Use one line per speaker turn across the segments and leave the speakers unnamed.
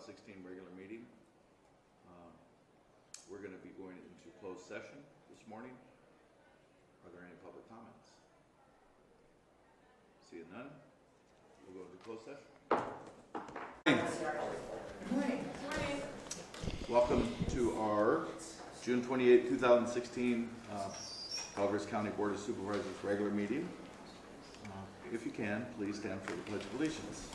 2016 regular meeting. We're going to be going into closed session this morning. Are there any public comments? Seeing none, we'll go into closed session. Good morning. Welcome to our June 28, 2016 Calaveras County Board of Supervisors regular meeting. If you can, please stand for the Pledge of Allegiance.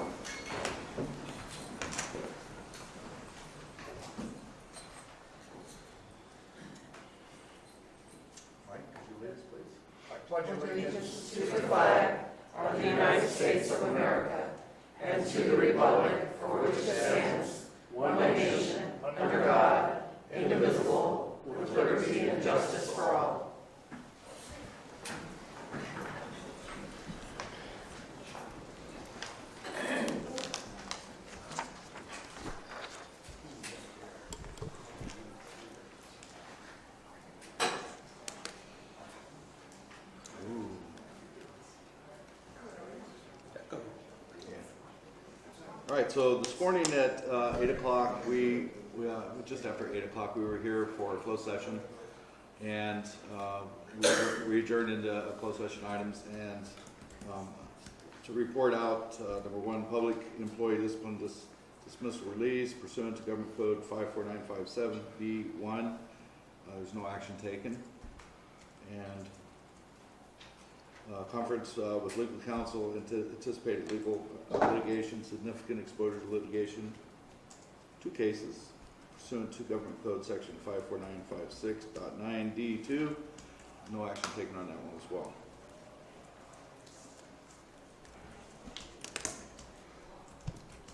Mike, could you lead us, please? I pledge
allegiance to the flag of the United States of America and to the republic for which it stands, one nation, under God, indivisible, with liberty and justice for all.
All right, so this morning at 8 o'clock, just after 8 o'clock, we were here for a closed session, and we adjourned into closed session items, and to report out, number one, public employee discipline dismissal release pursuant to Government Code 54957B1. There's no action taken. And conference with legal counsel, anticipated legal litigation, significant exposure to litigation, 2 cases pursuant to Government Code Section 54956.9D2. No action taken on that one as well.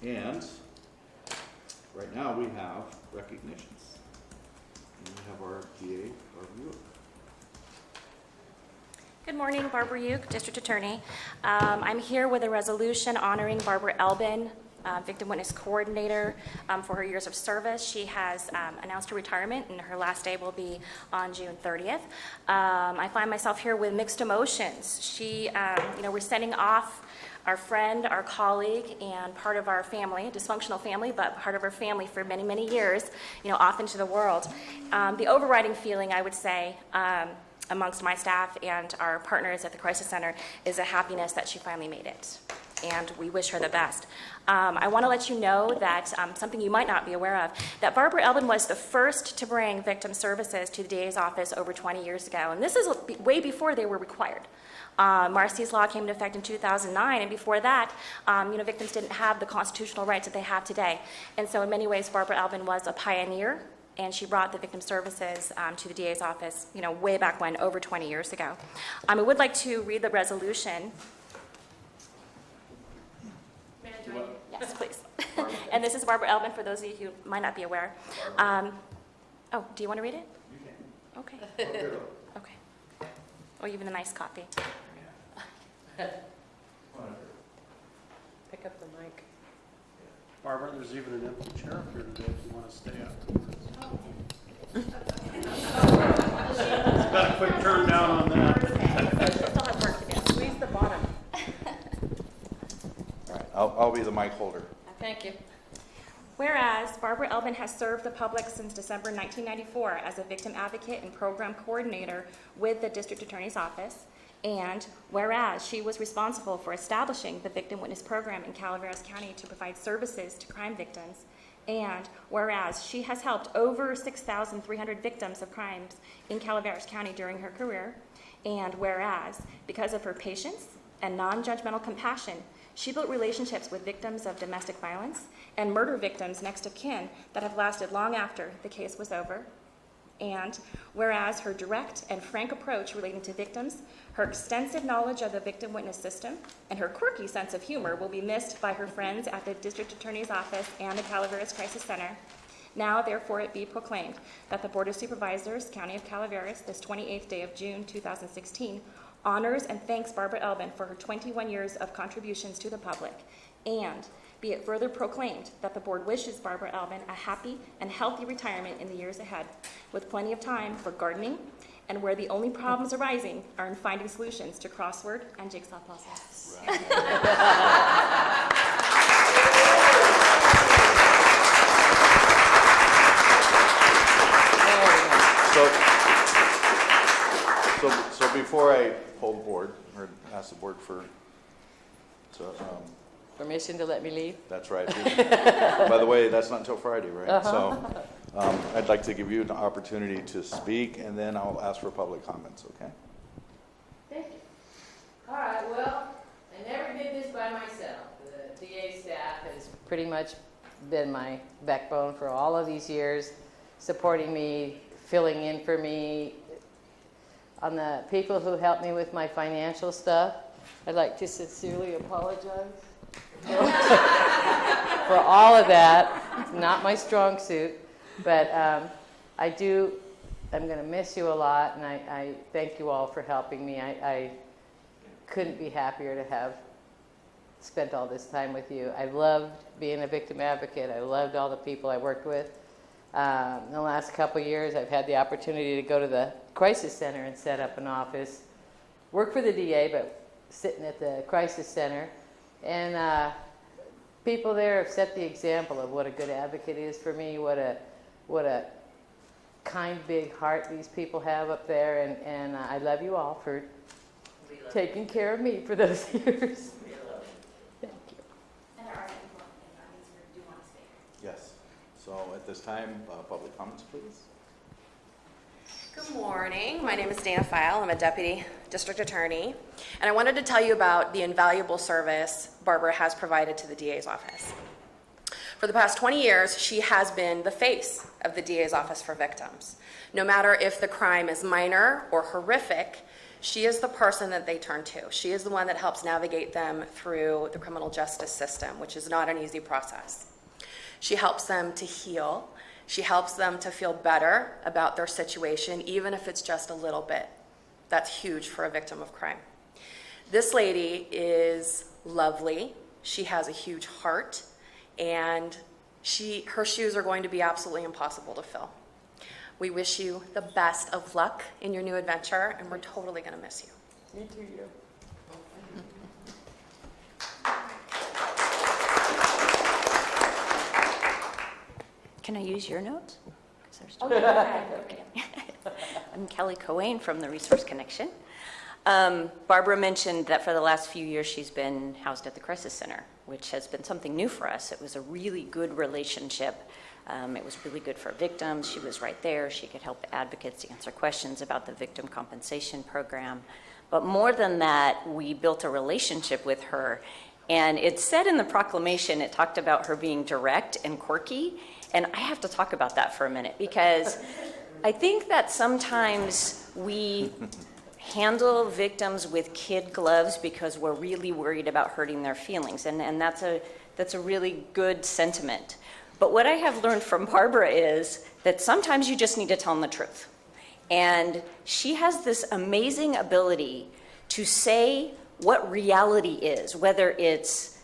And right now we have recognitions. And we have our DA, Barbara Ewing.
Good morning, Barbara Uke, District Attorney. I'm here with a resolution honoring Barbara Elbin, Victim Witness Coordinator, for her years of service. She has announced her retirement, and her last day will be on June 30th. I find myself here with mixed emotions. We're sending off our friend, our colleague, and part of our family, a dysfunctional family, but part of our family for many, many years, off into the world. The overriding feeling, I would say, amongst my staff and our partners at the Crisis Center is a happiness that she finally made it, and we wish her the best. I want to let you know that something you might not be aware of, that Barbara Elbin was the first to bring victim services to the DA's office over 20 years ago, and this is way before they were required. Marcy's Law came into effect in 2009, and before that, victims didn't have the constitutional rights that they have today. And so in many ways, Barbara Elbin was a pioneer, and she brought the victim services to the DA's office, way back when, over 20 years ago. I would like to read the resolution. May I join you? Yes, please. And this is Barbara Elbin, for those of you who might not be aware. Do you want to read it?
You can.
Okay. Okay. Oh, even a nice copy.
Pick up the mic.
Barbara, there's even an empty chair up here today if you want to stay afterwards. Got a quick turn down on that.
Still have work to do.
Squeeze the bottom.
All right, I'll be the mic holder.
Thank you.
Whereas Barbara Elbin has served the public since December 1994 as a victim advocate and program coordinator with the District Attorney's Office, and whereas she was responsible for establishing the Victim Witness Program in Calaveras County to provide services to crime victims, and whereas she has helped over 6,300 victims of crimes in Calaveras County during her career, and whereas, because of her patience and non-judgmental compassion, she built relationships with victims of domestic violence and murder victims next of kin that have lasted long after the case was over. And whereas her direct and frank approach relating to victims, her extensive knowledge of the victim witness system, and her quirky sense of humor will be missed by her friends at the District Attorney's Office and the Calaveras Crisis Center. Now, therefore, it be proclaimed that the Board of Supervisors, County of Calaveras, this 28th day of June 2016, honors and thanks Barbara Elbin for her 21 years of contributions to the public, and be it further proclaimed that the board wishes Barbara Elbin a happy and healthy retirement in the years ahead, with plenty of time for gardening, and where the only problems arising are in finding solutions to crossword and jigsaw puzzles. Right.
So before I poll the board, or ask the board
Permission to let me leave?
that's right. By the way, that's not until Friday, right? So I'd like to give you an opportunity to speak, and then I'll ask for public comments, okay?
Thank you. All right, well, I never did this by myself. The DA staff has pretty much been my backbone for all of these years, supporting me, filling in for me. On the people who helped me with my financial stuff, I'd like to sincerely apologize for all of that. It's not my strong suit, but I'm going to miss you a lot, and I thank you all for helping me. I couldn't be happier to have spent all this time with you. I loved being a victim advocate. I loved all the people I worked with. In the last couple of years, I've had the opportunity to go to the crisis center and set up an office, work for the DA, but sitting at the crisis center. And people there have set the example of what a good advocate is for me, what a kind, big heart these people have up there. And I love you all for taking care of me for those years. Thank you.
And there are some people in the audience who do want to stay.
Yes. So at this time, public comments, please.
Good morning. My name is Dana File. I'm a deputy district attorney, and I wanted to tell you about the invaluable service Barbara has provided to the DA's office. For the past 20 years, she has been the face of the DA's office for victims. No matter if the crime is minor or horrific, she is the person that they turn to. She is the one that helps navigate them through the criminal justice system, which is not an easy process. She helps them to heal. She helps them to feel better about their situation, even if it's just a little bit. That's huge for a victim of crime. This lady is lovely. She has a huge heart, and her shoes are going to be absolutely impossible to fill. We wish you the best of luck in your new adventure, and we're totally going to miss you.
Me too, you.
Can I use your notes? 'Cause there's
Oh, yeah, okay.
I'm Kelly Coane from the Resource Connection. Barbara mentioned that for the last few years she's been housed at the Crisis Center, which has been something new for us. It was a really good relationship. It was really good for victims. She was right there. She could help advocates answer questions about the victim compensation program. But more than that, we built a relationship with her. And it said in the proclamation, it talked about her being direct and quirky. And I have to talk about that for a minute, because I think that sometimes we handle victims with kid gloves because we're really worried about hurting their feelings. And that's a really good sentiment. But what I have learned from Barbara is that sometimes you just need to tell them the truth. And she has this amazing ability to say what reality is, whether it's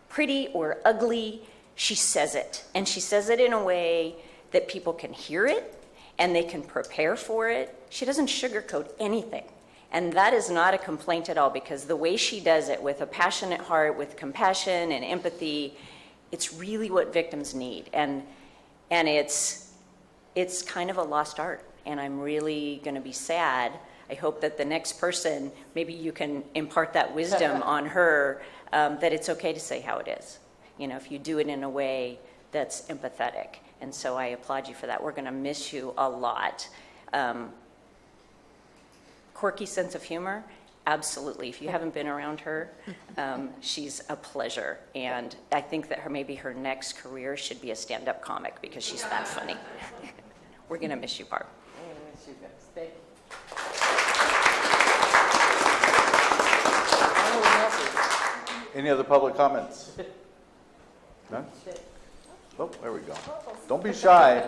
pretty or ugly. She says it, and she says it in a way that people can hear it and they can prepare for it. She doesn't sugarcoat anything, and that is not a complaint at all, because the way she does it, with a passionate heart, with compassion and empathy, it's really what victims need, and it's kind of a lost art, and I'm really going to be sad. I hope that the next person, maybe you can impart that wisdom on her, that it's okay to say how it is. You know, if you do it in a way that's empathetic. And so I applaud you for that. We're going to miss you a lot. Quirky sense of humor, absolutely. If you haven't been around her, she's a pleasure. And I think that maybe her next career should be a stand-up comic, because she's that funny. We're going to miss you, Barb.
I'm going to miss you guys. Thank you.
Any other public comments? None? Oh, there we go. Don't be shy.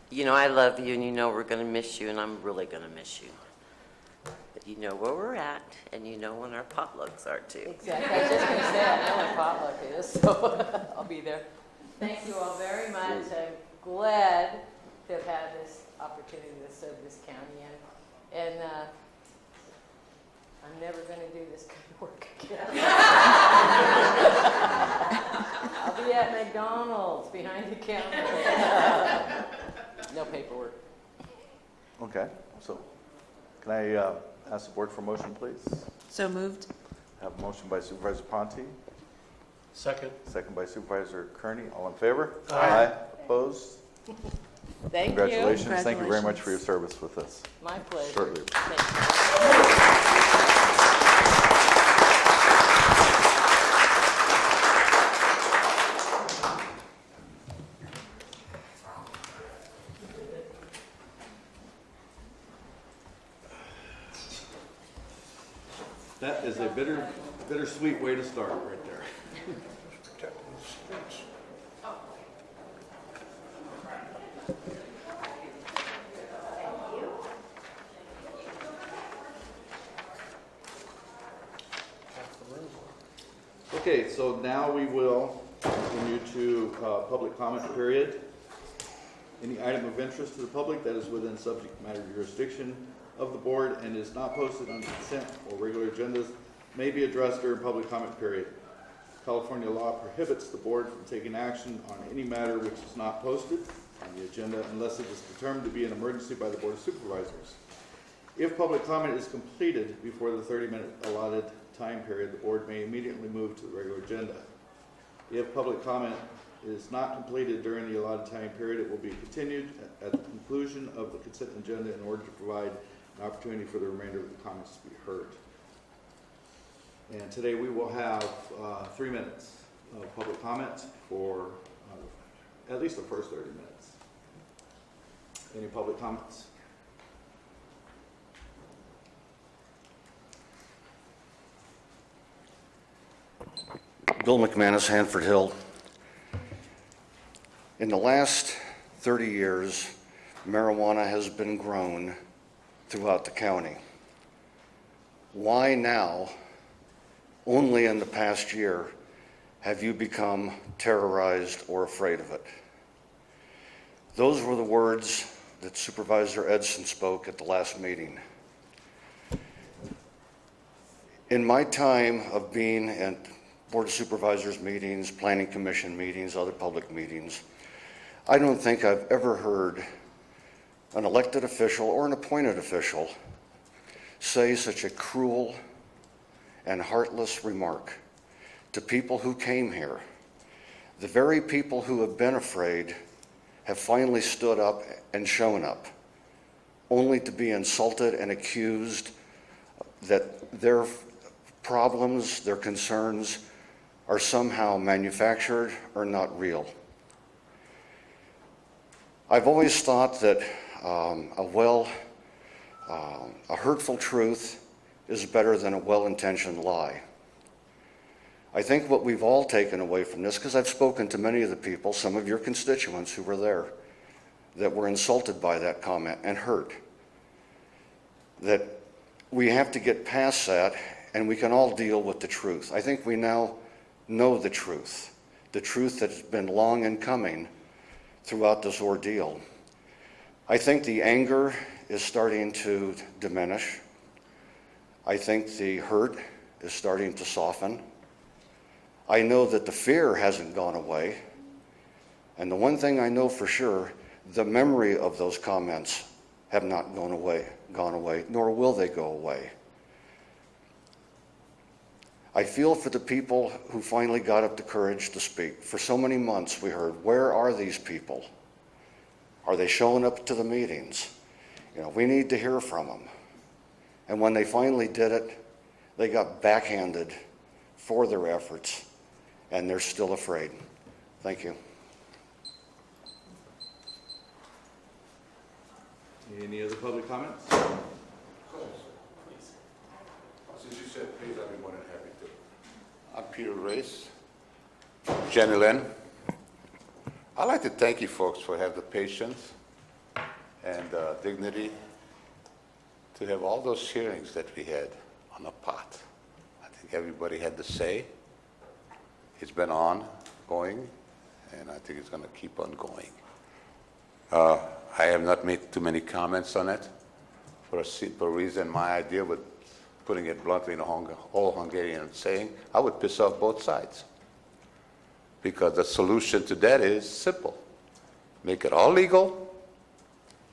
You know I love you, and you know we're going to miss you, and I'm really going to miss you. But you know where we're at, and you know when our potlucks are, too.
Exactly. I was just going to say, I know what potluck is, so I'll be there. Thank you all very much. I'm glad to have had this opportunity to serve this county, and I'm never going to do this kind of work again. I'll be at McDonald's behind the counter. No paperwork.
Okay, so Can I ask the board for a motion, please?
So moved.
I have a motion by Supervisor Ponte,
Second.
second by Supervisor Kearney. All in favor?
Aye.
Opposed?
Thank
Congratulations. Thank you very much for your service with us.
My pleasure.
Shortly. That is a bittersweet way to start right there. Okay, so now we will continue to public comment period. Any item of interest to the public that is within subject matter jurisdiction of the board and is not posted on consent or regular agendas may be addressed during public comment period. California law prohibits the board from taking action on any matter which is not posted on the agenda unless it is determined to be an emergency by the Board of Supervisors. If public comment is completed before the 30-minute allotted time period, the board may immediately move to the regular agenda. If public comment is not completed during the allotted time period, it will be continued at the conclusion of the consent agenda in order to provide an opportunity for the remainder of the comments to be heard. And today we will have 3 minutes of public comment for at least the first 30 minutes. Any public comments?
Bill McManus, Hanford Hill. In the last 30 years, marijuana has been grown throughout the county. Why now, only in the past year, have you become terrorized or afraid of it? Those were the words that Supervisor Edson spoke at the last meeting. In my time of being at Board of Supervisors meetings, Planning Commission meetings, other public meetings, I don't think I've ever heard an elected official or an appointed official say such a cruel and heartless remark to people who came here. The very people who have been afraid have finally stood up and shown up, only to be insulted and accused that their problems, their concerns are somehow manufactured or not real. I've always thought that a hurtful truth is better than a well-intentioned lie. I think what we've all taken away from this, because I've spoken to many of the people, some of your constituents who were there, that were insulted by that comment and hurt, that we have to get past that and we can all deal with the truth. I think we now know the truth that's been long in coming throughout this ordeal. I think the anger is starting to diminish. I think the hurt is starting to soften. I know that the fear hasn't gone away. And the one thing I know for sure, the memory of those comments have not gone away, nor will they go away. I feel for the people who finally got up the courage to speak. For so many months we heard, where are these people? Are they showing up to the meetings? You know, we need to hear from them. And when they finally did it, they got backhanded for their efforts, and they're still afraid. Thank you.
Any other public comments?
Since you said please, I'll be more than happy to. I'm Peter Race, Jenny Lynn. I'd like to thank you folks for having the patience and dignity to have all those hearings that we had on the pot. I think everybody had to say. It's been ongoing, and I think it's going to keep on going. I have not made too many comments on it for a simple reason. My idea with putting it bluntly in all Hungarian saying, I would piss off both sides. Because the solution to that is simple. Make it all legal,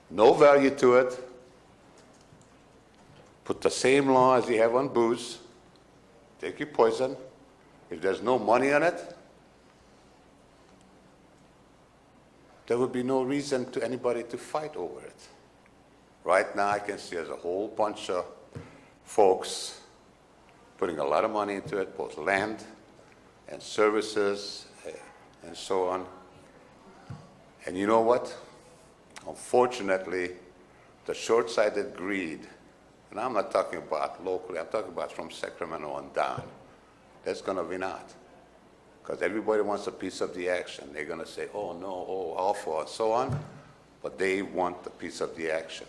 no value to it, Put the same law as you have on booze. Take your poison. If there's no money on it, there would be no reason to anybody to fight over it. Right now, I can see there's a whole bunch of folks putting a lot of money into it, both land and services and so on. And you know what? Unfortunately, the short-sighted greed, and I'm not talking about locally, I'm talking about from Sacramento on down, that's going to win out. Because everybody wants a piece of the action. They're going to say, oh no, oh awful, and so on. But they want a piece of the action.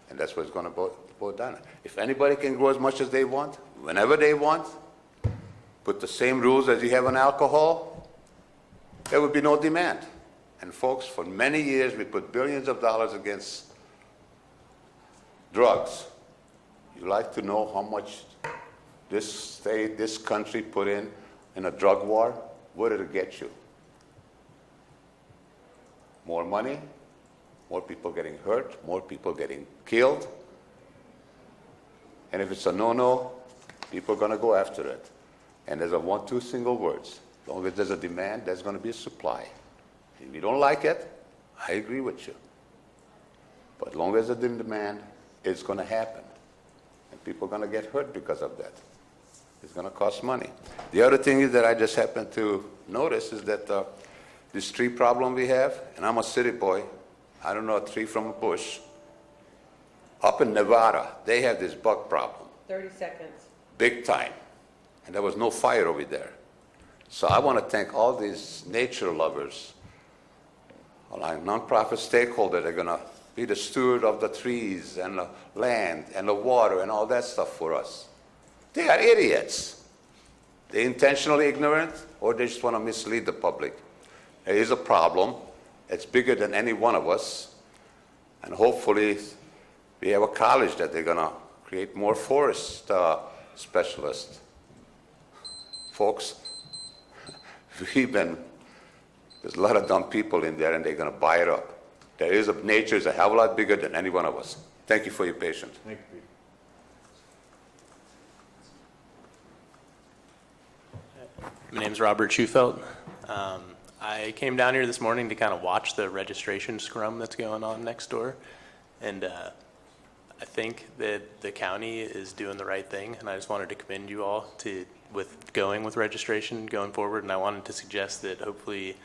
And that's what it's going to go down. If anybody can grow as much as they want, whenever they want, put the same rules as you have on alcohol, there would be no demand. And folks, for many years, we put billions of dollars against drugs. You like to know how much this state, this country put in a drug war? What did it get you? More money, more people getting hurt, more people getting killed. And if it's a no-no, people are going to go after it. And there's two single words. As long as there's a demand, there's going to be a supply. If you don't like it, I agree with you. But as long as there's a demand, it's going to happen. And people are going to get hurt because of that. It's going to cost money. The other thing is that I just happened to notice is that this tree problem we have, and I'm a city boy, I don't know a tree from a bush. Up in Nevada, they have this bug problem.
30 seconds.
Big time. And there was no fire over there. So I want to thank all these nature lovers, all our nonprofit stakeholders. They're going to be the steward of the trees and the land and the water and all that stuff for us. They are idiots. They're intentionally ignorant, or they just want to mislead the public. There is a problem. It's bigger than any one of us. And hopefully we have a college that they're going to create more forest specialists. Folks, there's a lot of dumb people in there, and they're going to buy it up. Nature is a hell of a lot bigger than any one of us. Thank you for your patience.
Thank you, Pete.
My name's Robert Schufelt. I came down here this morning to kind of watch the registration scrum that's going on next door. And I think that the county is doing the right thing. And I just wanted to commend you all with going with registration going forward. And I wanted to suggest that hopefully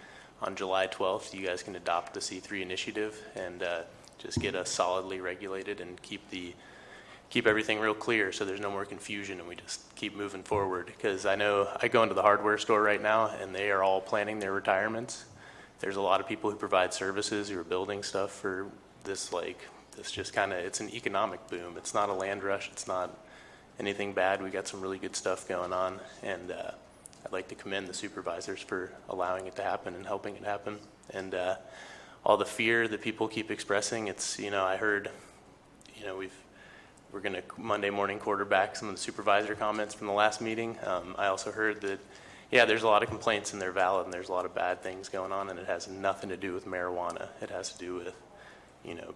on July 12th, you guys can adopt the C3 initiative and just get us solidly regulated and keep everything real clear so there's no more confusion and we just keep moving forward. Because I know I go into the hardware store right now and they are all planning their retirements. There's a lot of people who provide services who are building stuff for this, it's an economic boom. It's not a land rush. It's not anything bad. We got some really good stuff going on. And I'd like to commend the supervisors for allowing it to happen and helping it happen. And all the fear that people keep expressing, I heard, we're going to Monday morning quarterback some of the supervisor comments from the last meeting. I also heard that, there's a lot of complaints and they're valid and there's a lot of bad things going on and it has nothing to do with marijuana. It has to do with,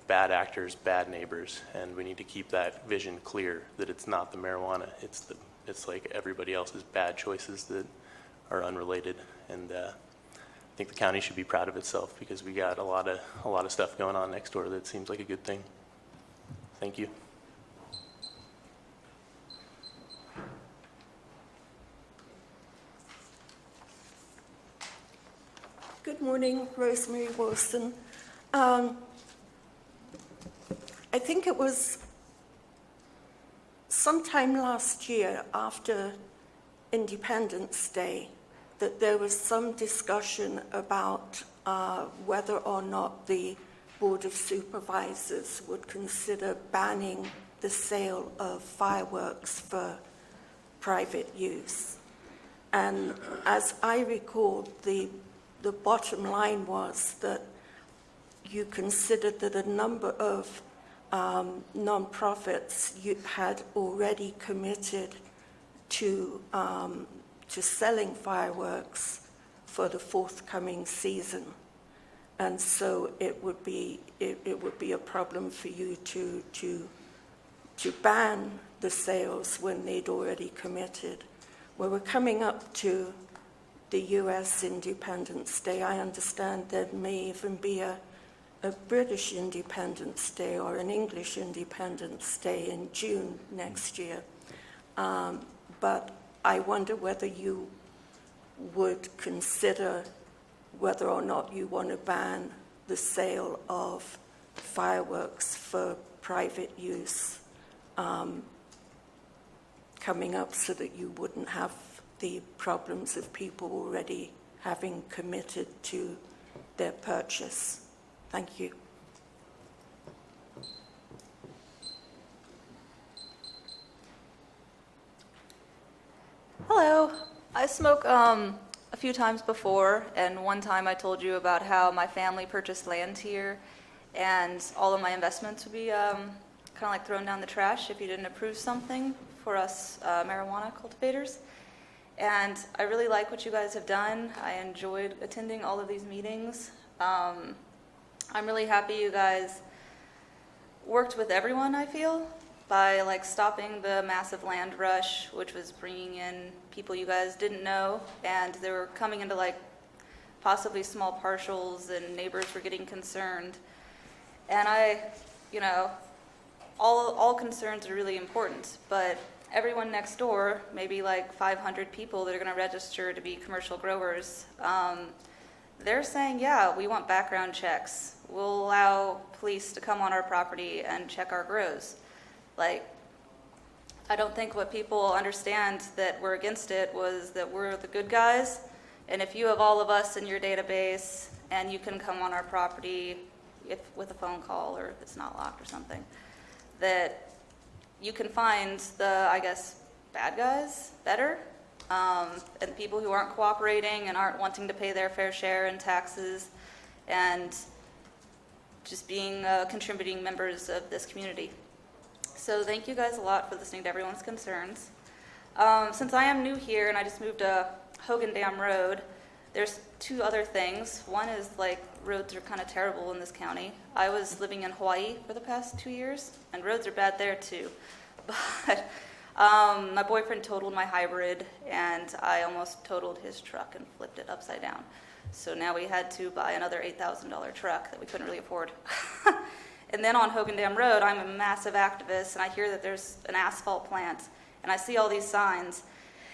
bad actors, bad neighbors, and we need to keep that vision clear that it's not the marijuana. It's like everybody else's bad choices that are unrelated. And I think the county should be proud of itself because we got a lot of stuff going on next door that seems like a good thing. Thank you.
Good morning, Rosemary Wilson. I think it was sometime last year after Independence Day that there was some discussion about whether or not the Board of Supervisors would consider banning the sale of fireworks for private use. And as I recall, the bottom line was that you considered that a number of nonprofits had already committed to selling fireworks for the forthcoming season, and so it would be a problem for you to ban the sales when they'd already committed. Well, we're coming up to the US Independence Day. I understand there may even be a British Independence Day or an English Independence Day in June next year. But I wonder whether you would consider whether or not you want to ban the sale of fireworks for private use coming up, so that you wouldn't have the problems of people already having committed to their purchase. Thank you.
Hello. I spoke a few times before, and one time I told you about how my family purchased land here, and all of my investments would be kind of like thrown down the trash if you didn't approve something for us marijuana cultivators. And I really like what you guys have done. I enjoyed attending all of these meetings. I'm really happy you guys worked with everyone, I feel, by like stopping the massive land rush, which was bringing in people you guys didn't know, and they were coming into like possibly small parcels, and neighbors were getting concerned. And all concerns are really important, but everyone next door, maybe like 500 people that are going to register to be commercial growers, they're saying, yeah, we want background checks. We'll allow police to come on our property and check our grows. Like, I don't think what people understand that we're against it was that we're the good guys, and if you have all of us in your database and you can come on our property with a phone call, or if it's not locked or something, that you can find the, I guess, bad guys better, and people who aren't cooperating and aren't wanting to pay their fair share in taxes, and just being contributing members of this community. So thank you guys a lot for listening to everyone's concerns. Since I am new here and I just moved to Hogan Dam Road, there's two other things. One is like roads are kind of terrible in this county. I was living in Hawaii for the past 2 years, and roads are bad there too. But my boyfriend totaled my hybrid, and I almost totaled his truck and flipped it upside down. So now we had to buy another $8,000 truck that we couldn't really afford. And then on Hogan Dam Road, I'm a massive activist, and I hear that there's an asphalt plant, and I see all these signs.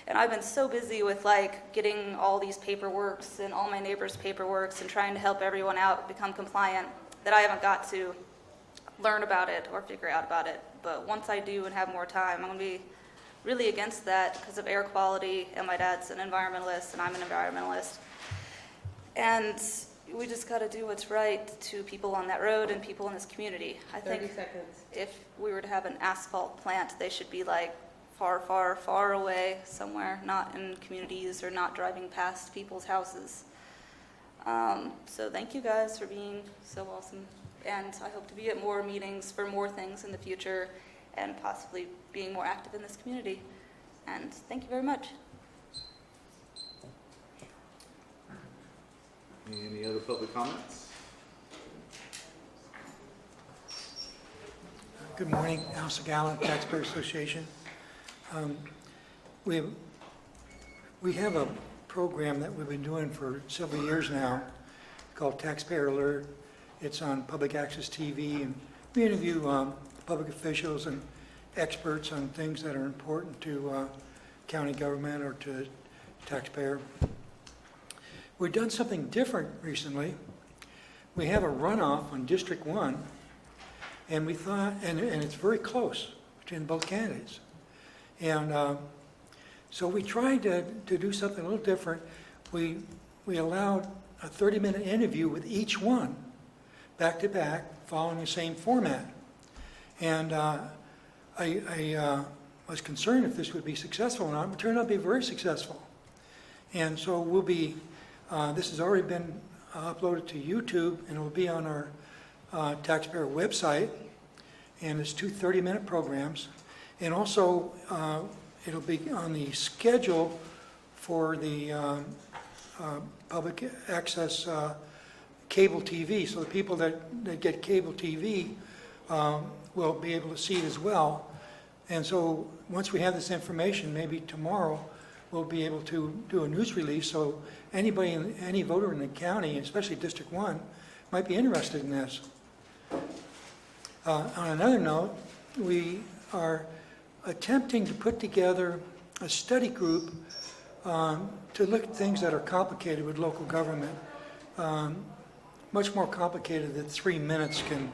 And I've been so busy with like getting all these paperworks and all my neighbors' paperworks and trying to help everyone out become compliant that I haven't got to learn about it or figure out about it. But once I do and have more time, I'm going to be really against that because of air quality, and my dad's an environmentalist and I'm an environmentalist. And we just got to do what's right to people on that road and people in this community. I think if we were to have an asphalt plant, they should be like far, far, far away somewhere, not in communities or not driving past people's houses. So thank you guys for being so awesome. And I hope to be at more meetings for more things in the future and possibly being more active in this community. And thank you very much.
Any other public comments?
Good morning, House of Gallant Taxpayer Association. We have a program that we've been doing for several years now called Taxpayer Alert. It's on public access TV, and we interview public officials and experts on things that are important to county government or to taxpayer. We've done something different recently. We have a runoff on District 1, and we thought, and it's very close between both candidates. And so we tried to do something a little different. We allowed a 30-minute interview with each one, back to back, following the same format. And I was concerned if this would be successful or not. It turned out to be very successful. And so we'll be, this has already been uploaded to YouTube, and it will be on our taxpayer website. And it's 2 30-minute programs. And also, it'll be on the schedule for the public access cable TV. So the people that get cable TV will be able to see it as well. And so, once we have this information, maybe tomorrow, we'll be able to do a news release, so anybody, any voter in the county, especially District 1, might be interested in this. On another note, we are attempting to put together a study group to look at things that are complicated with local government, much more complicated than 3 minutes can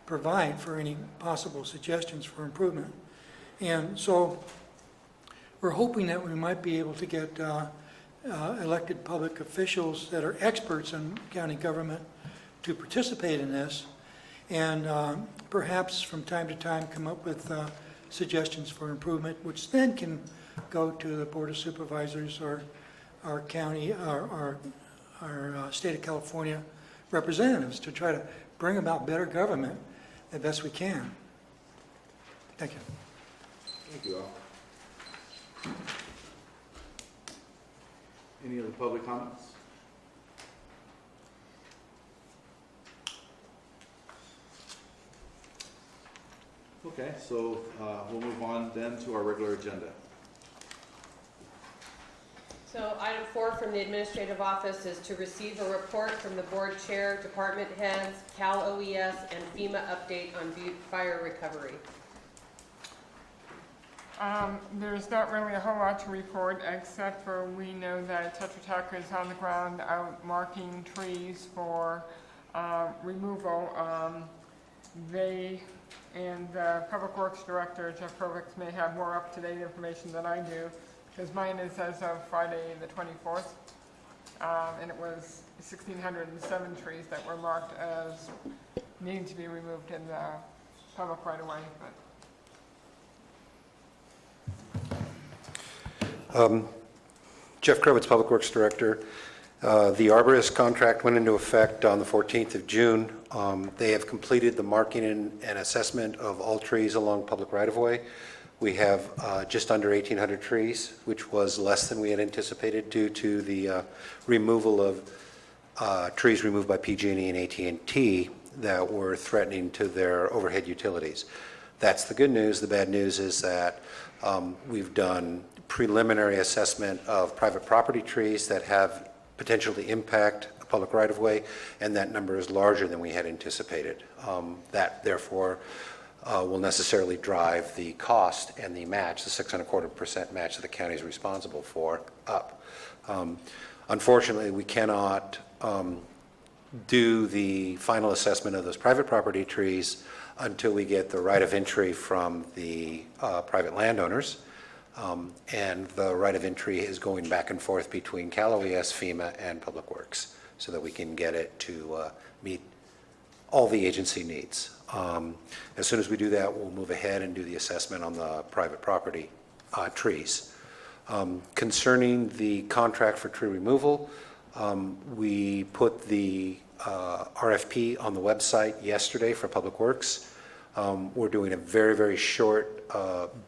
provide for any possible suggestions for improvement. And so we're hoping that we might be able to get elected public officials that are experts in county government to participate in this, and perhaps from time to time come up with suggestions for improvement, which then can go to the Board of Supervisors or our county, our state of California representatives to try to bring about better government the best we can. Thank you.
Thank you all. Any other public comments? Okay, so we'll move on then to our regular agenda.
So item 4 from the administrative office is to receive a report from the board chair, department heads, Cal OES, and FEMA update on Butte fire recovery.
There's not really a whole lot to report, except for we know that Tetra Tech is on the ground out marking trees for removal. They and the Public Works Director, Jeff Kovacs, may have more up-to-date information than I do, because mine is as of Friday the 24th, and it was 1,607 trees that were marked as needing to be removed in the public right-of-way.
Jeff Krovitz, Public Works Director. The arborist contract went into effect on the 14th of June. They have completed the marking and assessment of all trees along public right-of-way. We have just under 1,800 trees, which was less than we had anticipated due to the removal of trees removed by PG&E and AT&T that were threatening to their overhead utilities. That's the good news. The bad news is that we've done preliminary assessment of private property trees that have potential to impact a public right-of-way, and that number is larger than we had anticipated. That, therefore, will necessarily drive the cost and the match, the 6.25% match that the county is responsible for, up. Unfortunately, we cannot do the final assessment of those private property trees until we get the right of entry from the private landowners. And the right of entry is going back and forth between Cal OES, FEMA, and Public Works so that we can get it to meet all the agency needs. As soon as we do that, we'll move ahead and do the assessment on the private property trees. Concerning the contract for tree removal, we put the RFP on the website yesterday for Public Works. We're doing a very, very short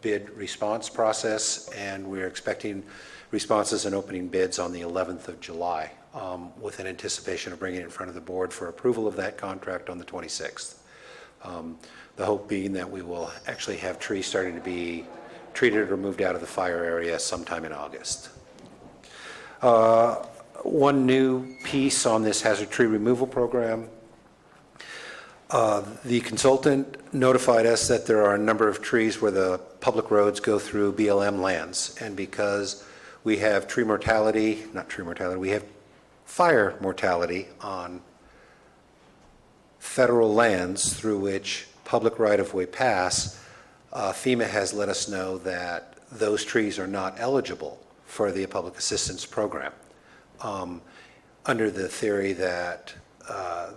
bid response process, and we're expecting responses and opening bids on the 11th of July, with an anticipation of bringing it in front of the board for approval of that contract on the 26th. The hope being that we will actually have trees starting to be treated or moved out of the fire area sometime in August. One new piece on this hazard tree removal program. The consultant notified us that there are a number of trees where the public roads go through BLM lands, and because we have we have fire mortality on federal lands through which public right-of-way pass, FEMA has let us know that those trees are not eligible for the public assistance program, under the theory that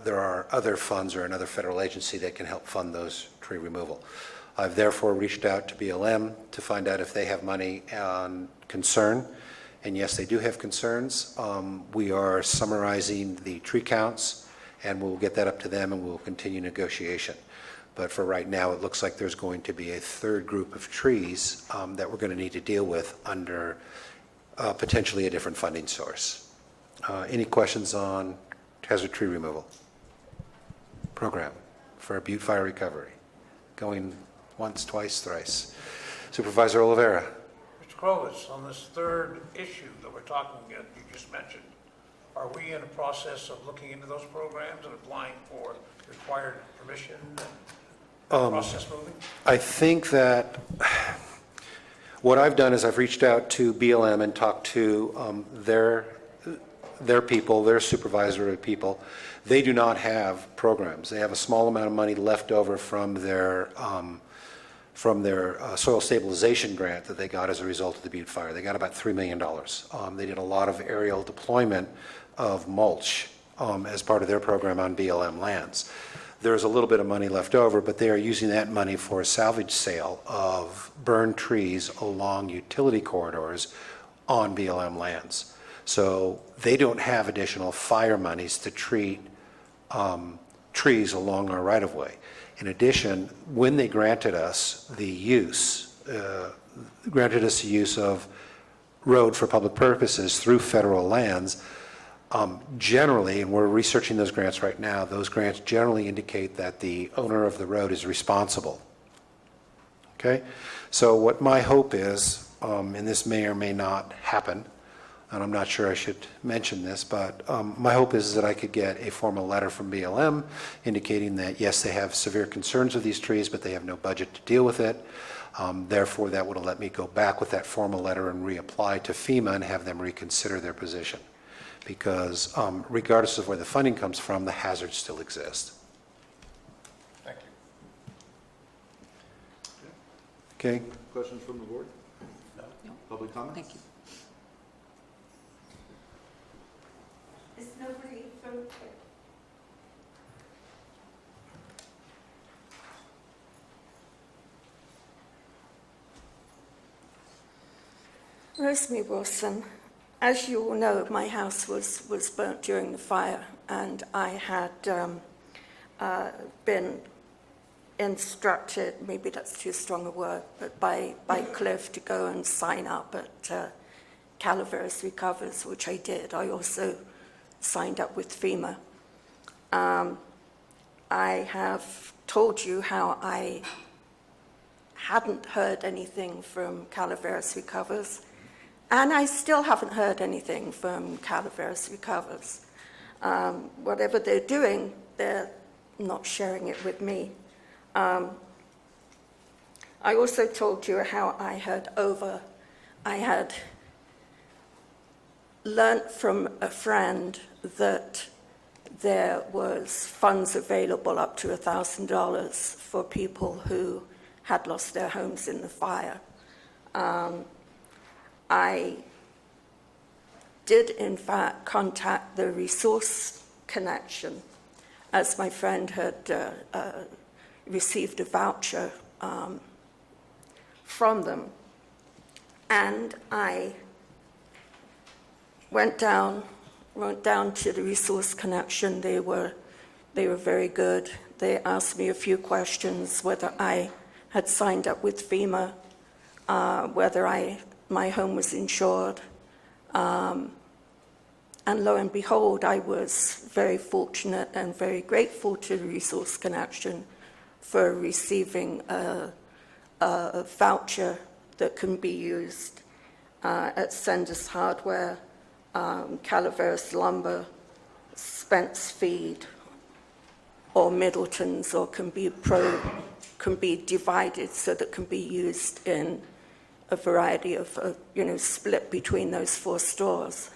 there are other funds or another federal agency that can help fund those tree removal. I've therefore reached out to BLM to find out if they have money on concern, and yes, they do have concerns. We are summarizing the tree counts, and we'll get that up to them, and we'll continue negotiation. But for right now, it looks like there's going to be a third group of trees that we're going to need to deal with under potentially a different funding source. Any questions on hazard tree removal program for Butte fire recovery? going once, twice, thrice. Supervisor Oliveira.
Mr. Clovis, on this third issue that we're talking about, you just mentioned, are we in a process of looking into those programs and applying for required permission and process moving?
I think that what I've done is I've reached out to BLM and talked to their people, their supervisory people. They do not have programs. They have a small amount of money left over from their soil stabilization grant that they got as a result of the Butte fire. They got about $3 million. They did a lot of aerial deployment of mulch as part of their program on BLM lands. There's a little bit of money left over, but they are using that money for a salvage sale of burned trees along utility corridors on BLM lands. So they don't have additional fire monies to treat trees along our right-of-way. In addition, when they granted us the use of road for public purposes through federal lands, generally, and we're researching those grants right now, those grants generally indicate that the owner of the road is responsible. Okay? So what my hope is, and this may or may not happen, and I'm not sure I should mention this, but my hope is that I could get a formal letter from BLM indicating that, yes, they have severe concerns with these trees, but they have no budget to deal with it. Therefore, that would have let me go back with that formal letter and reapply to FEMA and have them reconsider their position. Because regardless of where the funding comes from, the hazards still exist.
Thank you.
Okay?
Questions from the board?
No.
Public comments?
Thank you.
Is nobody from... Rosemary Wilson. As you all know, my house was burnt during the fire, and I had been instructed, maybe that's too strong a word, but by Cliff to go and sign up at Calaveras Recovers, which I did. I also signed up with FEMA. I have told you how I hadn't heard anything from Calaveras Recovers, and I still haven't heard anything from Calaveras Recovers. Whatever they're doing, they're not sharing it with me. I also told you how I had learnt from a friend that there was funds available up to $1,000 for people who had lost their homes in the fire. I did, in fact, contact the Resource Connection, as my friend had received a voucher from them. And I went down to the Resource Connection. They were very good. They asked me a few questions, whether I had signed up with FEMA, whether my home was insured. And lo and behold, I was very fortunate and very grateful to the Resource Connection for receiving a voucher that can be used at Senders Hardware, Calaveras Lumber, Spence Feed, or Middleton's, or can be divided so that can be used in a variety of, split between those 4 stores.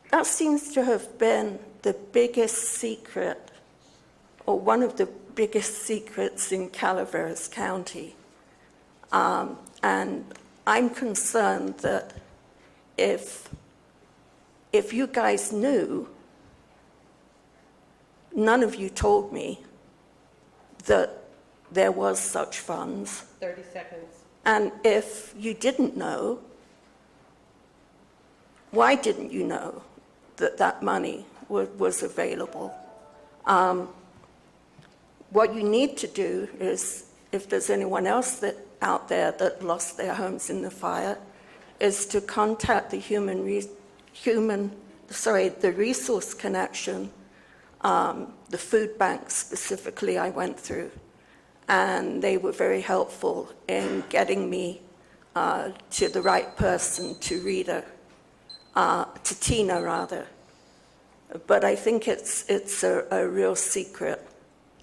That seems to have been the biggest secret, or one of the biggest secrets in Calaveras County. And I'm concerned that if you guys knew, none of you told me that there was such funds.
30 seconds.
And if you didn't know, why didn't you know that that money was available? What you need to do is, if there's anyone else out there that lost their homes in the fire, is to contact the the Resource Connection, the food bank specifically I went through, and they were very helpful in getting me to the right person, to Tina rather. But I think it's a real secret,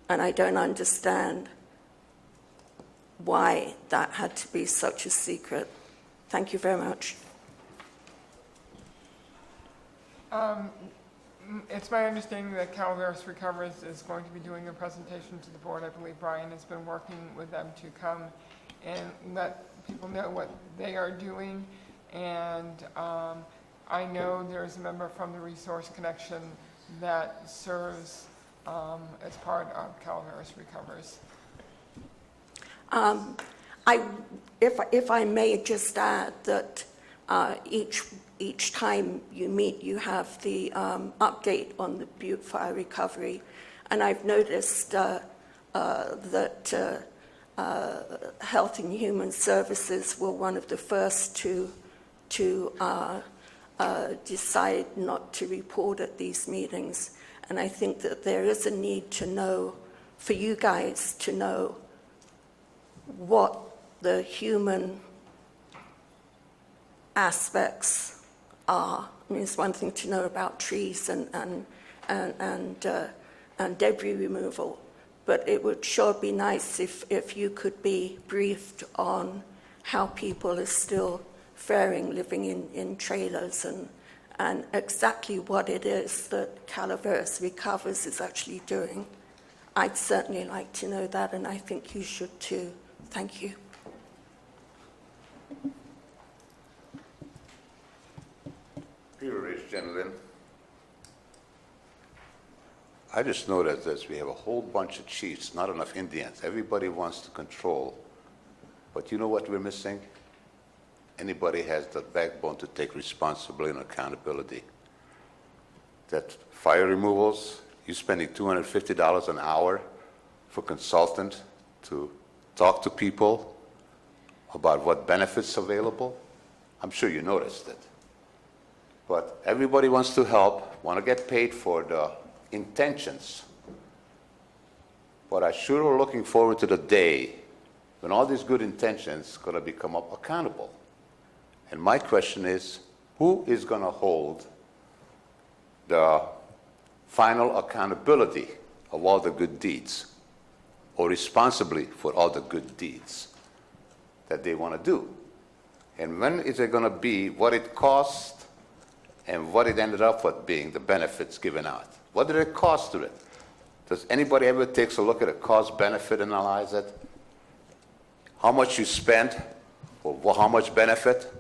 and I don't understand why that had to be such a secret. Thank you very much.
It's my understanding that Calaveras Recovers is going to be doing a presentation to the board. I believe Brian has been working with them to come and let people know what they are doing. And I know there's a member from the Resource Connection that serves as part of Calaveras Recovers.
If I may just add that each time you meet, you have the update on the Butte Fire recovery, and I've noticed that Health and Human Services were one of the first to decide not to report at these meetings, and I think that there is a need to know, for you guys to know, what the human aspects are. I mean, it's one thing to know about trees and debris removal, but it would sure be nice if you could be briefed on how people are still faring, living in trailers, and exactly what it is that Calaveras Recovers is actually doing. I'd certainly like to know that, and I think you should too. Thank you.
Peter Rich, gentlemen. I just noticed that we have a whole bunch of chiefs, not enough Indians. Everybody wants to control. But you know what we're missing? Anybody has the backbone to take responsibility and accountability. That fire removals, you're spending $250 an hour for consultant to talk to people about what benefits available. I'm sure you noticed it. But everybody wants to help, want to get paid for the intentions. But I sure are looking forward to the day when all these good intentions are going to become accountable. And my question is, who is going to hold the final accountability of all the good deeds, or responsibly for all the good deeds that they want to do? And when is it going to be what it cost and what it ended up with being the benefits given out? What did it cost to it? Does anybody ever take a look at a cost-benefit analyze it? How much you spent or how much benefit?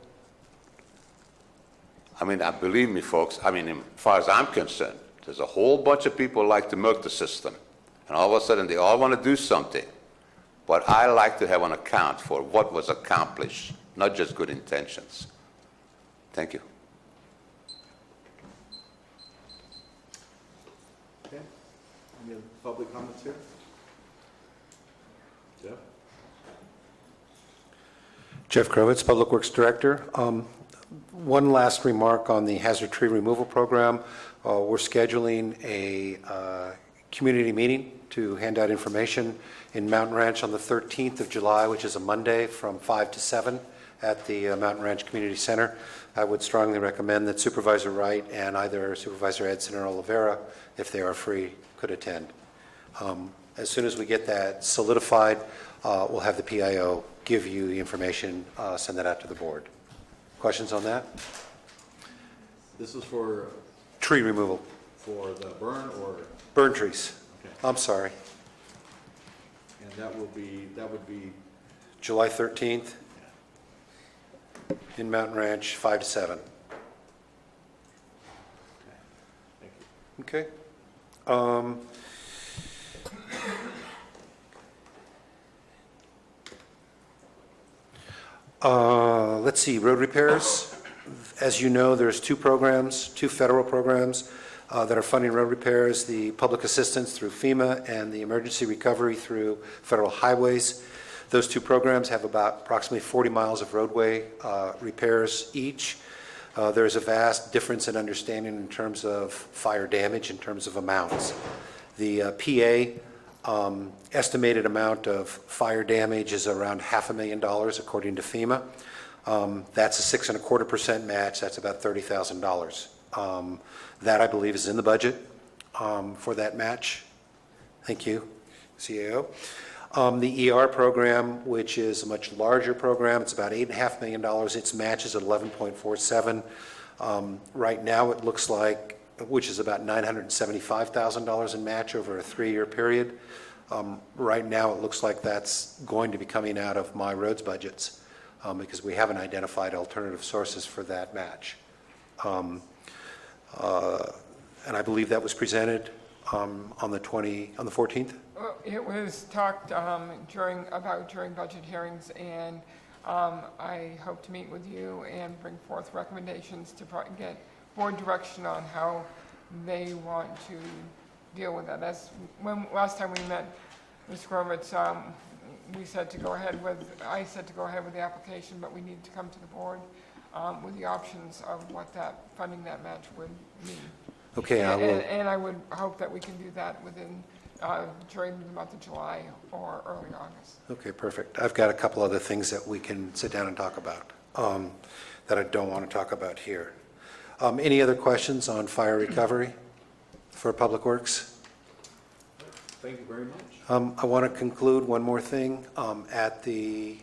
I mean, believe me, folks, I mean, as far as I'm concerned, there's a whole bunch of people who like to milk the system. And all of a sudden, they all want to do something. But I like to have an account for what was accomplished, not just good intentions. Thank you.
Okay. Any public comments here? Jeff?
Jeff Krovitz, Public Works Director. One last remark on the hazard tree removal program. We're scheduling a community meeting to hand out information in Mountain Ranch on the 13th of July, which is a Monday, from 5 to 7 at the Mountain Ranch Community Center. I would strongly recommend that Supervisor Wright and either Supervisor Edson or Oliveira, if they are free, could attend. As soon as we get that solidified, we'll have the PIO give you the information, send that out to the board. Questions on that?
This is for
Tree removal.
for the burn or?
Burn trees.
Okay.
I'm sorry.
And that would be
July 13th in Mountain Ranch, 5 to 7.
Thank you.
Okay. Let's see, road repairs. As you know, there's two federal programs that are funding road repairs, the public assistance through FEMA and the emergency recovery through federal highways. Those two programs have approximately 40 miles of roadway repairs each. There's a vast difference in understanding in terms of fire damage, in terms of amounts. The Estimated amount of fire damage is around $500,000 according to FEMA. That's a 6.25% match. That's about $30,000. That, I believe, is in the budget for that match. Thank you, CAO. The ER program, which is a much larger program, it's about $8.5 million. Its match is at 11.47. Right now, it looks like, which is about $975,000 in match over a 3-year period. Right now, it looks like that's going to be coming out of my roads budgets because we haven't identified alternative sources for that match. And I believe that was presented on the 14th.
It was talked during budget hearings, and I hope to meet with you and bring forth recommendations to get board direction on how they want to deal with that. Last time we met, Ms. Grovitz, I said to go ahead with the application, but we need to come to the board with the options of what funding that match would mean.
Okay, I will.
And I would hope that we can do that within, during the month of July or early August.
Okay, perfect. I've got a couple other things that we can sit down and talk about that I don't want to talk about here. Any other questions on fire recovery for Public Works?
Thank you very much.
I want to conclude one more thing. At the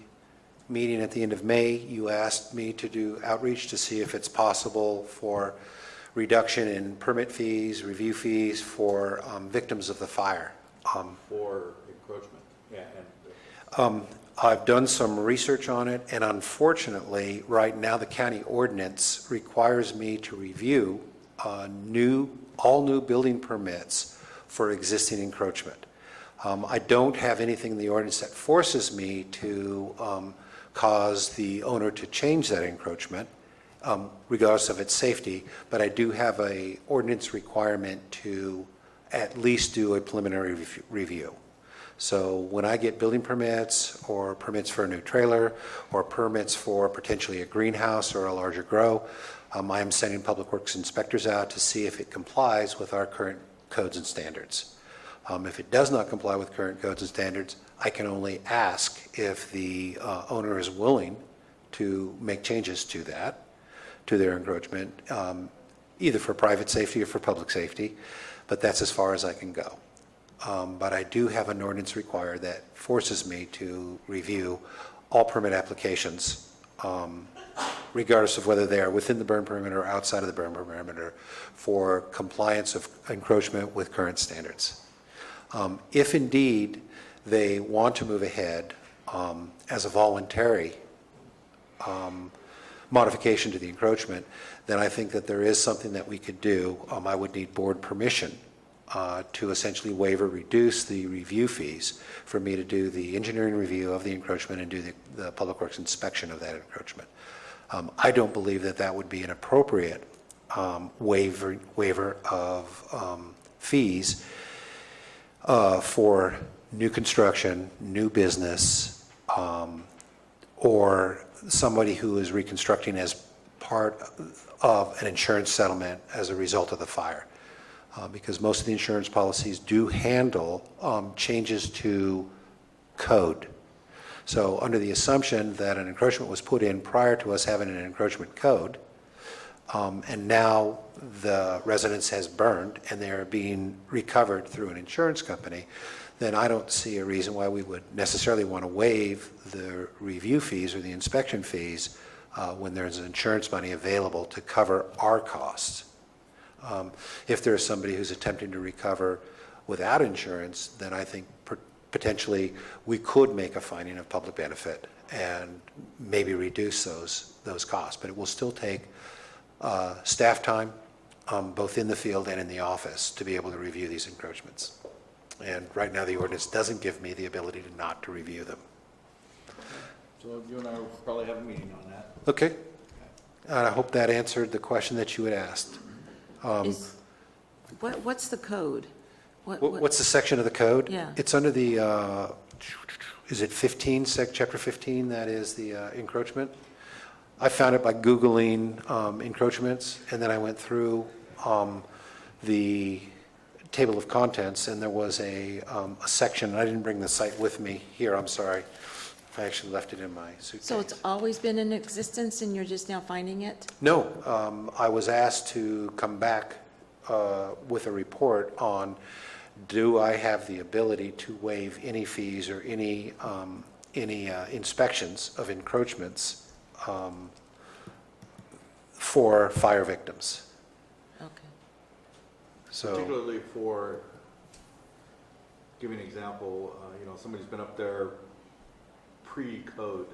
meeting at the end of May, you asked me to do outreach to see if it's possible for reduction in permit fees, review fees for victims of the fire.
For encroachment, yeah.
I've done some research on it, and unfortunately, right now, the county ordinance requires me to review all new building permits for existing encroachment. I don't have anything in the ordinance that forces me to cause the owner to change that encroachment, regardless of its safety, but I do have an ordinance requirement to at least do a preliminary review. So when I get building permits or permits for a new trailer or permits for potentially a greenhouse or a larger grow, I am sending Public Works inspectors out to see if it complies with our current codes and standards. If it does not comply with current codes and standards, I can only ask if the owner is willing to make changes to that, to their encroachment, either for private safety or for public safety, but that's as far as I can go. But I do have an ordinance required that forces me to review all permit applications, regardless of whether they are within the burn perimeter or outside of the burn perimeter, for compliance of encroachment with current standards. If indeed they want to move ahead as a voluntary modification to the encroachment, then I think that there is something that we could do. I would need board permission to essentially waive or reduce the review fees for me to do the engineering review of the encroachment and do the Public Works inspection of that encroachment. I don't believe that that would be an appropriate waiver of fees for new construction, new business, or somebody who is reconstructing as part of an insurance settlement as a result of the fire. Because most of the insurance policies do handle changes to code. So under the assumption that an encroachment was put in prior to us having an encroachment code, and now the residence has burned and they're being recovered through an insurance company, then I don't see a reason why we would necessarily want to waive the review fees or the inspection fees when there's insurance money available to cover our costs. If there's somebody who's attempting to recover without insurance, then I think potentially we could make a finding of public benefit and maybe reduce those costs. But it will still take staff time, both in the field and in the office, to be able to review these encroachments. And right now the ordinance doesn't give me the ability to review them.
So you and I will probably have a meeting on that.
Okay. And I hope that answered the question that you had asked.
What's the code?
What's the section of the code?
Yeah.
It's under the, is it 15, chapter 15, that is the encroachment? I found it by Googling encroachments, and then I went through the table of contents, and there was a section, and I didn't bring the site with me here, I'm sorry. I actually left it in my suitcase.
So it's always been in existence and you're just now finding it?
No, I was asked to come back with a report on, do I have the ability to waive any fees or any inspections of encroachments for fire victims?
Okay.
So,
Particularly for, give you an example, somebody's been up there pre-code.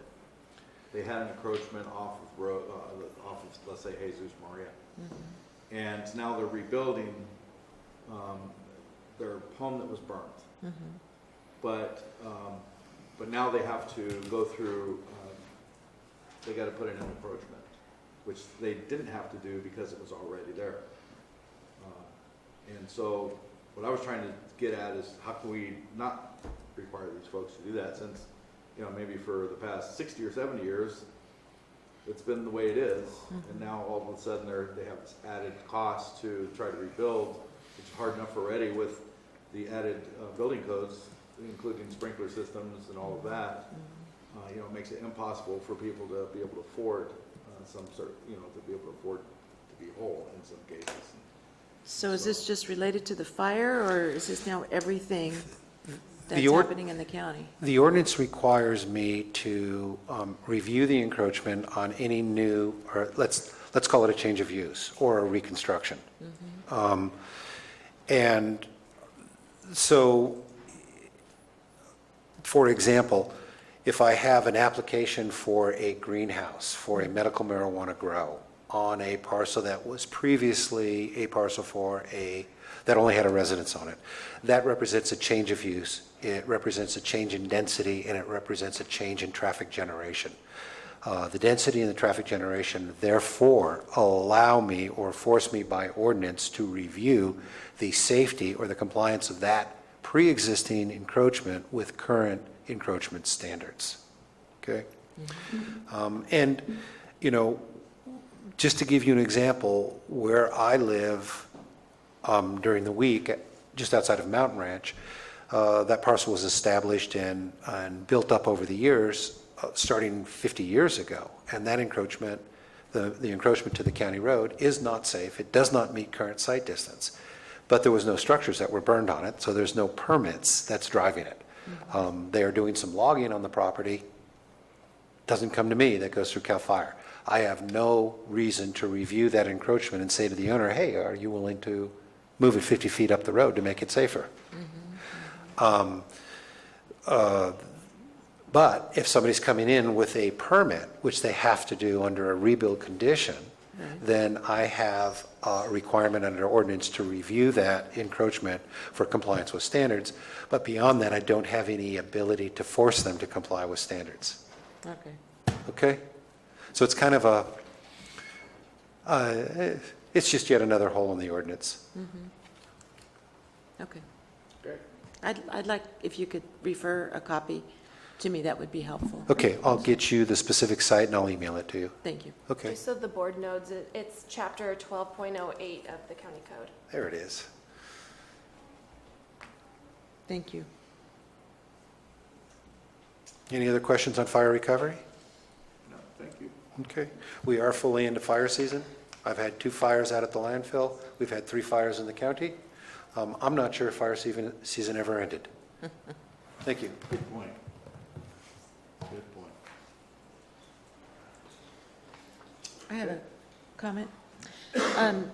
They had an encroachment off of road, off of, let's say, Jesus Maria.
Mm-hmm.
And now they're rebuilding their home that was burnt.
Mm-hmm.
But now they have to go through, they got to put in an encroachment, which they didn't have to do because it was already there. And so what I was trying to get at is how can we not require these folks to do that, since maybe for the past 60 or 70 years it's been the way it is. And now all of a sudden they have this added cost to try to rebuild, which is hard enough already with the added building codes, including sprinkler systems and all of that. It makes it impossible for people to be able to afford some sort of, to be able to afford to be whole in some cases.
So is this just related to the fire, or is this now everything that's
The
happening in the county?
the ordinance requires me to review the encroachment on any new, or let's call it a change of use or a reconstruction. And so, for example, if I have an application for a greenhouse for a medical marijuana grow on a parcel that was previously a parcel that only had a residence on it, that represents a change of use. It represents a change in density, and it represents a change in traffic generation. The density and the traffic generation, therefore, allow me or force me by ordinance to review the safety or the compliance of that pre-existing encroachment with current encroachment standards. Okay? And, just to give you an example, where I live during the week, just outside of Mountain Ranch, that parcel was established and built up over the years, starting 50 years ago. And that encroachment, the encroachment to the county road, is not safe. It does not meet current site distance. But there was no structures that were burned on it, so there's no permits that's driving it. They are doing some logging on the property. Doesn't come to me. That goes through CAL FIRE. I have no reason to review that encroachment and say to the owner, hey, are you willing to move it 50 feet up the road to make it safer? But if somebody's coming in with a permit, which they have to do under a rebuild condition, then I have a requirement under ordinance to review that encroachment for compliance with standards. But beyond that, I don't have any ability to force them to comply with standards.
Okay.
Okay? So it's kind of it's just yet another hole in the ordinance.
Okay. I'd like, if you could refer a copy to me, that would be helpful.
Okay, I'll get you the specific site and I'll email it to you.
Thank you.
Okay,
Just so the board knows, it's chapter 12.08 of the county code.
there it is.
Thank you.
Any other questions on fire recovery?
No, thank you.
Okay, we are fully into fire season. I've had 2 fires out at the landfill. We've had 3 fires in the county. I'm not sure if fire season ever ended. Thank you.
Good point. Good point.
I have a comment.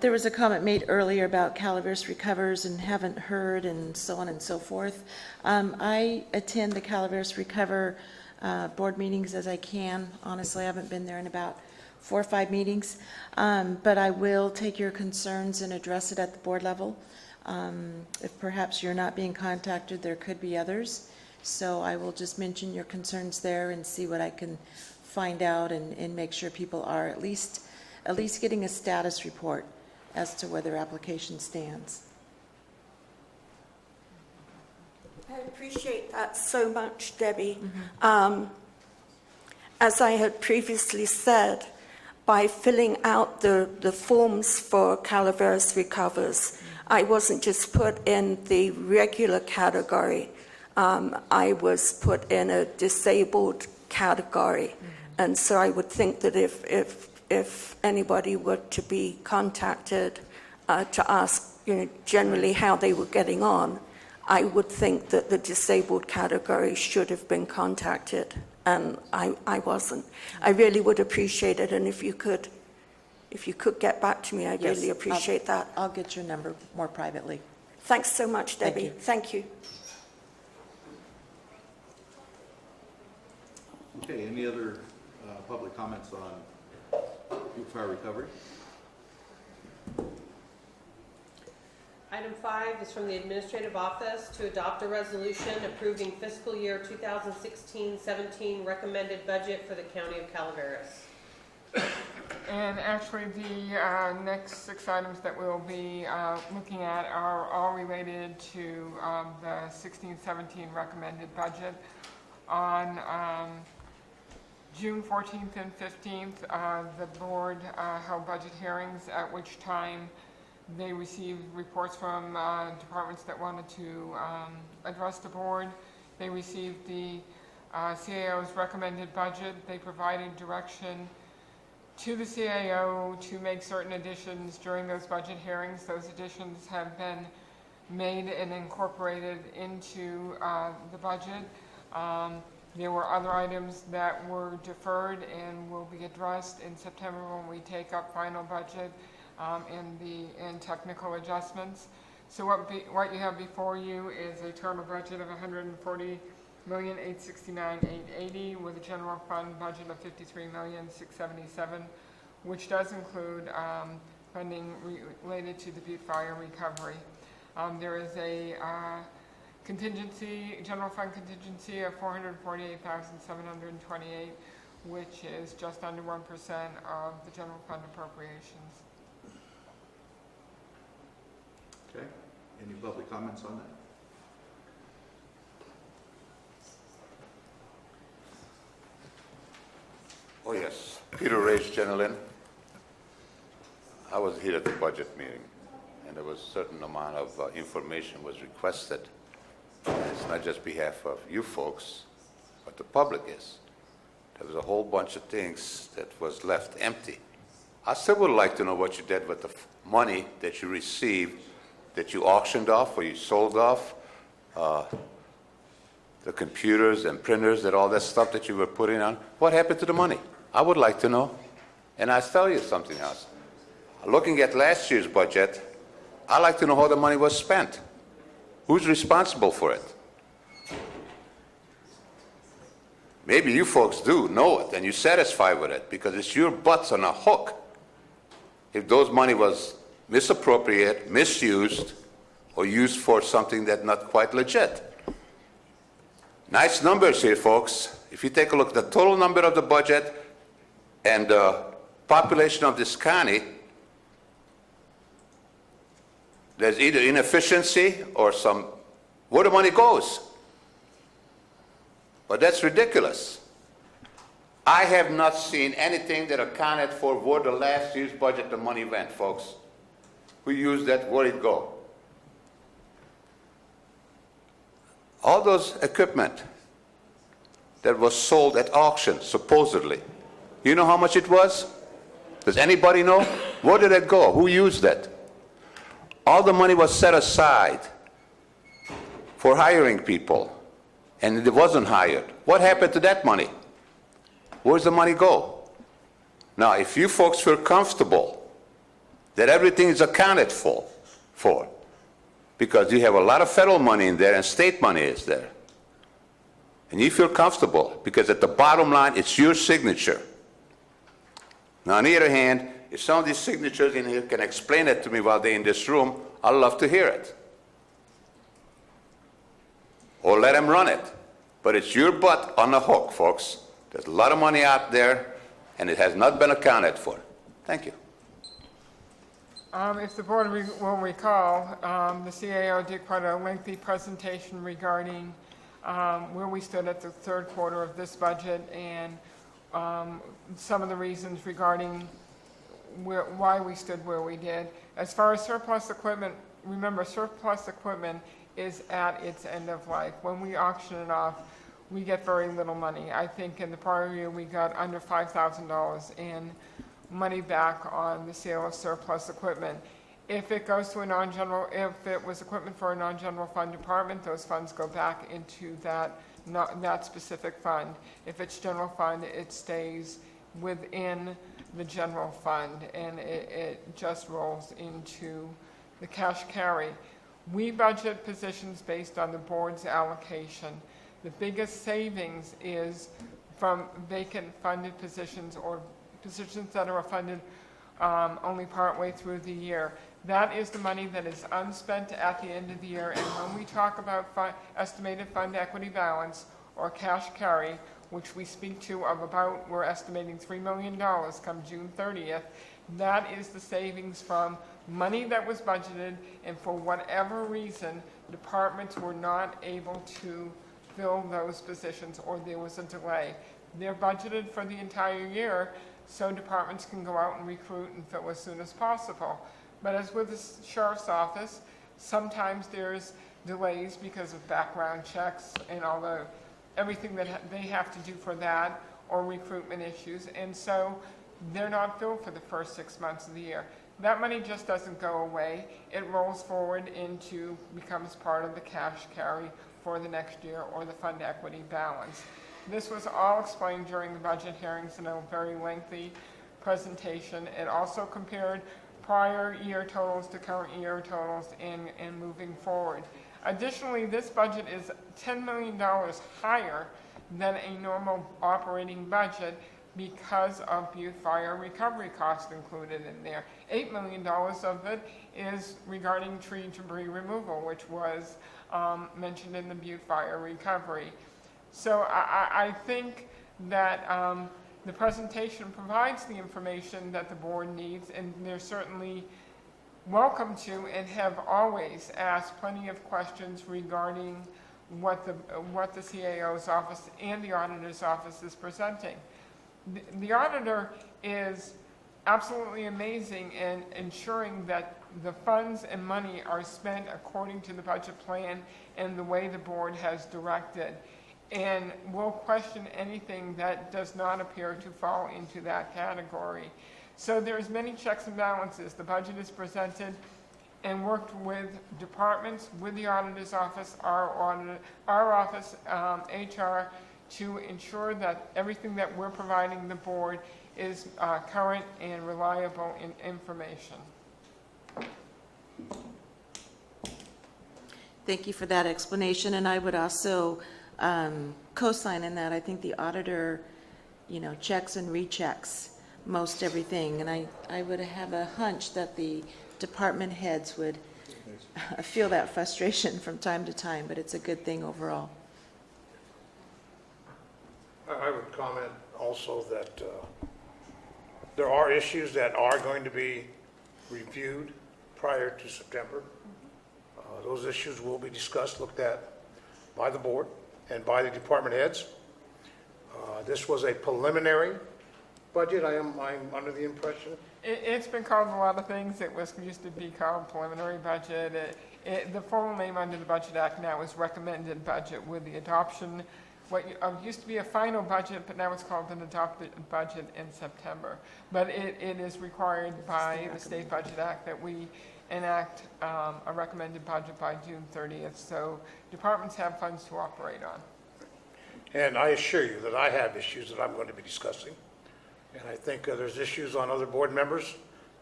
There was a comment made earlier about Calaveras Recovers and haven't heard and so on and so forth. I attend the Calaveras Recover board meetings as I can. Honestly, I haven't been there in about 4 or 5 meetings. But I will take your concerns and address it at the board level. If perhaps you're not being contacted, there could be others. So I will just mention your concerns there and see what I can find out and make sure people are at least getting a status report as to where their application stands.
I appreciate that so much, Debbie. As I had previously said, by filling out the forms for Calaveras Recovers, I wasn't just put in the regular category. I was put in a disabled category. And so I would think that if anybody were to be contacted to ask, generally how they were getting on, I would think that the disabled category should have been contacted, and I wasn't. I really would appreciate it, and if you could get back to me, I'd really appreciate that.
I'll get your number more privately.
Thanks so much, Debbie. Thank you.
Okay, any other public comments on fire recovery?
Item 5 is from the Administrative Office to adopt a resolution approving fiscal year 2016-17 recommended budget for the County of Calaveras.
And actually, the next 6 items that we'll be looking at are all related to the 16-17 recommended budget. On June 14th and 15th, the board held budget hearings, at which time they received reports from departments that wanted to address the board. They received the CAO's recommended budget. They provided direction to the CAO to make certain additions during those budget hearings. Those additions have been made and incorporated into the budget. There were other items that were deferred and will be addressed in September when we take up final budget and technical adjustments. So what you have before you is a total budget of $140,869,880 with a general fund budget of $53,677,000, which does include funding related to the Butte Fire recovery. There is a general fund contingency of $448,728, which is just under 1% of the general fund appropriations.
Okay, any public comments on that?
Oh, yes. Peter Ray's Generalin. I was here at the budget meeting, and there was a certain amount of information was requested. And it's not just behalf of you folks, but the public is. There was a whole bunch of things that was left empty. I still would like to know what you did with the money that you received, that you auctioned off or you sold off, the computers and printers, that all that stuff that you were putting on. What happened to the money? I would like to know. And I'll tell you something else. Looking at last year's budget, I'd like to know how the money was spent. Who's responsible for it? Maybe you folks do know it and you're satisfied with it because it's your butts on a hook if those money was misappropriated, misused, or used for something that's not quite legit. Nice numbers here, folks. If you take a look at the total number of the budget and the population of this county, there's either inefficiency or where the money goes. But that's ridiculous. I have not seen anything that accounted for where the last year's budget the money went, folks. Who used that, where'd it go? All those equipment that was sold at auction, supposedly, you know how much it was? Does anybody know? Where did it go? Who used that? All the money was set aside for hiring people, and it wasn't hired. What happened to that money? Where's the money go? Now, if you folks feel comfortable that everything is accounted for, because you have a lot of federal money in there and state money is there, and you feel comfortable because at the bottom line, it's your signature. Now, on the other hand, if some of these signatures in here can explain it to me while they're in this room, I'd love to hear it. Or let them run it. But it's your butt on the hook, folks. There's a lot of money out there, and it has not been accounted for. Thank you.
If the board will recall, the CAO did quite a lengthy presentation regarding where we stood at the third quarter of this budget and some of the reasons regarding why we stood where we did. As far as surplus equipment, remember, surplus equipment is at its end of life. When we auction it off, we get very little money. I think in the prior year, we got under $5,000 in money back on the sale of surplus equipment. If it goes to a non-general, if it was equipment for a non-general fund department, those funds go back into that specific fund. If it's general fund, it stays within the general fund, and it just rolls into the cash carry. We budget positions based on the board's allocation. The biggest savings is from vacant funded positions or positions that are funded only partway through the year. That is the money that is unspent at the end of the year, and when we talk about estimated fund equity balance or cash carry, which we speak to of about, we're estimating $3 million come June 30th, that is the savings from money that was budgeted, and for whatever reason, departments were not able to fill those positions or there was a delay. They're budgeted for the entire year, so departments can go out and recruit and fill as soon as possible. But as with the sheriff's office, sometimes there's delays because of background checks and everything that they have to do for that, or recruitment issues, and so they're not filled for the first 6 months of the year. That money just doesn't go away. It rolls forward becomes part of the cash carry for the next year or the fund equity balance. This was all explained during the budget hearings in a very lengthy presentation. It also compared prior year totals to current year totals and moving forward. Additionally, this budget is $10 million higher than a normal operating budget because of Butte fire recovery costs included in there. $8 million of it is regarding tree debris removal, which was mentioned in the Butte fire recovery. So I think that the presentation provides the information that the board needs, and they're certainly welcome to and have always asked plenty of questions regarding what the CAO's office and the auditor's office is presenting. The auditor is absolutely amazing in ensuring that the funds and money are spent according to the budget plan and the way the board has directed, and will question anything that does not appear to fall into that category. So there's many checks and balances. The budget is presented and worked with departments, with the auditor's office, our office, HR, to ensure that everything that we're providing the board is current and reliable information.
Thank you for that explanation, and I would also co-sign in that. I think the auditor, checks and rechecks most everything, and I would have a hunch that the department heads would feel that frustration from time to time, but it's a good thing overall.
I would comment also that there are issues that are going to be reviewed prior to September. Those issues will be discussed, looked at by the board and by the department heads. This was a preliminary budget, I'm under the impression.
It's been called a lot of things. It used to be called preliminary budget. The formal name under the Budget Act now is recommended budget, with the adoption. What used to be a final budget, but now it's called an adopted budget in September. But it is required by the State Budget Act that we enact a recommended budget by June 30th. So departments have funds to operate on.
And I assure you that I have issues that I'm going to be discussing. And I think there's issues on other board members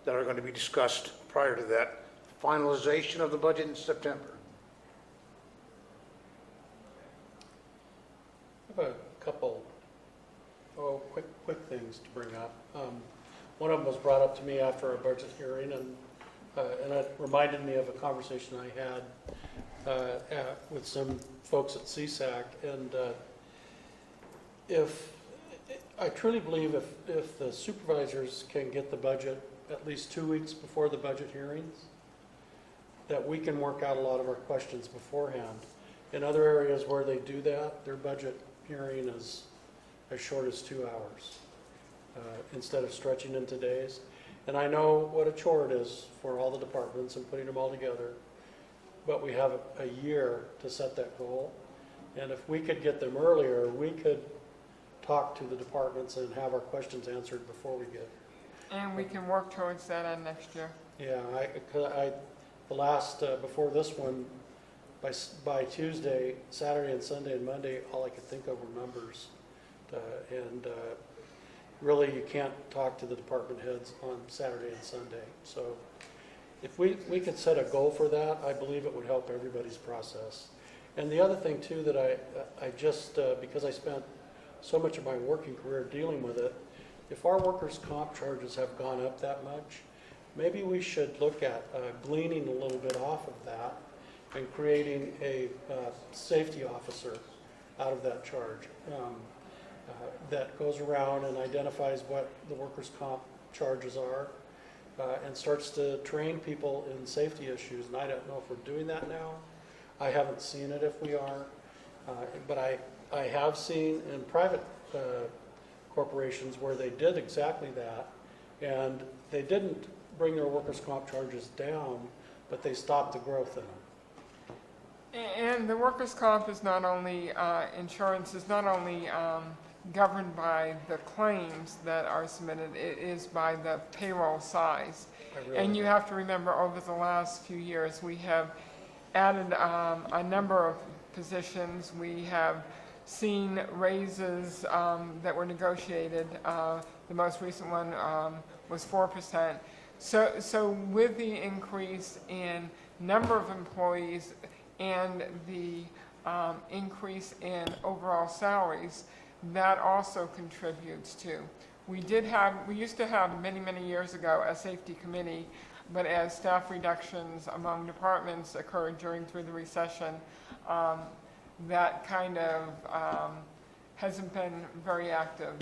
that are going to be discussed prior to that finalization of the budget in September.
I have a couple quick things to bring up. One of them was brought up to me after a budget hearing, and it reminded me of a conversation I had with some folks at CSAC. And I truly believe if the supervisors can get the budget at least 2 weeks before the budget hearings, that we can work out a lot of our questions beforehand. In other areas where they do that, their budget hearing is as short as 2 hours instead of stretching into days. And I know what a chore it is for all the departments and putting them all together, but we have a year to set that goal. And if we could get them earlier, we could talk to the departments and have our questions answered before we get.
And we can work towards that next year.
Yeah, the last, before this one, by Tuesday, Saturday and Sunday and Monday, all I could think of were numbers. Really, you can't talk to the department heads on Saturday and Sunday. So if we could set a goal for that, I believe it would help everybody's process. And the other thing too that I just, because I spent so much of my working career dealing with it, if our workers' comp charges have gone up that much, maybe we should look at gleaning a little bit off of that and creating a safety officer out of that charge that goes around and identifies what the workers' comp charges are and starts to train people in safety issues. And I don't know if we're doing that now. I haven't seen it if we are, but I have seen in private corporations where they did exactly that, and they didn't bring their workers' comp charges down, but they stopped the growth in them.
And the workers' comp is not only, insurance is not only governed by the claims that are submitted, it is by the payroll size. And you have to remember, over the last few years, we have added a number of positions. We have seen raises that were negotiated. The most recent one was 4%. So with the increase in number of employees and the increase in overall salaries, that also contributes to. We used to have many years ago a safety committee, but as staff reductions among departments occurred through the recession, that kind of hasn't been very active.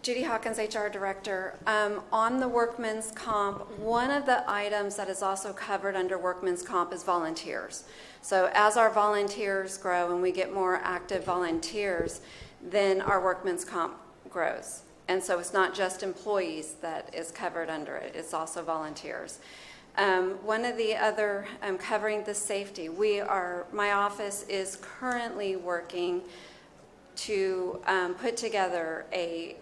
Judy Hawkins, HR Director. On the workman's comp, one of the items that is also covered under workman's comp is volunteers. So as our volunteers grow and we get more active volunteers, then our workman's comp grows. And so it's not just employees that is covered under it, it's also volunteers. One of the other, covering the safety, my office is currently working to put together a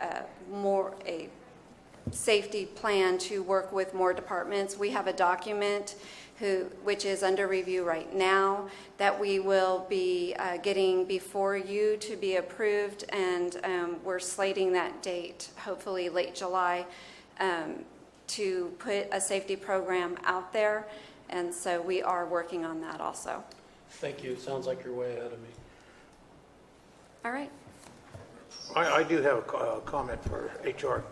safety plan to work with more departments. We have a document which is under review right now that we will be getting before you to be approved, and we're slating that date, hopefully late July, to put a safety program out there, and so we are working on that also.
Thank you. It sounds like you're way ahead of me.
All right.
I do have a comment for HR.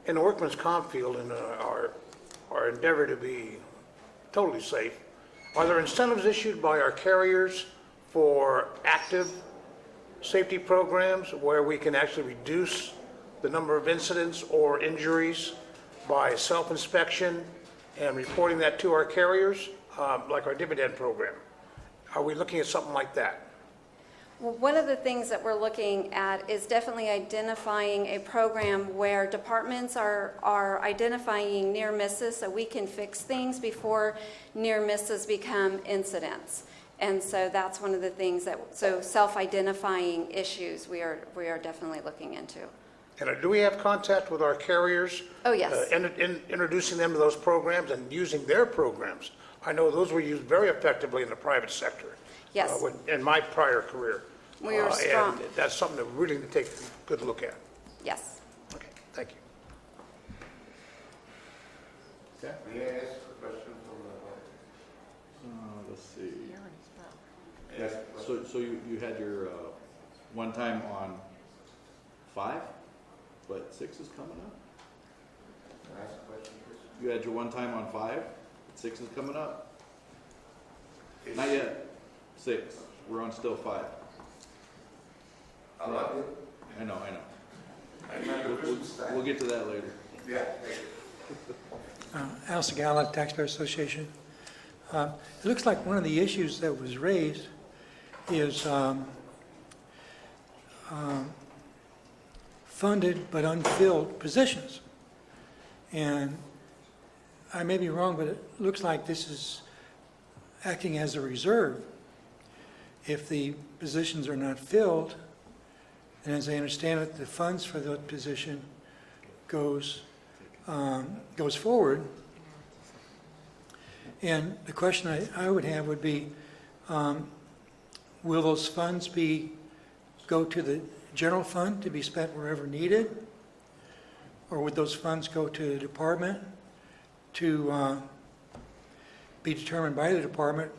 In the workman's comp field and our endeavor to be totally safe, are there incentives issued by our carriers for active safety programs where we can actually reduce the number of incidents or injuries by self-inspection and reporting that to our carriers, like our dividend program? Are we looking at something like that?
Well, one of the things that we're looking at is definitely identifying a program where departments are identifying near misses so we can fix things before near misses become incidents. And so that's one of the things so self-identifying issues we are definitely looking into.
And do we have contact with our carriers?
Oh, yes.
Introducing them to those programs and using their programs. I know those were used very effectively in the private sector.
Yes.
In my prior career.
We are strong.
And that's something that we really need to take a good look at.
Yes.
Okay, thank you.
Okay. May I ask a question from
Let's see. Yes, so you had your one time on 5, but 6 is coming up?
Can I ask a question, Chris?
You had your one time on 5, but 6 is coming up? Not yet. 6. We're on still 5.
I love it.
I know.
We'll
We'll get to that later.
Yeah, thank you.
Al Segala, Taxpayer Association. It looks like one of the issues that was raised is funded but unfilled positions. And I may be wrong, but it looks like this is acting as a reserve. If the positions are not filled, and as I understand it, the funds for the position goes forward. And the question I would have would be, will those funds go to the general fund to be spent wherever needed? Or would those funds go to the department to be determined by the department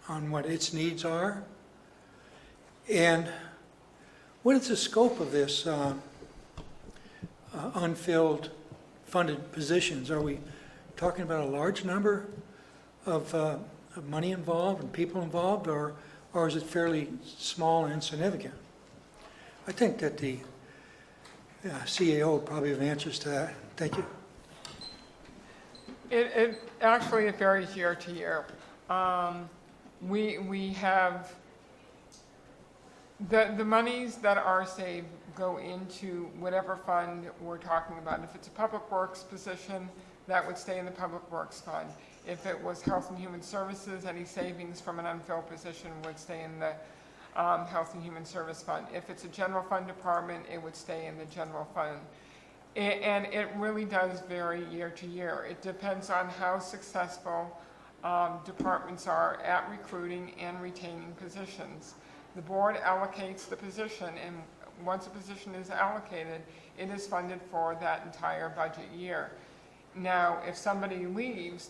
on what its needs are? And what is the scope of this unfilled funded positions? Are we talking about a large number of money involved and people involved, or is it fairly small and insignificant? I think that the CAO probably have answers to that. Thank you.
It actually, it varies year to year. We have, the monies that are saved go into whatever fund we're talking about. If it's a public works position, that would stay in the public works fund. If it was Health and Human Services, any savings from an unfilled position would stay in the Health and Human Service Fund. If it's a general fund department, it would stay in the general fund. And it really does vary year to year. It depends on how successful departments are at recruiting and retaining positions. The board allocates the position, and once a position is allocated, it is funded for that entire budget year. Now, if somebody leaves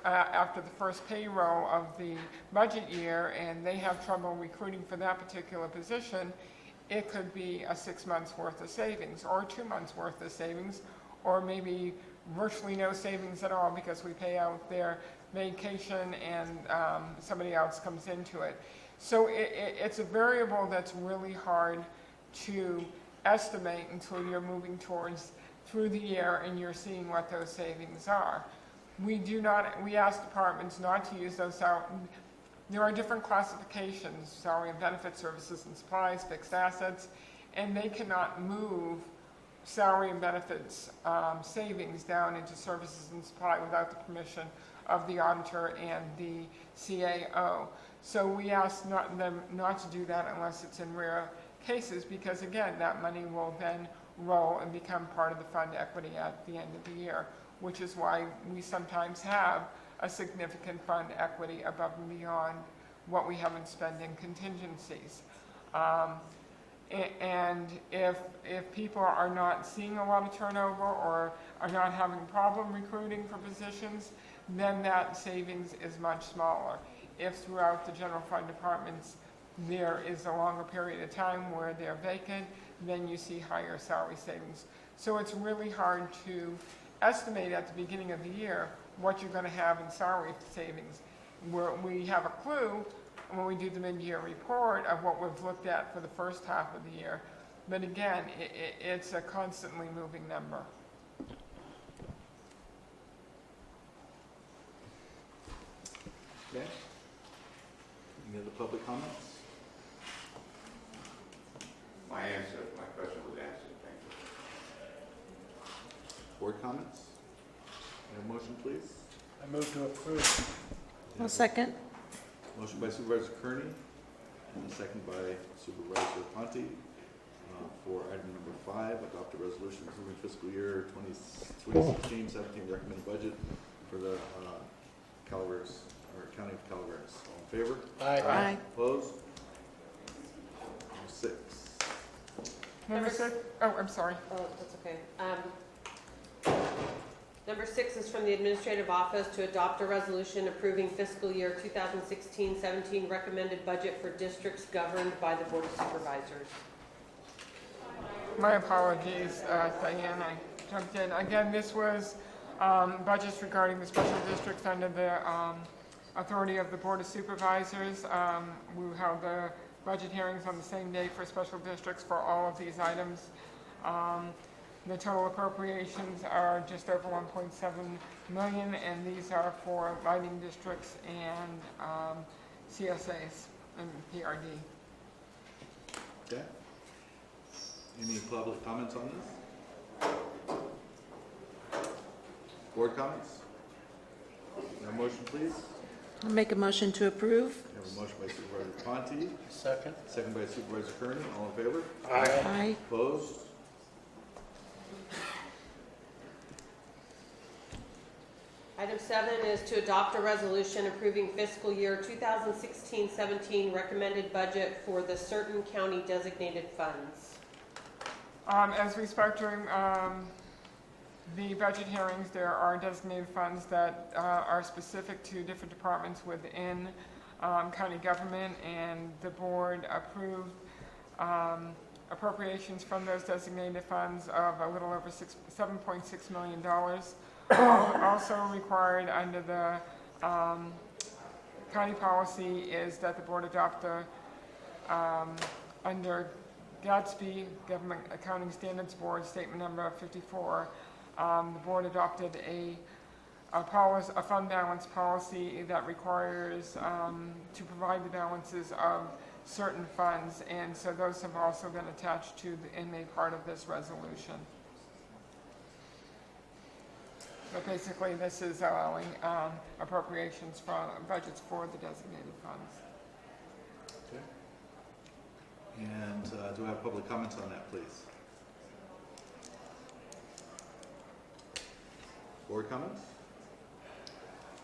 after the first payroll of the budget year and they have trouble recruiting for that particular position, it could be a 6 months worth of savings or 2 months worth of savings, or maybe virtually no savings at all because we pay out their vacation and somebody else comes into it. So it's a variable that's really hard to estimate until you're moving through the year and you're seeing what those savings are. We ask departments not to use those out. There are different classifications: salary and benefit, services and supplies, fixed assets, and they cannot move salary and benefits savings down into services and supply without the permission of the auditor and the CAO. So we ask them not to do that unless it's in rare cases, because again, that money will then roll and become part of the fund equity at the end of the year, which is why we sometimes have a significant fund equity above and beyond what we have in spending contingencies. And if people are not seeing a lot of turnover or are not having problem recruiting for positions, then that savings is much smaller. If throughout the general fund departments there is a longer period of time where they're vacant, then you see higher salary savings. So it's really hard to estimate at the beginning of the year what you're going to have in salary savings. We have a clue when we do the mid-year report of what we've looked at for the first half of the year. But again, it's a constantly moving number.
Okay. Any other public comments?
My question was answered, thank you.
Board comments? Have a motion, please?
I move to approve.
I'll second.
Motion by Supervisor Kearney and a second by Supervisor Ponte for item number 5, adopt a resolution approving fiscal year 2016-17 recommended budget for the Calaveras, or County of Calaveras. All in favor?
Aye.
Opposed? Number 6.
Number 6? Oh, I'm sorry.
Oh, that's okay. Number 6 is from the Administrative Office to adopt a resolution approving fiscal year 2016-17 recommended budget for districts governed by the Board of Supervisors.
My apologies, Diane, I jumped in. Again, this was budgets regarding the special districts under the authority of the Board of Supervisors. We held the budget hearings on the same day for special districts for all of these items. The total appropriations are just over $1.7 million, and these are for lighting districts and CSAs and PRD.
Okay. Any public comments on this? Board comments? Now motion, please.
I'll make a motion to approve.
We have a motion by Supervisor Ponte,
Second.
second by Supervisor Kearney. All in favor?
Aye.
Opposed?
Item 7 is to adopt a resolution approving fiscal year 2016-17 recommended budget for the certain county designated funds.
As we spoke during the budget hearings, there are designated funds that are specific to different departments within county government, and the board approved appropriations from those designated funds of a little over $7.6 million. Also required under the county policy is that the board adopt the, under Gatsby Government Accounting Standards Board Statement Number 54, the board adopted a fund balance policy that requires to provide the balances of certain funds, and so those have also been attached to and made part of this resolution. But basically, this is allowing appropriations from budgets for the designated funds.
Okay. And do I have public comments on that, please? Board comments?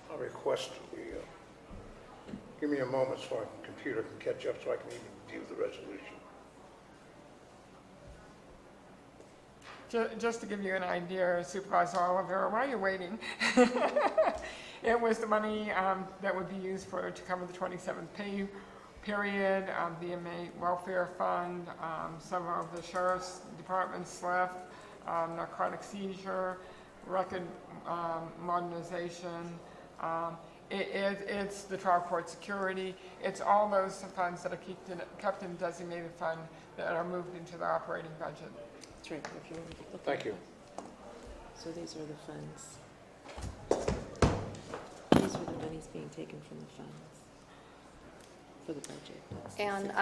I'll request we, give me a moment so our computer can catch up so I can even view the resolution.
Just to give you an idea, Supervisor Oliver, while you're waiting, it was the money that would be used to cover the 27th pay period, the inmate welfare fund, some of the sheriff's department's SLEF, narcotic seizure, record modernization. It's the trial court security. It's all those funds that are kept in designated fund that are moved into the operating budget.
That's right. If you want to look
Thank
at
you.
them. So these are the funds. These are the monies being taken from the funds for the budget.
And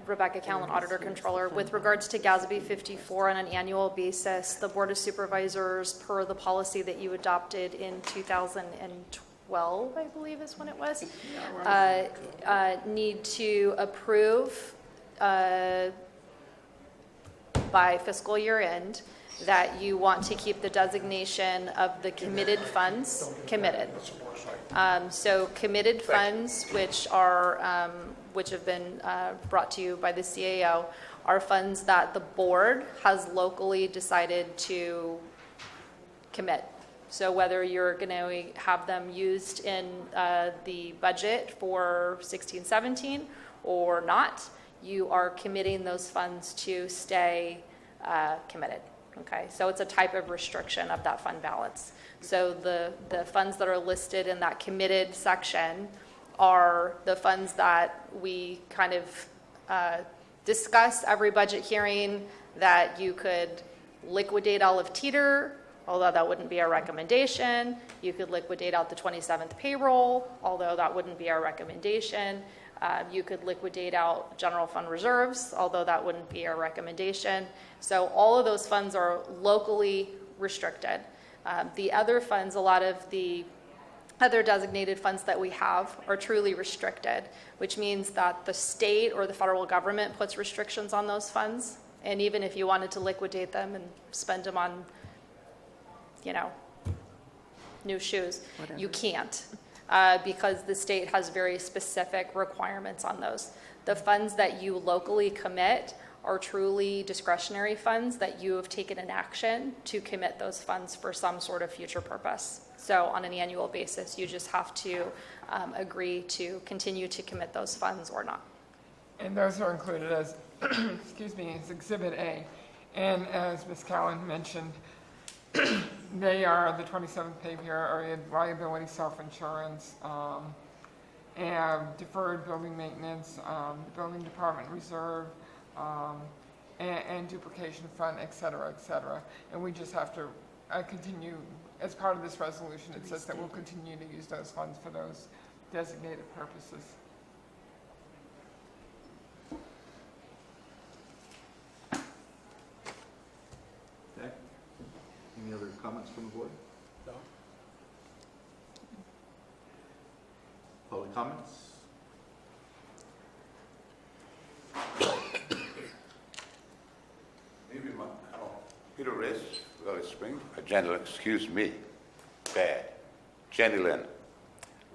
Rebecca Callan, Auditor Controller, with regards to GASB 54 on an annual basis, the Board of Supervisors, per the policy that you adopted in 2012, I believe is when it was, need to approve by fiscal year end that you want to keep the designation of the committed funds committed. So committed funds, which are which have been brought to you by the CAO, are funds that the board has locally decided to commit. So whether you're going to have them used in the budget for 16-17 or not, you are committing those funds to stay committed. Okay, so it's a type of restriction of that fund balance. So the funds that are listed in that committed section are the funds that we kind of discuss every budget hearing, that you could liquidate all of Teeter, although that wouldn't be our recommendation. You could liquidate out the 27th payroll, although that wouldn't be our recommendation. You could liquidate out general fund reserves, although that wouldn't be our recommendation. So all of those funds are locally restricted. The other funds, a lot of the other designated funds that we have are truly restricted, which means that the state or the federal government puts restrictions on those funds. And even if you wanted to liquidate them and spend them on, new shoes, you can't. Because the state has very specific requirements on those. The funds that you locally commit are truly discretionary funds that you have taken an action to commit those funds for some sort of future purpose. So on an annual basis, you just have to agree to continue to commit those funds or not.
And those are included as, excuse me, as Exhibit A. And as Ms. Callan mentioned, they are the 27th pay period, liability self-insurance, and deferred building maintenance, building department reserve, and duplication fund, et cetera, et cetera. And we just have to continue, as part of this resolution, it says that we'll continue to use those funds for those designated purposes.
Any other comments from the board?
No?
Public comments?
Maybe Peter Reyes, Valley Spring, excuse me, bad. Jenny Lynn.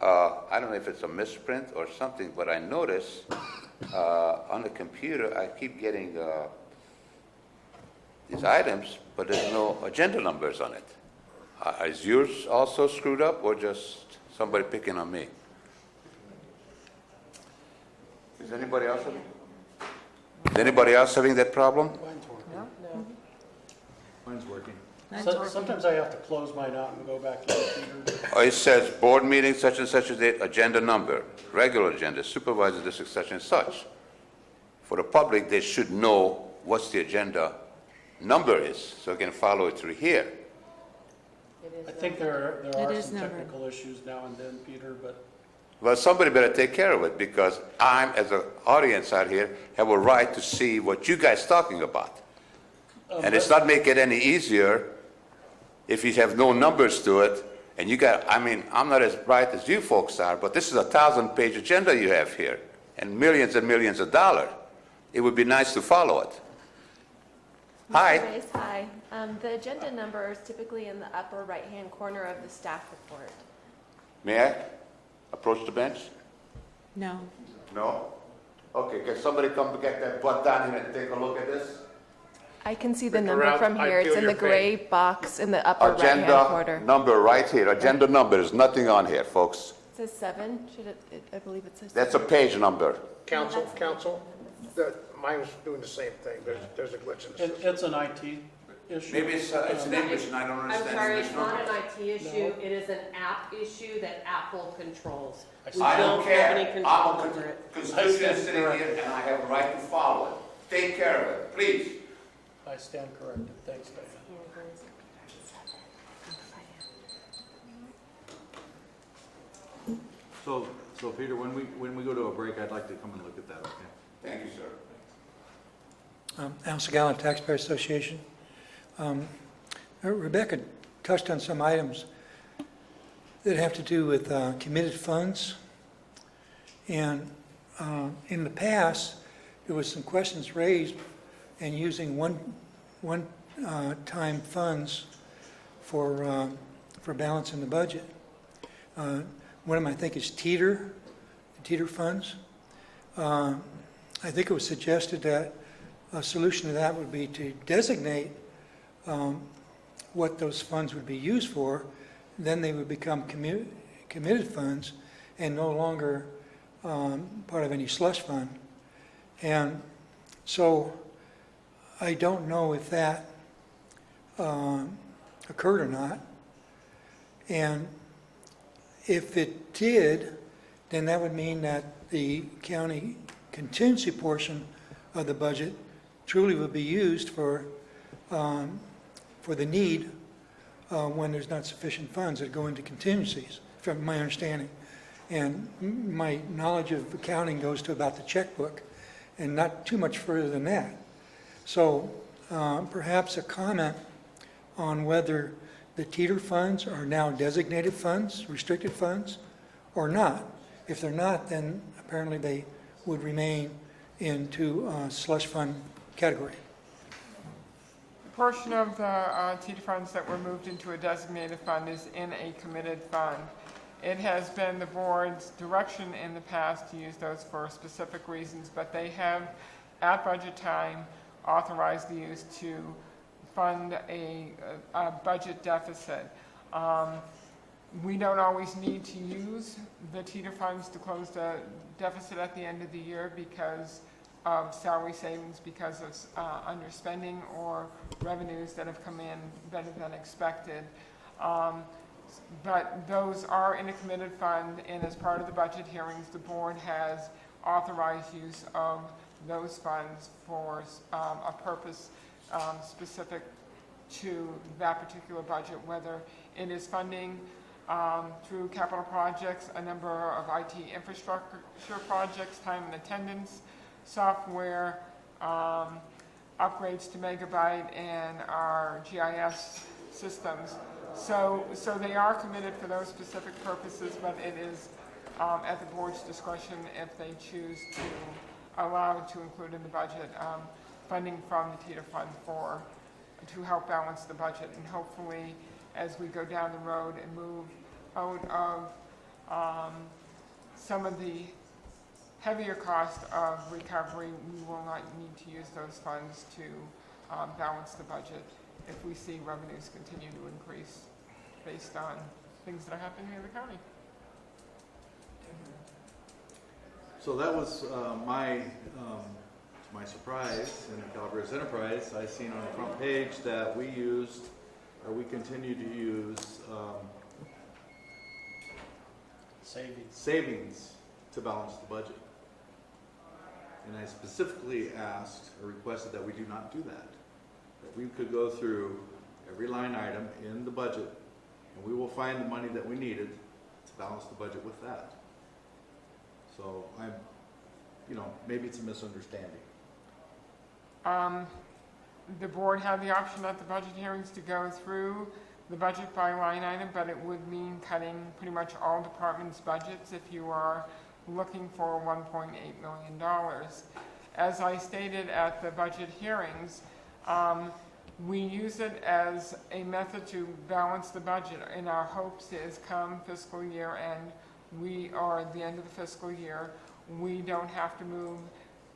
I don't know if it's a misprint or something, but I notice on the computer I keep getting these items, but there's no agenda numbers on it. Is yours also screwed up, or just somebody picking on me? Is anybody else having that problem?
Mine's working.
No.
Mine's working.
Sometimes I have to close mine out and go back to the computer.
It says board meeting such and such a date, agenda number, regular agenda, supervisor district such and such. For the public, they should know what's the agenda number is, so they can follow it through here.
I think there are some technical issues now and then, Peter, but
Well, somebody better take care of it, because I'm, as an audience out here, have a right to see what you guys talking about. And it's not make it any easier if you have no numbers to it, and you got, I mean, I'm not as bright as you folks are, but this is a 1,000-page agenda you have here, and millions of dollars. It would be nice to follow it. Hi.
Mr. Reyes, hi. The agenda number is typically in the upper right-hand corner of the staff report.
May I approach the bench?
No.
No? Okay, can somebody come get that butt down here and take a look at this?
I can see the
Look
number
around,
from
I
here. It's
feel
in
your
the gray box in the upper right-hand
Agenda
corner.
number right here, agenda number, there's nothing on here, folks.
It says 7. Should it, I believe it says
That's a page number.
Council, mine was doing the same thing. There's a glitch in the system.
it's an IT issue.
Maybe it's in English and I don't
I'm
understand
sorry,
English.
it's not an IT issue, it is an app issue that Apple controls. We
I don't
don't have any
care.
control
I'm
over
a
it.
constituent sitting here and I have a right to follow it. Take care of it, please.
I stand corrected. Thanks, Diana.
So Peter, when we go to a break, I'd like to come and look at that, okay?
Thank you, sir.
Al Segal, Taxpayer Association. Rebecca touched on some items that have to do with committed funds. And in the past, there was some questions raised and using one-time funds for balance in the budget. One of them, I think, is teeter funds. I think it was suggested that a solution to that would be to designate what those funds would be used for. Then they would become committed funds and no longer part of any slush fund. And so I don't know if that occurred or not. And if it did, then that would mean that the county contingency portion of the budget truly would be used for the need when there's not sufficient funds that go into contingencies, from my understanding. And my knowledge of accounting goes to about the checkbook and not too much further than that. So perhaps a comment on whether the teeter funds are now designated funds, restricted funds, or not. If they're not, then apparently they would remain into slush fund category.
A portion of the TD funds that were moved into a designated fund is in a committed fund. It has been the board's direction in the past to use those for specific reasons, but they have, at budget time, authorized the use to fund a budget deficit. We don't always need to use the teeter funds to close the deficit at the end of the year because of salary savings, because of underspending or revenues that have come in better than expected. But those are in a committed fund, and as part of the budget hearings, the board has authorized use of those funds for a purpose specific to that particular budget, whether it is funding through capital projects, a number of IT infrastructure projects, time and attendance, software, upgrades to Megabyte and our GIS systems. So they are committed for those specific purposes, but it is at the board's discretion if they choose to allow to include in the budget funding from the TETR fund to help balance the budget. And hopefully, as we go down the road and move out of some of the heavier cost of recovery, we will not need to use those funds to balance the budget if we see revenues continue to increase based on things that are happening in the county.
So that was to my surprise, in the Calaveras Enterprise, I seen on the front page that we used, or we continue to use, savings to balance the budget. And I specifically asked or requested that we do not do that. That we could go through every line item in the budget and we will find the money that we needed to balance the budget with that. So maybe it's a misunderstanding.
The board had the option at the budget hearings to go through the budget by line item, but it would mean cutting pretty much all departments' budgets if you are looking for $1.8 million. As I stated at the budget hearings, we use it as a method to balance the budget, and our hopes is come fiscal year end, we are at the end of the fiscal year, we don't have to move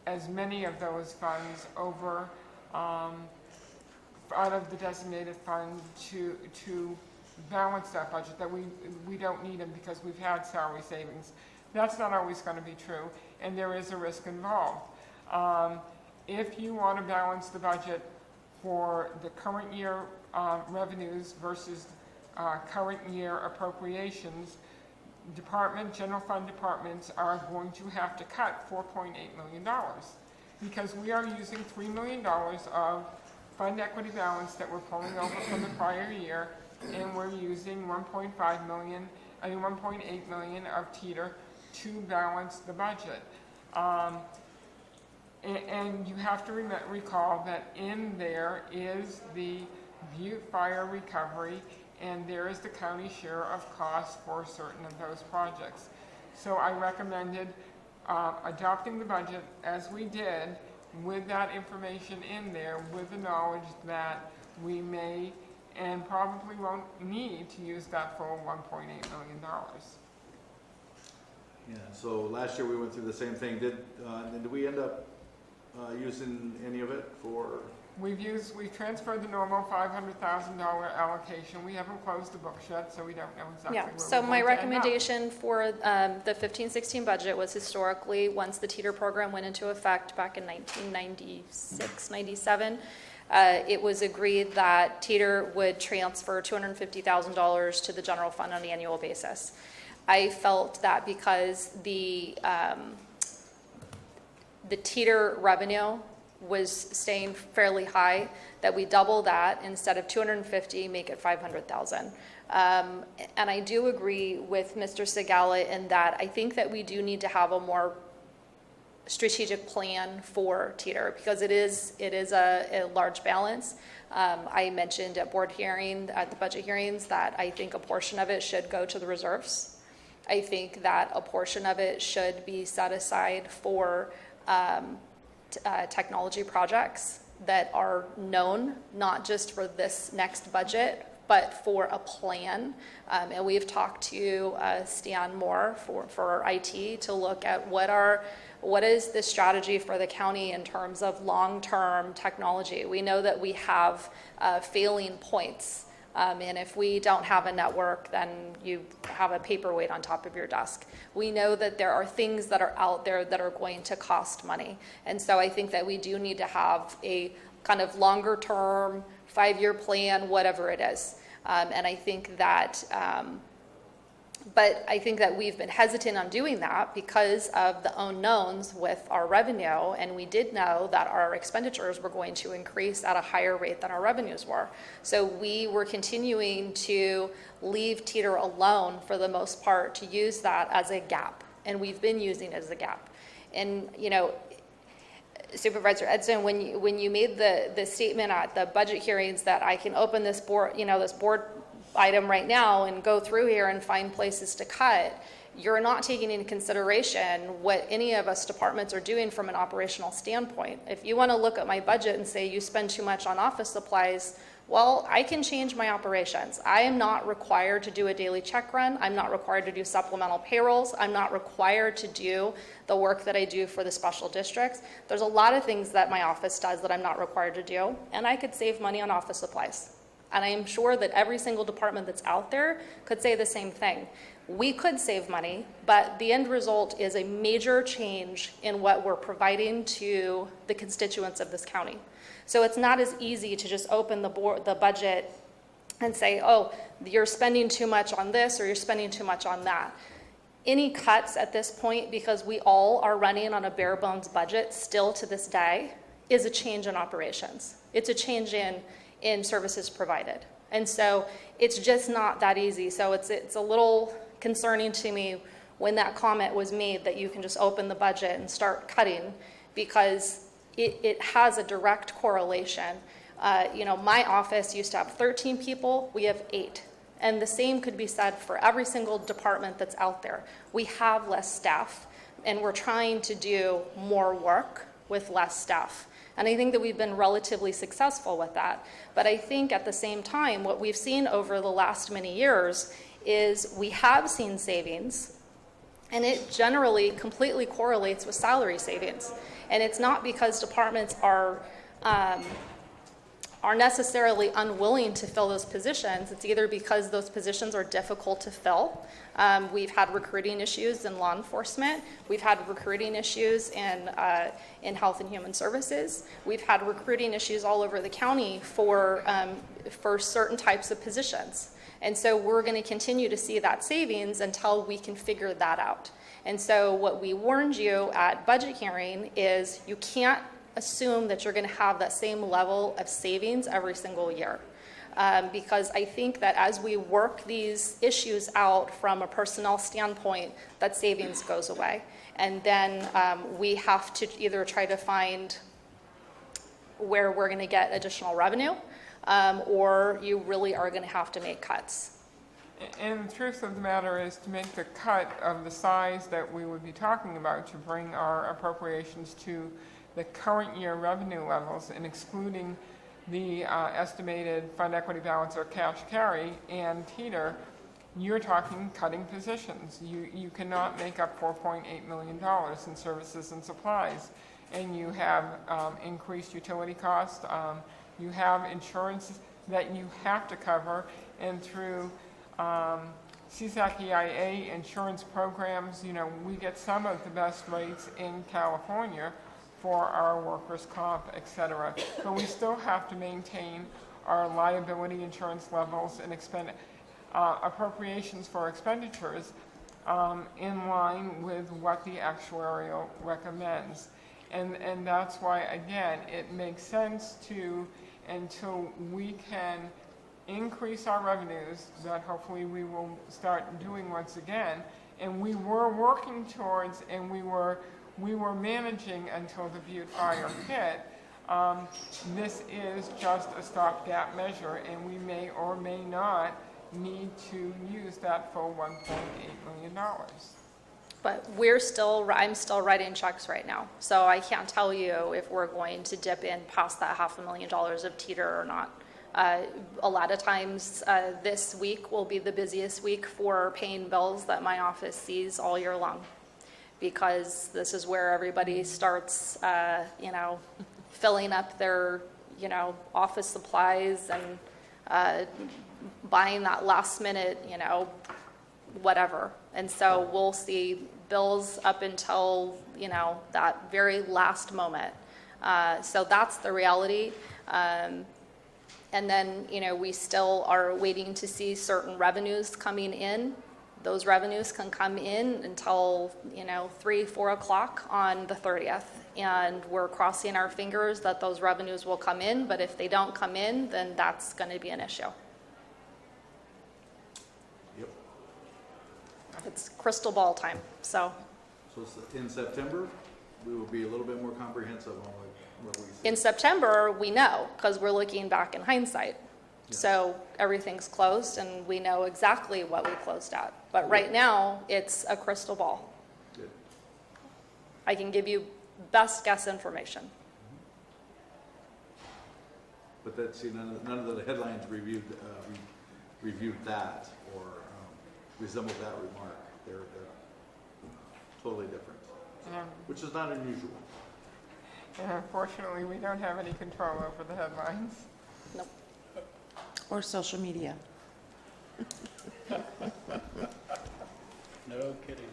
as many of those funds over out of the designated fund to balance that budget, that we don't need them because we've had salary savings. That's not always going to be true, and there is a risk involved. If you want to balance the budget for the current year revenues versus current year appropriations, general fund departments are going to have to cut $4.8 million because we are using $3 million of fund equity balance that we're pulling over from the prior year, and we're using $1.8 million of TETR to balance the budget. And you have to recall that in there is the Butte fire recovery, and there is the county share of costs for certain of those projects. So I recommended adopting the budget as we did with that information in there, with the knowledge that we may and probably won't need to use that full $1.8 million.
Yeah, so last year we went through the same thing. Did we end up using any of it for?
We've transferred the normal $500,000 allocation. We haven't closed the books yet, so we don't know exactly where we're
so my
going to end up.
recommendation for the 15-16 budget was historically, once the TETR program went into effect back in 1996, 97, it was agreed that TETR would transfer $250,000 to the general fund on an annual basis. I felt that because the TETR revenue was staying fairly high, that we double that, instead of 250, make it 500,000. And I do agree with Mr. Segala in that I think that we do need to have a more strategic plan for TETR because it is a large balance. I mentioned at the budget hearings, that I think a portion of it should go to the reserves. I think that a portion of it should be set aside for technology projects that are known, not just for this next budget, but for a plan. And we've talked to Stan Moore for IT to look at what is the strategy for the county in terms of long-term technology. We know that we have failing points. And if we don't have a network, then you have a paperweight on top of your desk. We know that there are things that are out there that are going to cost money. And so I think that we do need to have a kind of longer term, 5-year plan, whatever it is. And I think that, but I think that we've been hesitant on doing that because of the unknowns with our revenue, and we did know that our expenditures were going to increase at a higher rate than our revenues were. So we were continuing to leave TETR alone for the most part to use that as a gap, and we've been using it as a gap. And Supervisor Edson, when you made the statement at the budget hearings that I can open this board, this board item right now and go through here and find places to cut, you're not taking into consideration what any of us departments are doing from an operational standpoint. If you want to look at my budget and say you spend too much on office supplies, well, I can change my operations. I am not required to do a daily check run. I'm not required to do supplemental payrolls. I'm not required to do the work that I do for the special districts. There's a lot of things that my office does that I'm not required to do, and I could save money on office supplies. And I am sure that every single department that's out there could say the same thing. We could save money, but the end result is a major change in what we're providing to the constituents of this county. So it's not as easy to just open the budget and say, oh, you're spending too much on this or you're spending too much on that. Any cuts at this point, because we all are running on a bare bones budget still to this day, is a change in operations. It's a change in services provided. And so it's just not that easy. So it's a little concerning to me when that comment was made that you can just open the budget and start cutting, because it has a direct correlation. My office used to have 13 people, we have 8. And the same could be said for every single department that's out there. We have less staff, and we're trying to do more work with less staff. And I think that we've been relatively successful with that. But I think at the same time, what we've seen over the last many years is we have seen savings, and it generally completely correlates with salary savings. And it's not because departments are necessarily unwilling to fill those positions. It's either because those positions are difficult to fill. We've had recruiting issues in law enforcement. We've had recruiting issues in health and human services. We've had recruiting issues all over the county for certain types of positions. And so we're going to continue to see that savings until we can figure that out. And so what we warned you at budget hearing is you can't assume that you're going to have that same level of savings every single year. Because I think that as we work these issues out from a personnel standpoint, that savings goes away. And then we have to either try to find where we're going to get additional revenue, or you really are going to have to make cuts.
And the truth of the matter is, to make the cut of the size that we would be talking about to bring our appropriations to the current year revenue levels and excluding the estimated fund equity balance or cash carry and teeter, you're talking cutting positions. You cannot make up $4.8 million in services and supplies. And you have increased utility costs. You have insurance that you have to cover. And through CSAC EIA insurance programs, we get some of the best rates in California for our workers' comp, et cetera. But we still have to maintain our liability insurance levels and appropriations for expenditures in line with what the actuarial recommends. And that's why, again, it makes sense to, until we can increase our revenues, that hopefully we will start doing once again. And we were working towards, and we were managing until the Butte fire hit. This is just a stopgap measure, and we may or may not need to use that full $1.8 million.
But I'm still writing checks right now. So I can't tell you if we're going to dip in past that $500,000 of teeter or not. A lot of times this week will be the busiest week for paying bills that my office sees all year long, because this is where everybody starts, filling up their, office supplies and buying that last minute, whatever. And so we'll see bills up until, that very last moment. So that's the reality. And then, we still are waiting to see certain revenues coming in. Those revenues can come in until, 3, 4 o'clock on the 30th. And we're crossing our fingers that those revenues will come in. But if they don't come in, then that's going to be an issue.
Yep.
It's crystal ball time, so.
So in September, we will be a little bit more comprehensive on what we see.
In September, we know, because we're looking back in hindsight. So everything's closed, and we know exactly what we closed at. But right now, it's a crystal ball.
Good.
I can give you best guess information.
But that, see, none of the headlines reviewed that or resembled that remark. They're totally different, which is not unusual.
And unfortunately, we don't have any control over the headlines.
Nope.
Or social media.
No kidding.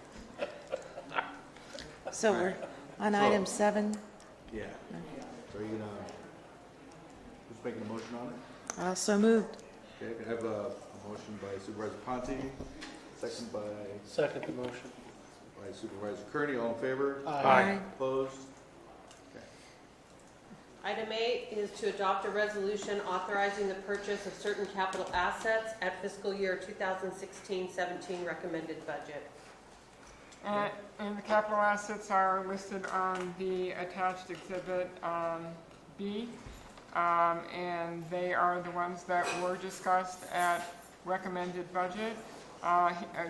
So we're on item 7.
Yeah. So are you gonna, who's making a motion on it?
Also moved.
Okay, I have a motion by Supervisor Ponte, second by
Second the motion.
Supervisor Kearney. All in favor?
Aye.
Opposed? Okay.
Item 8 is to adopt a resolution authorizing the purchase of certain capital assets at fiscal year 2016-17 recommended budget.
And the capital assets are listed on the attached exhibit B, and they are the ones that were discussed at recommended budget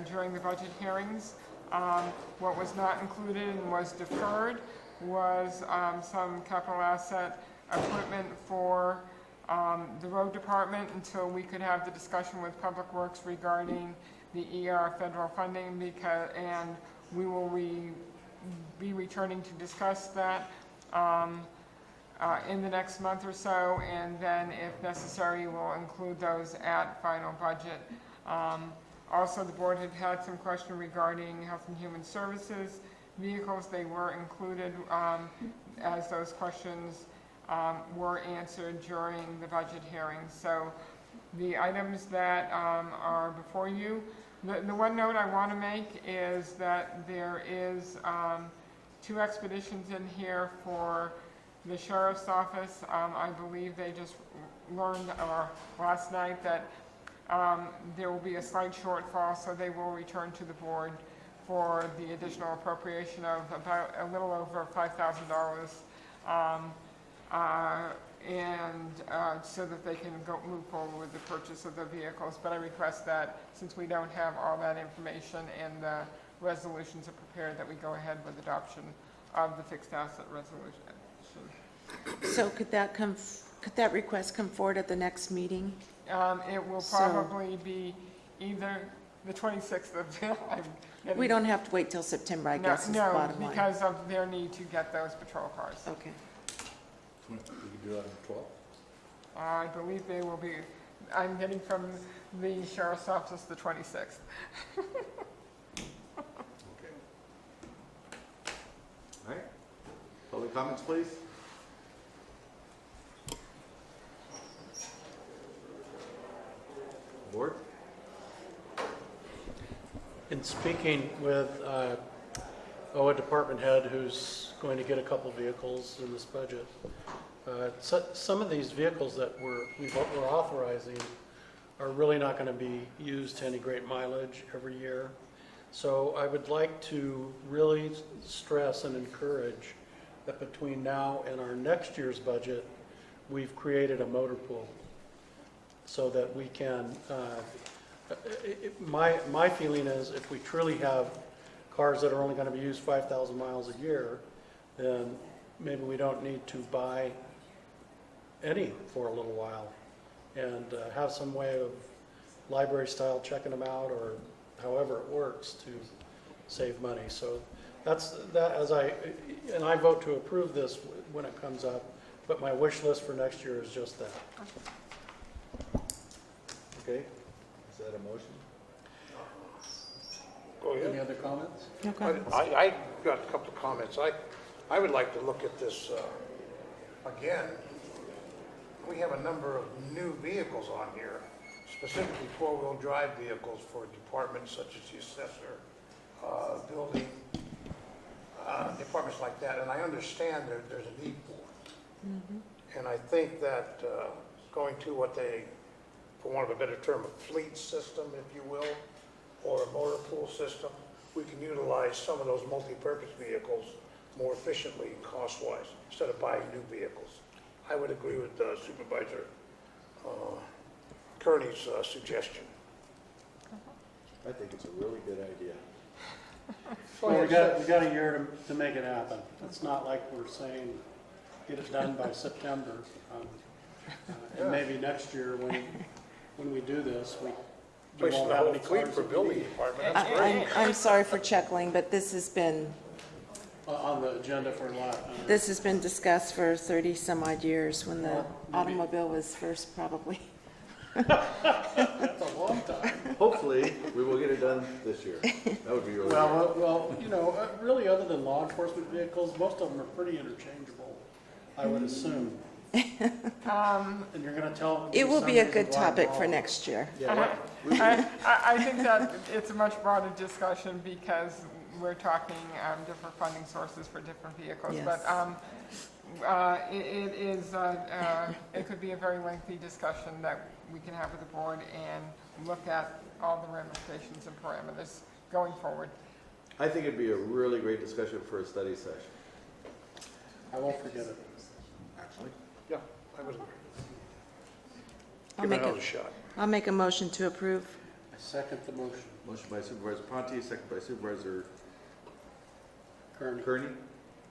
during the budget hearings. What was not included and was deferred was some capital asset equipment for the road department until we could have the discussion with Public Works regarding the ER federal funding, and we will be returning to discuss that in the next month or so, and then if necessary, we'll include those at final budget. Also, the board had some question regarding Health and Human Services vehicles. They were included as those questions were answered during the budget hearing. So the items that are before you, the one note I want to make is that there is 2 expeditions in here for the sheriff's office. I believe they just learned last night that there will be a slight shortfall, so they will return to the board for the additional appropriation of about a little over $5,000, so that they can move forward with the purchase of the vehicles. But I request that, since we don't have all that information and the resolutions are prepared, that we go ahead with adoption of the fixed asset resolution.
So could that request come forward at the next meeting?
It will probably be either the 26th of
We don't have to wait till September, I guess, is the bottom line.
No, because of their need to get those patrol cars.
Okay.
We can do that on the 12th?
I believe they will be, I'm getting from the sheriff's office the 26th.
Okay. All right. Public comments, please. Board?
In speaking with a department head who's going to get a couple vehicles in this budget, some of these vehicles that we're authorizing are really not going to be used to any great mileage every year. So I would like to really stress and encourage that between now and our next year's budget, we've created a motor pool so that we can, my feeling is if we truly have cars that are only going to be used 5,000 miles a year, then maybe we don't need to buy any for a little while, and have some way of library style checking them out, or however it works to save money. So that's that. I vote to approve this when it comes up, but my wish list for next year is just that.
Okay. Is that a motion?
Go ahead.
Any other comments?
No comments.
I got a couple of comments. I would like to look at this again. We have a number of new vehicles on here, specifically four-wheel drive vehicles for departments such as the assessor, building, departments like that, and I understand there's a need for it. Mm-hmm. And I think that going to what they, for want of a better term, a fleet system, if you will, or a motor pool system, we can utilize some of those multi-purpose vehicles more efficiently cost-wise, instead of buying new vehicles. I would agree with Supervisor Kearney's suggestion.
I think it's a really good idea.
Well, we got a year to make it happen. It's not like we're saying, get it done by September. And maybe next year, when we do this, we
Placing
won't
the
have
whole
any
fleet
cars
for
that we
building
need.
department, that's great.
I'm sorry for chuckling, but this has been
On the agenda for a lot.
This has been discussed for 30-some-odd years when the
Well, maybe-
automobile was first probably.
That's a long time.
Hopefully, we will get it done this year. That would be really good.
Well, you know, really, other than law enforcement vehicles, most of them are pretty interchangeable, I would assume. And you're gonna tell them.
It will be a
some
good
reason why
topic
they're
for
wrong.
next year.
I think that it's a much broader discussion because we're talking different funding sources for different vehicles.
Yes.
But it could be a very lengthy discussion that we can have with the board and look at all the ramifications and parameters going forward.
I think it'd be a really great discussion for a study session.
I won't forget it.
Actually.
Yeah, I would agree.
I'll
Give it
make
another shot.
I'll make a motion to approve.
I second the motion.
Motion by Supervisor Ponte, second by Supervisor
Kearney.
Kearney.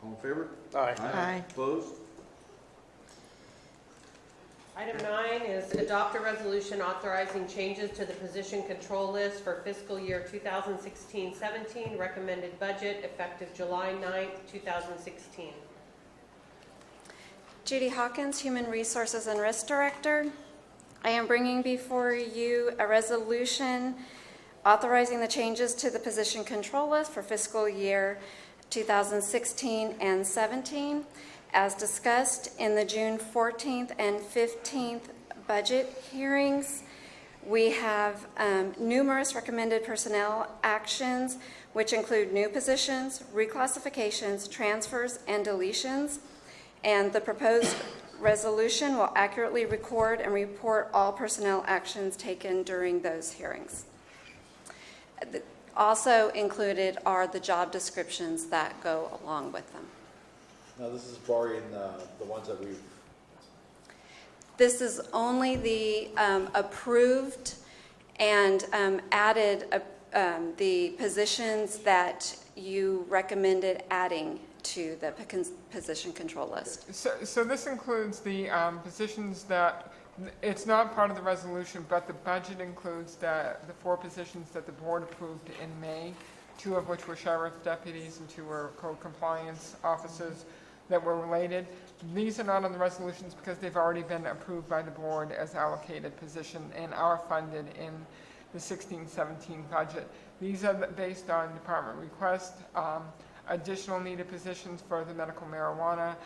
All in favor?
Aye.
Aye.
Opposed?
Item 9 is adopt a resolution authorizing changes to the position control list for fiscal year 2016-17 recommended budget effective July 9th, 2016.
Judy Hawkins, Human Resources and Risk Director. I am bringing before you a resolution authorizing the changes to the position control list for fiscal year 2016 and 17. As discussed in the June 14th and 15th budget hearings, we have numerous recommended personnel actions, which include new positions, reclassifications, transfers, and deletions. And the proposed resolution will accurately record and report all personnel actions taken during those hearings. Also included are the job descriptions that go along with them.
Now, this is barring the ones that we've,
This is only the approved and added the positions that you recommended adding to the position control list.
So this includes the positions that, it's not part of the resolution, but the budget includes the 4 positions that the board approved in May, 2 of which were sheriff deputies and 2 were code compliance officers that were related. These are not on the resolutions because they've already been approved by the board as allocated position and are funded in the 16-17 budget. These are based on department request, additional needed positions for the medical marijuana,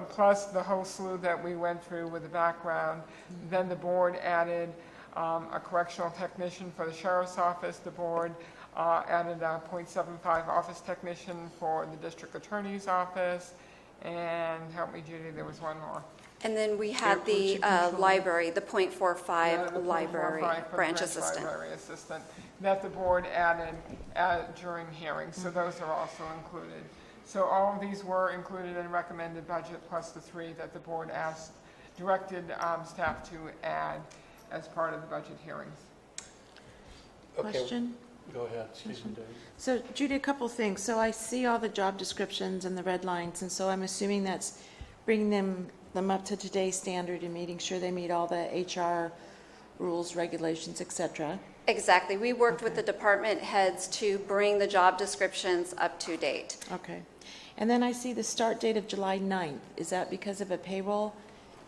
plus the whole slew that we went through with the background. Then the board added a correctional technician for the sheriff's office. The board added a .75 office technician for the district attorney's office. And help me, Judy, there was one more.
And then we had the library, the .45 library branch assistant.
Library assistant that the board added during hearings, so those are also included. So all of these were included in recommended budget, plus the 3 that the board directed staff to add as part of the budget hearings.
Okay.
Question?
Go ahead, excuse me, Dave.
So Judy, a couple things. So I see all the job descriptions and the red lines, and so I'm assuming that's bringing them up to today's standard and making sure they meet all the HR rules, regulations, et cetera.
Exactly. We worked with the department heads to bring the job descriptions up to date.
Okay. And then I see the start date of July 9th. Is that because of a payroll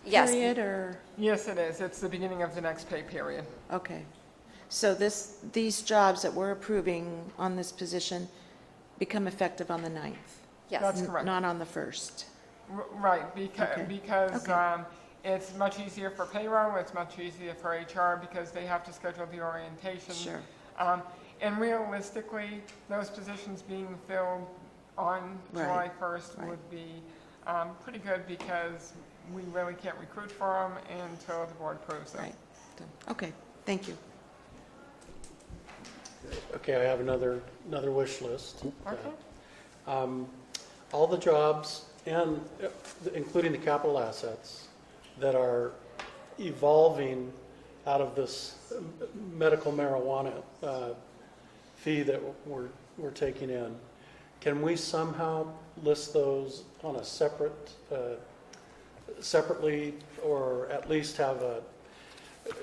Yes.
period or?
Yes, it is. It's the beginning of the next pay period.
Okay. So these jobs that we're approving on this position become effective on the 9th?
Yes.
That's correct.
Not on the 1st?
Right, because
Okay.
it's much easier for payroll, it's much easier for HR because they have to schedule the orientation.
Sure.
And realistically, those positions being filled on July 1st would be pretty good because we really can't recruit for them until the board approves them.
Right. Okay, thank you.
Okay, I have another wish list.
Okay.
all the jobs, and including the capital assets that are evolving out of this medical marijuana fee that we're taking in, can we somehow list those on a separately, or at least have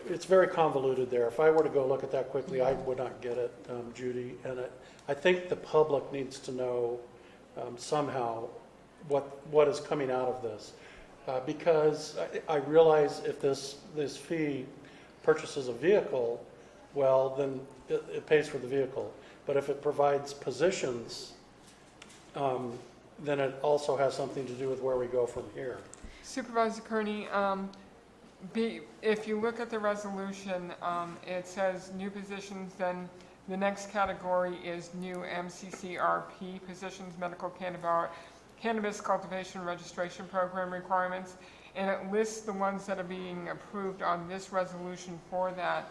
it's very convoluted there. If I were to go look at that quickly, I would not get it, Judy. And I think the public needs to know somehow what is coming out of this. Because I realize if this fee purchases a vehicle, well, then it pays for the vehicle. But if it provides positions, then it also has something to do with where we go from here.
Supervisor Kearney, if you look at the resolution, it says new positions, then the next category is new MCCRP positions, medical cannabis cultivation registration program requirements, and it lists the ones that are being approved on this resolution for that,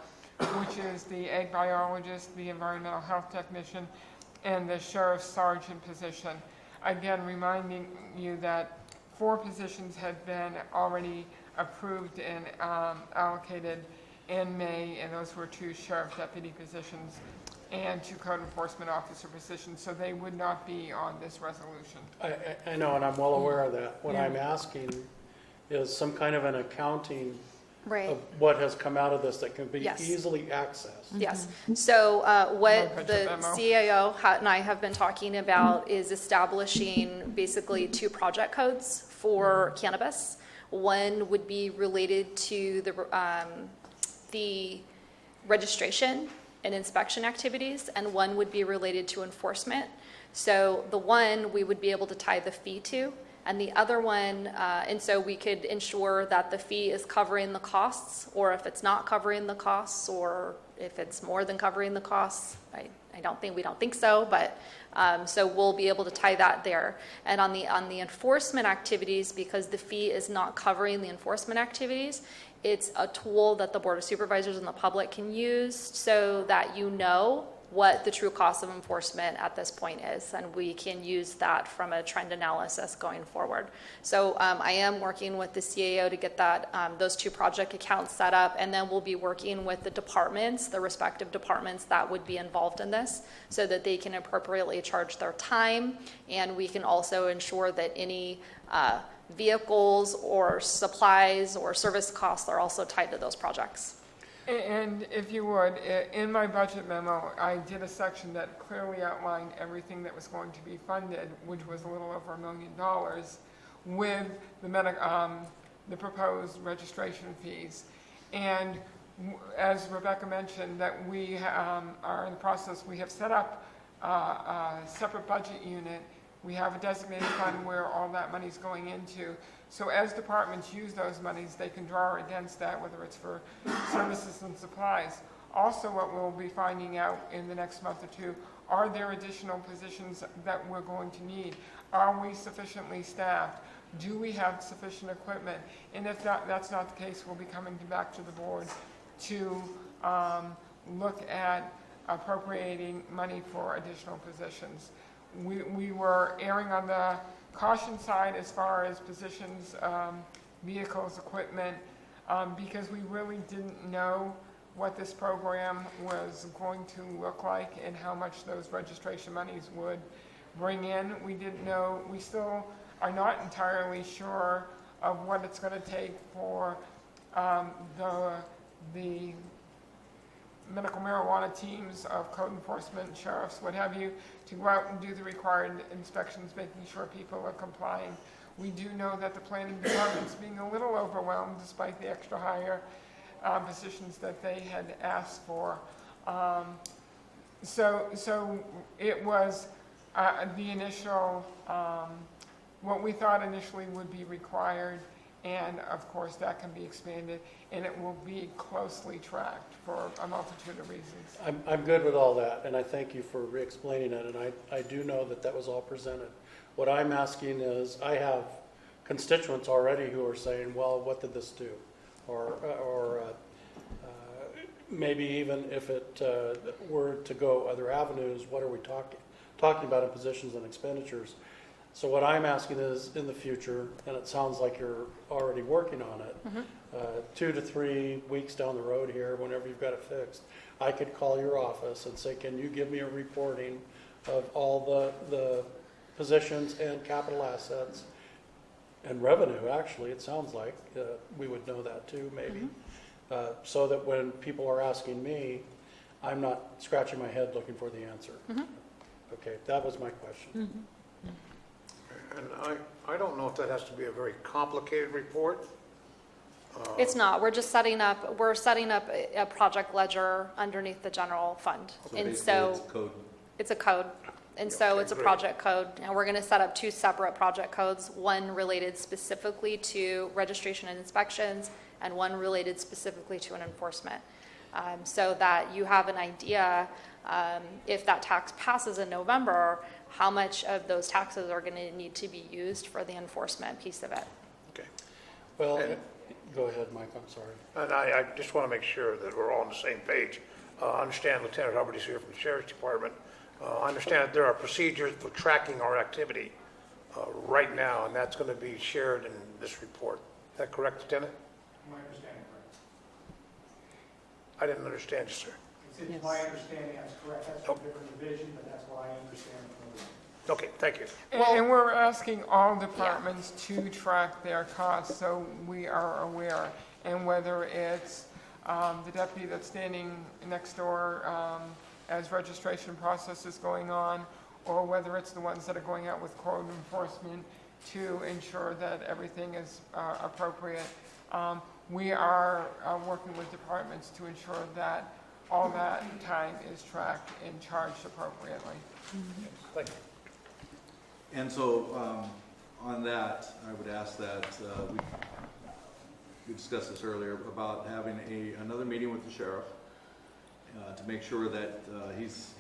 which is the ag biologist, the environmental health technician, and the sheriff's sergeant position. Again, reminding you that 4 positions had been already approved and allocated in May, and those were 2 sheriff deputy positions and 2 code enforcement officer positions, so they would not be on this resolution.
I know, and I'm well aware of that. What I'm asking is some kind of an accounting of what has come out of this that can be easily accessed.
Yes. So what the CAO and I have been talking about is establishing basically 2 project codes for cannabis. One would be related to the registration and inspection activities, and one would be related to enforcement. So the one we would be able to tie the fee to, and the other one, and so we could ensure that the fee is covering the costs, or if it's not covering the costs, or if it's more than covering the costs. We don't think so, but so we'll be able to tie that there. And on the enforcement activities, because the fee is not covering the enforcement activities, it's a tool that the Board of Supervisors and the public can use so that you know what the true cost of enforcement at this point is, and we can use that from a trend analysis going forward. So I am working with the CAO to get that those 2 project accounts set up, and then we'll be working with the departments, the respective departments that would be involved in this, so that they can appropriately charge their time, and we can also ensure that any vehicles or supplies or service costs are also tied to those projects.
And if you would, in my budget memo, I did a section that clearly outlined everything that was going to be funded, which was a little over $1 million, with the proposed registration fees. And as Rebecca mentioned, that we are in the process, we have set up a separate budget unit. We have a designated fund where all that money is going into. So as departments use those monies, they can draw against that, whether it's for services and supplies. Also, what we'll be finding out in the next month or 2, are there additional positions that we're going to need? Are we sufficiently staffed? Do we have sufficient equipment? And if that's not the case, we'll be coming back to the board to look at appropriating money for additional positions. We were erring on the caution side as far as positions, vehicles, equipment, because we really didn't know what this program was going to look like and how much those registration monies would bring in. We didn't know, we still are not entirely sure of what it's going to take for the medical marijuana teams of code enforcement, sheriffs, what have you, to go out and do the required inspections, making sure people are complying. We do know that the planning department's being a little overwhelmed despite the extra higher positions that they had asked for. So it was the initial, what we thought initially would be required, and of course that can be expanded, and it will be closely tracked for a multitude of reasons.
I'm good with all that, and I thank you for explaining it, and I do know that that was all presented. What I'm asking is, I have constituents already who are saying, well, what did this do? Or maybe even if it were to go other avenues, what are we talking about in positions and expenditures? So what I'm asking is, in the future, and it sounds like you're already working on it, 2 to 3 weeks down the road here, whenever you've got it fixed, I could call your office and say, can you give me a reporting of all the positions and capital assets and revenue, actually, it sounds like, we would know that too, maybe. So that when people are asking me, I'm not scratching my head looking for the answer. Okay, that was my question.
And I don't know if that has to be a very complicated report.
It's not. We're setting up a project ledger underneath the general fund. And
basically
so
it's code.
it's a code. And so it's a project code. And we're going to set up 2 separate project codes, one related specifically to registration and inspections, and one related specifically to an enforcement. So that you have an idea, if that tax passes in November, how much of those taxes are going to need to be used for the enforcement piece of it.
Okay.
Well, go ahead, Mike, I'm sorry.
And I just want to make sure that we're all on the same page. I understand Lieutenant Hubbard is here from the Sheriff's Department. I understand that there are procedures for tracking our activity right now, and that's going to be shared in this report. Is that correct, Lieutenant?
My understanding, correct.
I didn't understand you, sir.
It's my understanding that's correct. That's a different division, but that's what I understand from the
Okay, thank you.
And we're asking all departments to track their costs so we are aware. And whether it's the deputy that's standing next door as registration process is going on, or whether it's the ones that are going out with code enforcement to ensure that everything is appropriate. We are working with departments to ensure that all that time is tracked and charged appropriately.
Thank you.
And so, on that, I would ask that we discussed this earlier about having another meeting with the sheriff to make sure that he's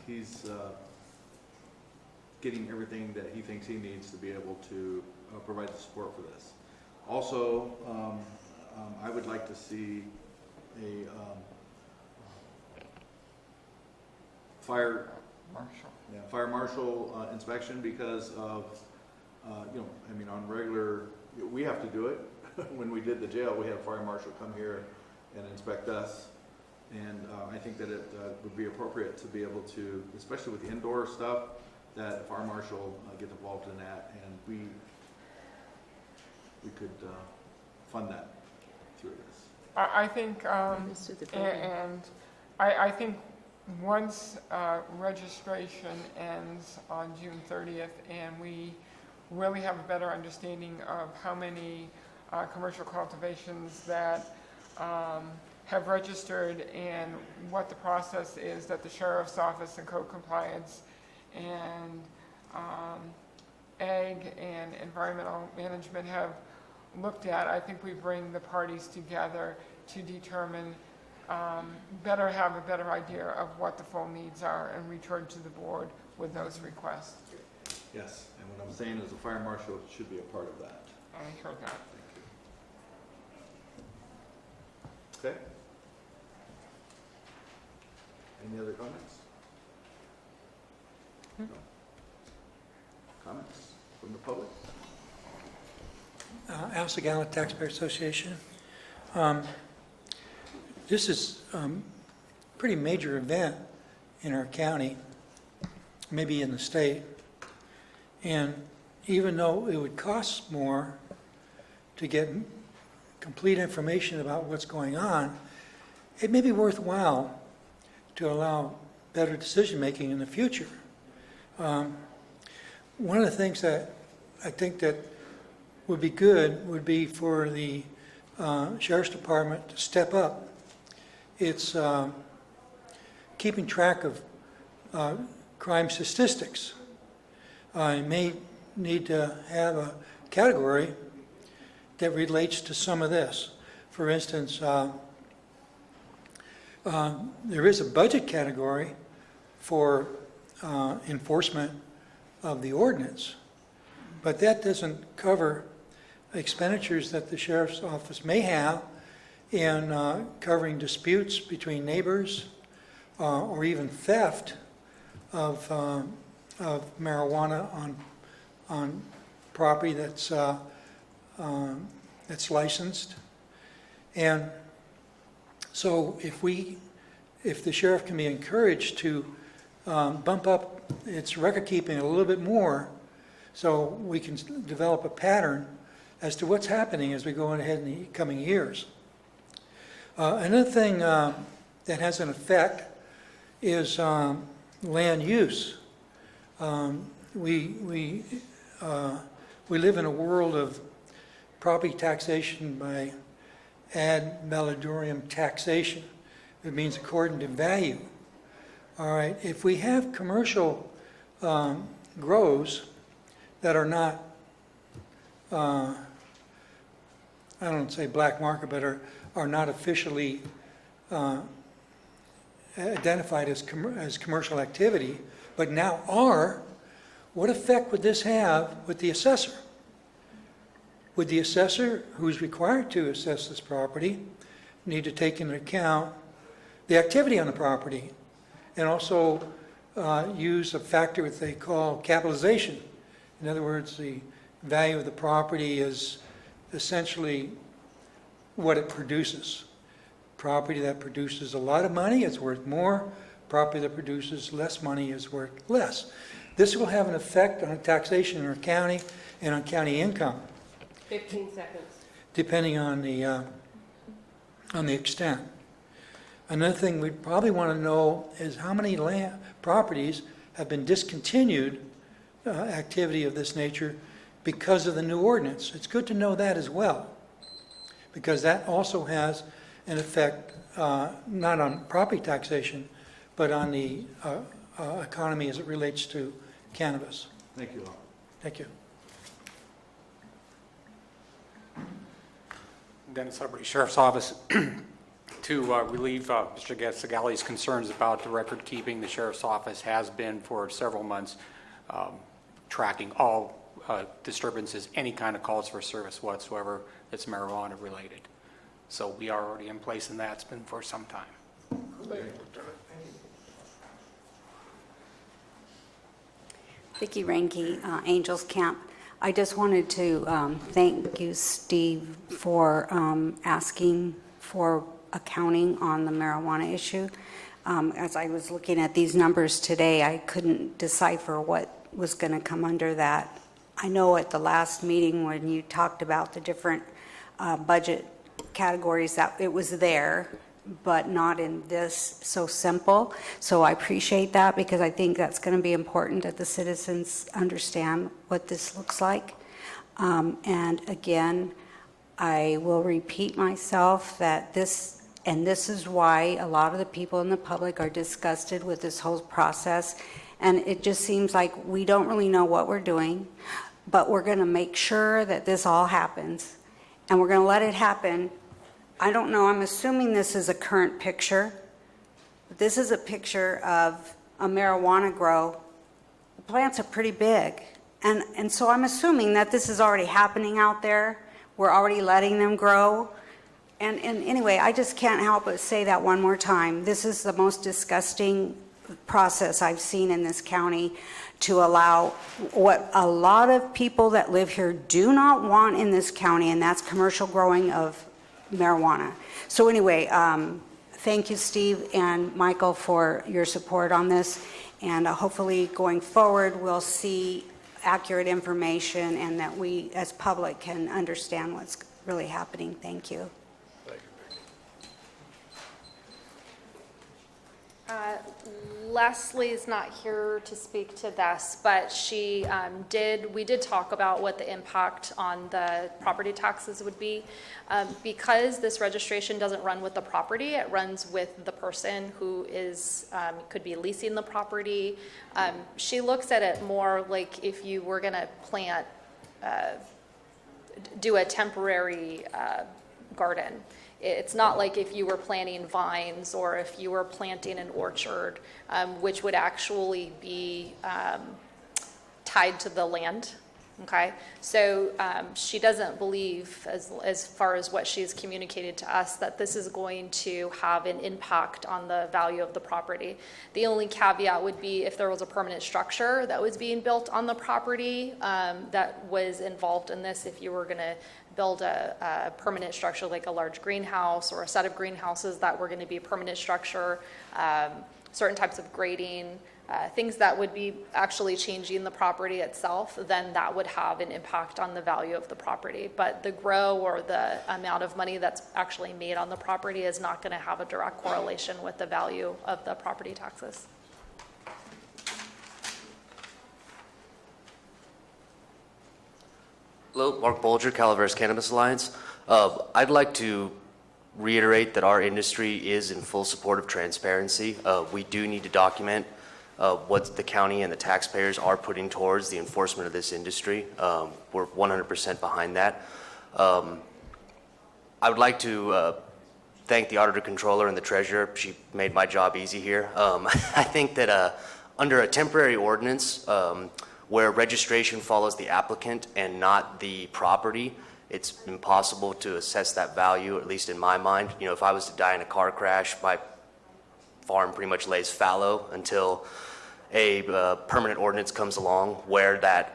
getting everything that he thinks he needs to be able to provide the support for this. Also, I would like to see a fire marshal inspection because of, on regular, we have to do it. When we did the jail, we had a fire marshal come here and inspect us. And I think that it would be appropriate to be able to, especially with the indoor stuff, that a fire marshal get involved in that, and we could fund that through this.
I think, and I think once registration ends on June 30th and we really have a better understanding of how many commercial cultivations that have registered and what the process is that the Sheriff's Office and Code Compliance and Ag and Environmental Management have looked at, I think we bring the parties together to determine have a better idea of what the full needs are and return to the board with those requests.
Yes, and what I'm saying is the fire marshal should be a part of that.
I heard that.
Thank you. Okay. Any other comments? No. Comments from the public?
Al Segala, Taxpayer Association. This is a pretty major event in our county, maybe in the state. And even though it would cost more to get complete information about what's going on, it may be worthwhile to allow better decision-making in the future. One of the things that I think that would be good would be for the Sheriff's Department to step up. It's keeping track of crime statistics. You may need to have a category that relates to some of this. For instance, there is a budget category for enforcement of the ordinance, but that doesn't cover expenditures that the Sheriff's Office may have in covering disputes between neighbors or even theft of marijuana on property that's licensed. And so if the sheriff can be encouraged to bump up its record keeping a little bit more, so we can develop a pattern as to what's happening as we go ahead in the coming years. Another thing that has an effect is land use. We live in a world of property taxation by ad valorem taxation. It means according to value. All right, if we have commercial grows that are not, I don't say black market, but are not officially identified as commercial activity, but now are, what effect would this have with the assessor? Would the assessor, who's required to assess this property, need to take into account the activity on the property and also use a factor that they call capitalization? In other words, the value of the property is essentially what it produces. Property that produces a lot of money is worth more. Property that produces less money is worth less. This will have an effect on taxation in our county and on county income.
15 seconds.
Depending on the extent. Another thing we probably want to know is how many properties have been discontinued activity of this nature because of the new ordinance. It's good to know that as well, because that also has an effect not on property taxation, but on the economy as it relates to cannabis.
Thank you all.
Thank you.
Dennis Hubbard, Sheriff's Office. To relieve Mr. Gatsagali's concerns about the record keeping, the Sheriff's Office has been for several months tracking all disturbances, any kind of calls for service whatsoever that's marijuana related. So we are already in place in that. It's been for some time.
Vicki Ranke, Angels Camp. I just wanted to thank you, Steve, for asking for accounting on the marijuana issue. As I was looking at these numbers today, I couldn't decipher what was going to come under that. I know at the last meeting when you talked about the different budget categories that it was there, but not in this so simple. So I appreciate that, because I think that's going to be important that the citizens understand what this looks like. And again, I will repeat myself that this is why a lot of the people in the public are disgusted with this whole process. And it just seems like we don't really know what we're doing, but we're going to make sure that this all happens. And we're going to let it happen. I don't know, I'm assuming this is a current picture. This is a picture of a marijuana grow. The plants are pretty big. And so I'm assuming that this is already happening out there. We're already letting them grow. And anyway, I just can't help but say that one more time. This is the most disgusting process I've seen in this county, to allow what a lot of people that live here do not want in this county, and that's commercial growing of marijuana. So anyway, thank you, Steve and Michael, for your support on this. And hopefully going forward, we'll see accurate information and that we as public can understand what's really happening. Thank you.
Leslie's not here to speak to this, but we did talk about what the impact on the property taxes would be. Because this registration doesn't run with the property, it runs with the person who could be leasing the property. She looks at it more like if you were gonna do a temporary garden. It's not like if you were planting vines or if you were planting an orchard, which would actually be tied to the land Okay, so she doesn't believe, as far as what she's communicated to us, that this is going to have an impact on the value of the property. The only caveat would be if there was a permanent structure that was being built on the property that was involved in this. If you were going to build a permanent structure like a large greenhouse or a set of greenhouses that were going to be a permanent structure, certain types of grading, things that would be actually changing the property itself, then that would have an impact on the value of the property. But the grow or the amount of money that's actually made on the property is not going to have a direct correlation with the value of the property taxes.
Hello, Mark Bolger, Calaveras Cannabis Alliance. I'd like to reiterate that our industry is in full support of transparency. We do need to document what the county and the taxpayers are putting towards the enforcement of this industry. We're 100% behind that. I would like to thank the auditor controller and the treasurer. She made my job easy here. I think that under a temporary ordinance where registration follows the applicant and not the property, it's impossible to assess that value, at least in my mind. You know, if I was to die in a car crash, my farm pretty much lays fallow until a permanent ordinance comes along where that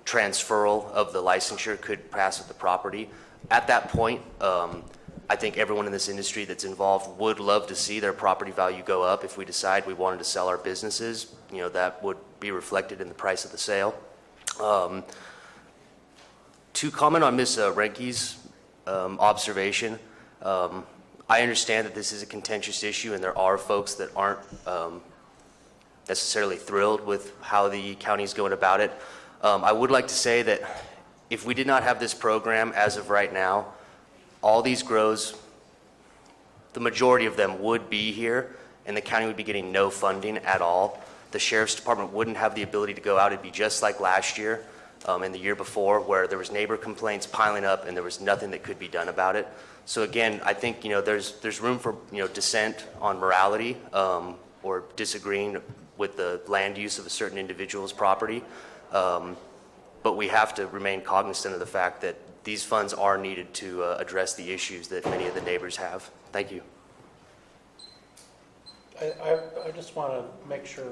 transferal of the licensure could pass with the property. At that point, I think everyone in this industry that's involved would love to see their property value go up. If we decide we wanted to sell our businesses, you know, that would be reflected in the price of the sale. To comment on Ms. Renke's observation, I understand that this is a contentious issue and there are folks that aren't necessarily thrilled with how the county is going about it. I would like to say that if we did not have this program as of right now, all these grows, the majority of them would be here and the county would be getting no funding at all. The sheriff's department wouldn't have the ability to go out. It'd be just like last year and the year before, where there was neighbor complaints piling up and there was nothing that could be done about it. So again, I think, you know, there's room for, you know, dissent on morality or disagreeing with the land use of a certain individual's property. But we have to remain cognizant of the fact that these funds are needed to address the issues that many of the neighbors have. Thank you.
I just want to make sure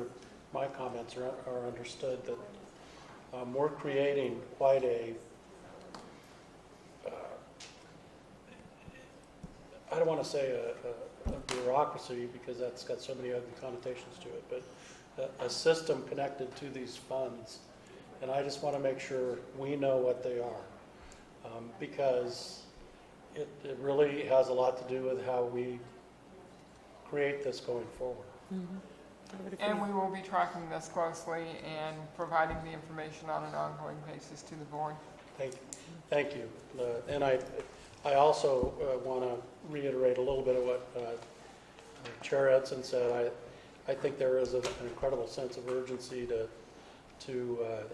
my comments are understood, that we're creating quite a, I don't want to say a bureaucracy because that's got so many other connotations to it, but a system connected to these funds. And I just want to make sure we know what they are, because it really has a lot to do with how we create this going forward.
And we will be tracking this closely and providing the information on an ongoing basis to the board.
Thank you. And I also want to reiterate a little bit of what Chair Edson said. I think there is an incredible sense of urgency to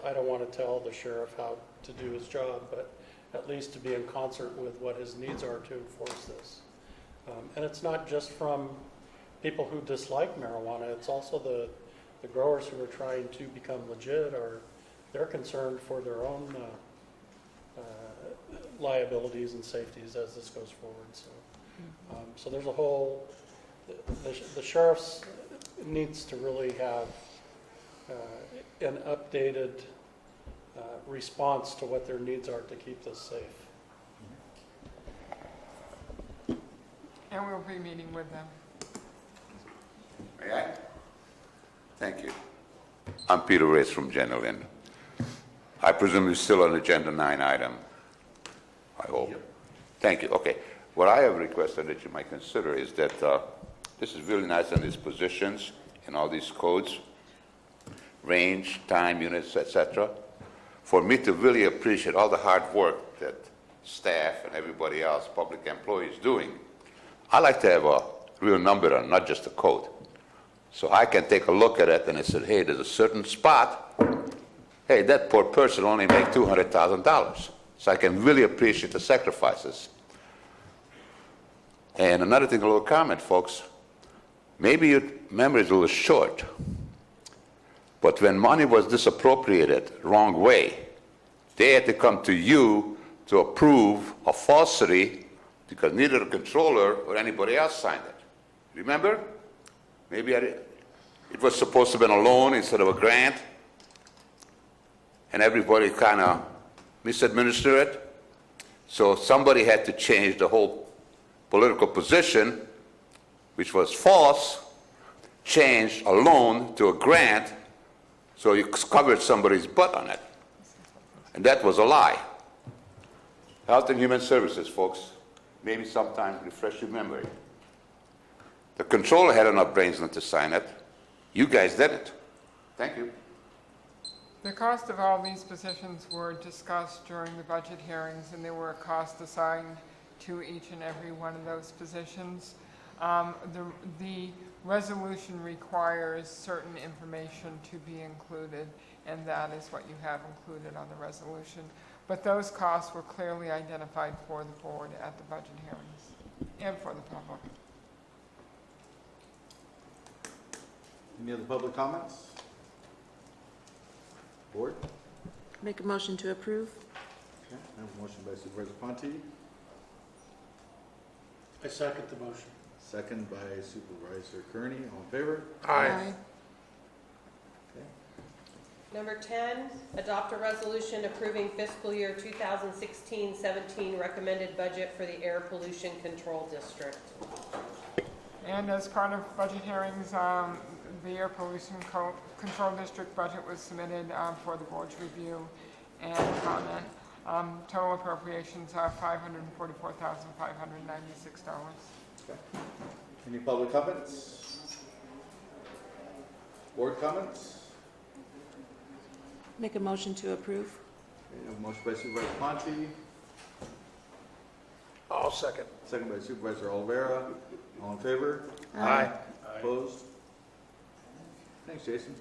I don't want to tell the sheriff how to do his job, but at least to be in concert with what his needs are to enforce this. And it's not just from people who dislike marijuana, it's also the growers who are trying to become legit, or they're concerned for their own liabilities and safeties as this goes forward. So, so there's a whole, the sheriff's needs to really have an updated response to what their needs are to keep this safe.
And we'll be meeting with them.
May I? Thank you. I'm Peter Race from General. I presume you're still on Agenda 9 item. I hope. Yep. Thank you. Okay. What I have requested that you might consider is that this is really nice on these positions and all these codes, range, time, units, etc. For me to really appreciate all the hard work that staff and everybody else, public employees, doing, I like to have a real number on, not just a code. So I can take a look at it and I said, hey, there's a certain spot, hey, that poor person only made $200,000. So I can really appreciate the sacrifices. And another thing, a little comment, folks. Maybe your memory is a little short. But when money was disappropriated wrong way, they had to come to you to approve a falsity because neither the controller or anybody else signed it. Remember? Maybe it was supposed to have been a loan instead of a grant, and everybody kind of misadministered it. So somebody had to change the whole political position, which was false, change a loan to a grant, so you covered somebody's butt on it. And that was a lie. Health and Human Services, folks, maybe sometime refresh your memory. The controller had enough brains not to sign it. You guys didn't. Thank you.
The cost of all these positions were discussed during the budget hearings, and there were costs assigned to each and every one of those positions. The resolution requires certain information to be included, and that is what you have included on the resolution. But those costs were clearly identified for the board at the budget hearings and for the public.
Any other public comments? Board?
Make a motion to approve.
Okay, I have a motion by Supervisor Ponte,
I second the motion.
second by Supervisor Kearney. All in favor?
Aye.
Okay.
Number 10, adopt a resolution approving fiscal year 2016-17 recommended budget for the Air Pollution Control District.
And as part of budget hearings, the Air Pollution Control District budget was submitted for the board's review and comment. Total appropriations are $544,596.
Okay. Any public comments? Board comments?
Make a motion to approve.
Okay, I have a motion by Supervisor Ponte,
I'll second.
second by Supervisor Olvera. All in favor?
Aye.
Opposed? Thanks, Jason.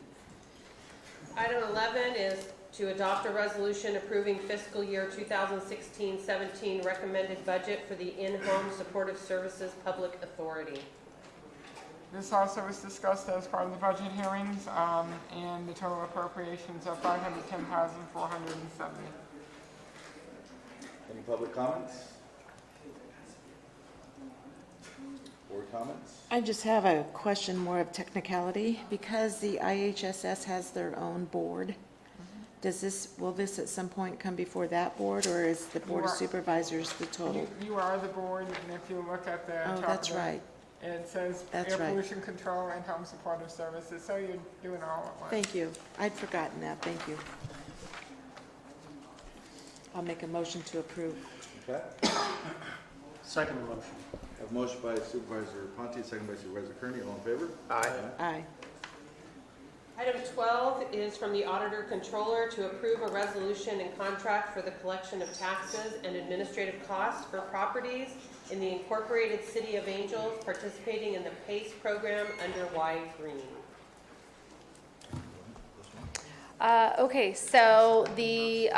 Item 11 is to adopt a resolution approving fiscal year 2016-17 recommended budget for the In-Home Supportive Services Public Authority.
This also was discussed as part of the budget hearings, and the total appropriations are $510,470.
Any public comments? Board comments?
I just have a question more of technicality. Because the IHSS has their own board, will this at some point come before that board, or is the Board of Supervisors the total?
You are the board, and if you look at the top of
that's
it,
right.
it says
That's
Air
right.
Pollution Control and Home Supportive Services, so you're doing all at once.
Thank you. I'd forgotten that. Thank you. I'll make a motion to approve.
Okay.
Second motion.
I have a motion by Supervisor Ponte, second by Supervisor Kearney. All in favor?
Aye.
Aye.
Item 12 is from the Auditor Controller to approve a resolution and contract for the collection of taxes and administrative costs for properties in the incorporated City of Angels participating in the PACE program under Y Green.
Okay, so the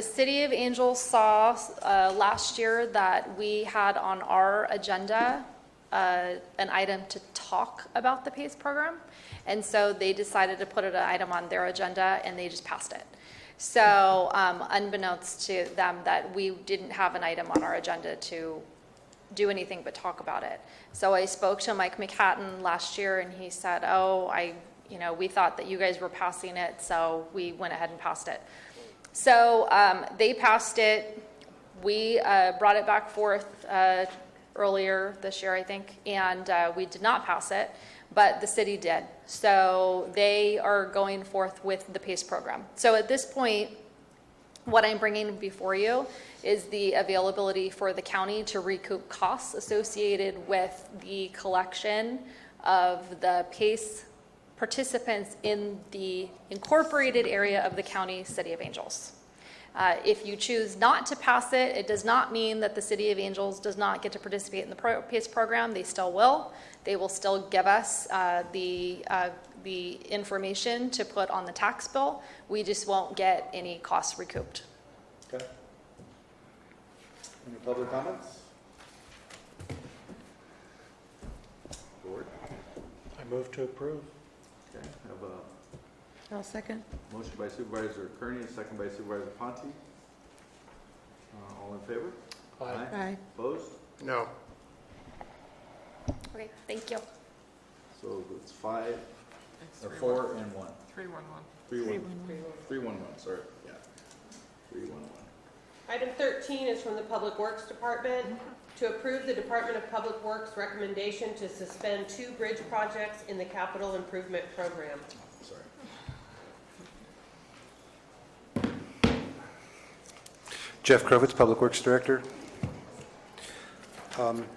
City of Angels saw last year that we had on our agenda an item to talk about the PACE program, and so they decided to put an item on their agenda, and they just passed it. So unbeknownst to them, that we didn't have an item on our agenda to do anything but talk about it. So I spoke to Mike McHatton last year, and he said, we thought that you guys were passing it, so we went ahead and passed it. So they passed it. We brought it back forth earlier this year, I think, and we did not pass it, but the city did. So they are going forth with the PACE program. So at this point, what I'm bringing before you is the availability for the county to recoup costs associated with the collection of the PACE participants in the incorporated area of the county, City of Angels. If you choose not to pass it, it does not mean that the City of Angels does not get to participate in the PACE program. They still will. They will still give us the information to put on the tax bill. We just won't get any costs recouped.
Okay. Any public comments? Board?
I move to approve.
Okay, I have a
I'll second.
Motion by Supervisor Kearney, second by Supervisor Ponte. All in favor?
Aye.
Aye.
Opposed?
No.
Okay, thank you.
So it's 5,
It's
or
3-1.
4 and 1.
311.
3-1-1, sorry, yeah. 3-1-1.
Item 13 is from the Public Works Department to approve the Department of Public Works recommendation to suspend 2 bridge projects in the capital improvement program.
Sorry.
Jeff Krovitz, Public Works Director.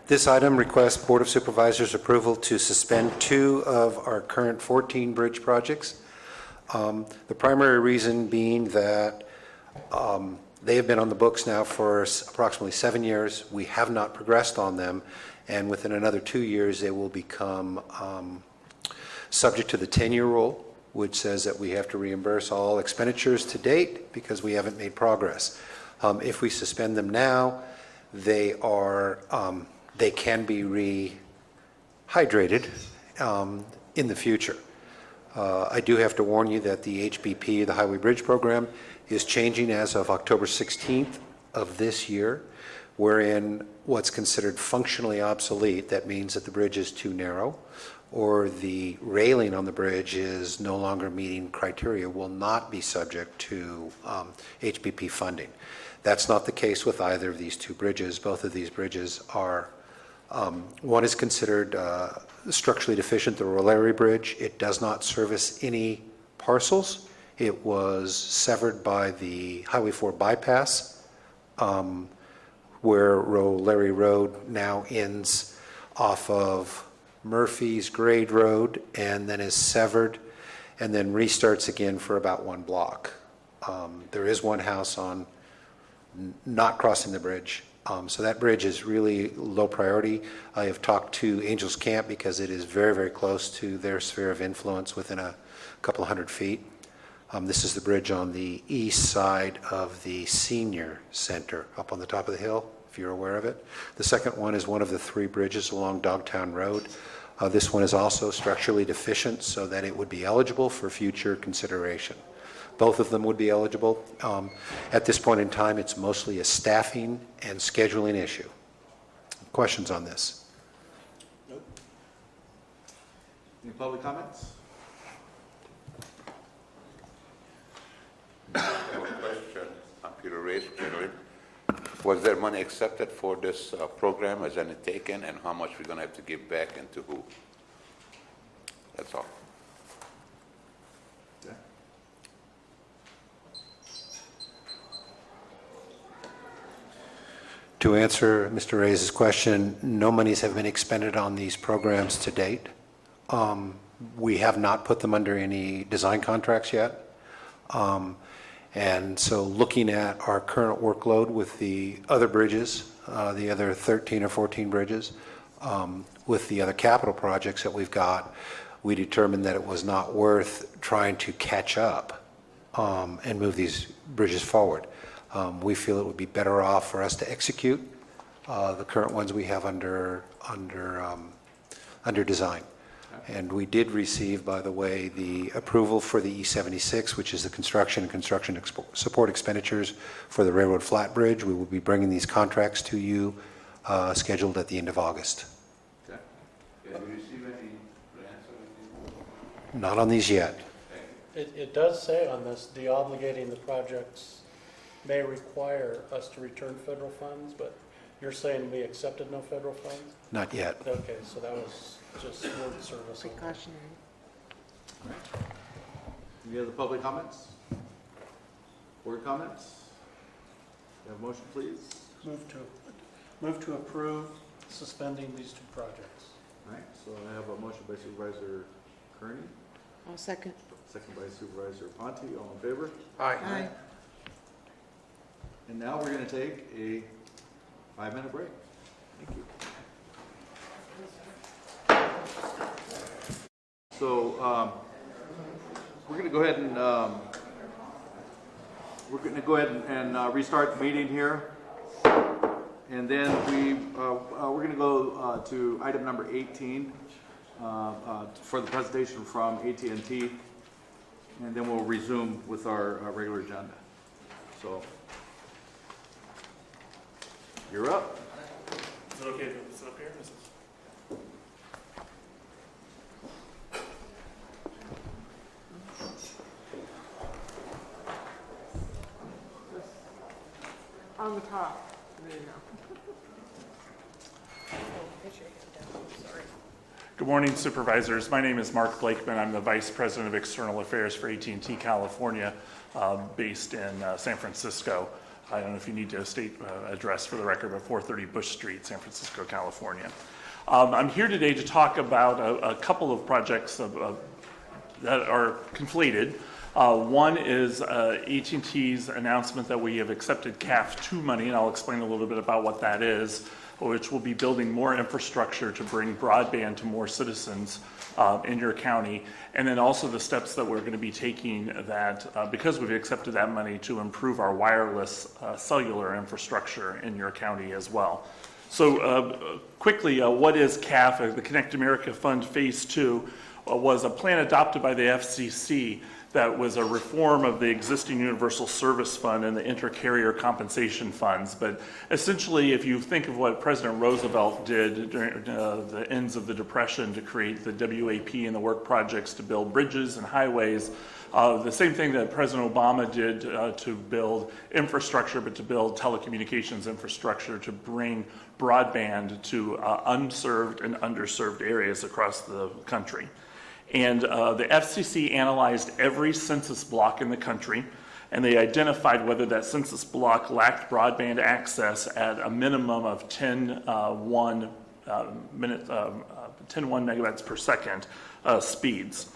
This item requests Board of Supervisors approval to suspend 2 of our current 14 bridge projects. The primary reason being that they have been on the books now for approximately 7 years. We have not progressed on them, and within another 2 years, they will become subject to the 10-year rule, which says that we have to reimburse all expenditures to date because we haven't made progress. If we suspend them now, they can be rehydrated in the future. I do have to warn you that the HBP, the Highway Bridge Program, is changing as of October 16th of this year, wherein what's considered functionally obsolete, that means that the bridge is too narrow, or the railing on the bridge is no longer meeting criteria, will not be subject to HBP funding. That's not the case with either of these 2 bridges. Both of these bridges are, one is considered structurally deficient, the Rolary Bridge. It does not service any parcels. It was severed by the Highway 4 bypass, where Rolary Road now ends off of Murphy's Grade Road and then is severed and then restarts again for about 1 block. There is one house on not crossing the bridge. So that bridge is really low priority. I have talked to Angels Camp because it is very, very close to their sphere of influence within a couple of 100 feet. This is the bridge on the east side of the senior center up on the top of the hill, if you're aware of it. The second one is one of the 3 bridges along Dogtown Road. This one is also structurally deficient so that it would be eligible for future consideration. Both of them would be eligible. At this point in time, it's mostly a staffing and scheduling issue. Questions on this?
Nope. Any public comments?
I have a question. I'm Peter Reyes, General. Was there money accepted for this program? Has any taken? And how much we're going to have to give back and to who? That's all.
Okay.
To answer Mr. Reyes' question, no monies have been expended on these programs to date. We have not put them under any design contracts yet. And so looking at our current workload with the other bridges, the other 13 or 14 bridges, with the other capital projects that we've got, we determined that it was not worth trying to catch up and move these bridges forward. We feel it would be better off for us to execute the current ones we have under design. And we did receive, by the way, the approval for the E76, which is the construction support expenditures for the Railroad Flat Bridge. We will be bringing these contracts to you scheduled at the end of August.
Okay.
Did you receive any grants or anything?
Not on these yet.
It does say on this, deobligating the projects may require us to return federal funds, but you're saying we accepted no federal funds?
Not yet.
Okay, so that was just word service.
Precautionary.
All right. Any other public comments? Board comments? You have a motion, please?
Move to approve suspending these 2 projects.
All right, so I have a motion by Supervisor Kearney,
I'll second.
second by Supervisor Ponte. All in favor?
Aye.
Aye.
And now we're going to take a 5-minute break. Thank you. So we're going to go ahead and restart the meeting here, and then we're going to go to item number 18 for the presentation from AT&T. and then we'll resume with our regular agenda. So, you're up.
Is it okay to sit up here, Mrs.?
On the top. There you go.
Good morning, supervisors. My name is Mark Blakeman. I'm the Vice President of External Affairs for AT&T California, based in San Francisco. I don't know if you need to state address for the record, but 430 Bush Street, San Francisco, California. I'm here today to talk about a couple of projects that are completed. One is AT&T's announcement that we have accepted CAF 2 money, and I'll explain a little bit about what that is, which will be building more infrastructure to bring broadband to more citizens in your county, and then also the steps that we're going to be taking that, because we've accepted that money, to improve our wireless cellular infrastructure in your county as well. So quickly, what is CAF? The Connect America Fund Phase 2 was a plan adopted by the FCC that was a reform of the existing Universal Service Fund and the inter-carrier compensation funds. But essentially, if you think of what President Roosevelt did during the ends of the Depression to create the WAP and the work projects to build bridges and highways, the same thing that President Obama did to build infrastructure, but to build telecommunications infrastructure to bring broadband to unserved and underserved areas across the country. And the FCC analyzed every census block in the country, and they identified whether that census block lacked broadband access at a minimum of 10.1 megabits per second speeds.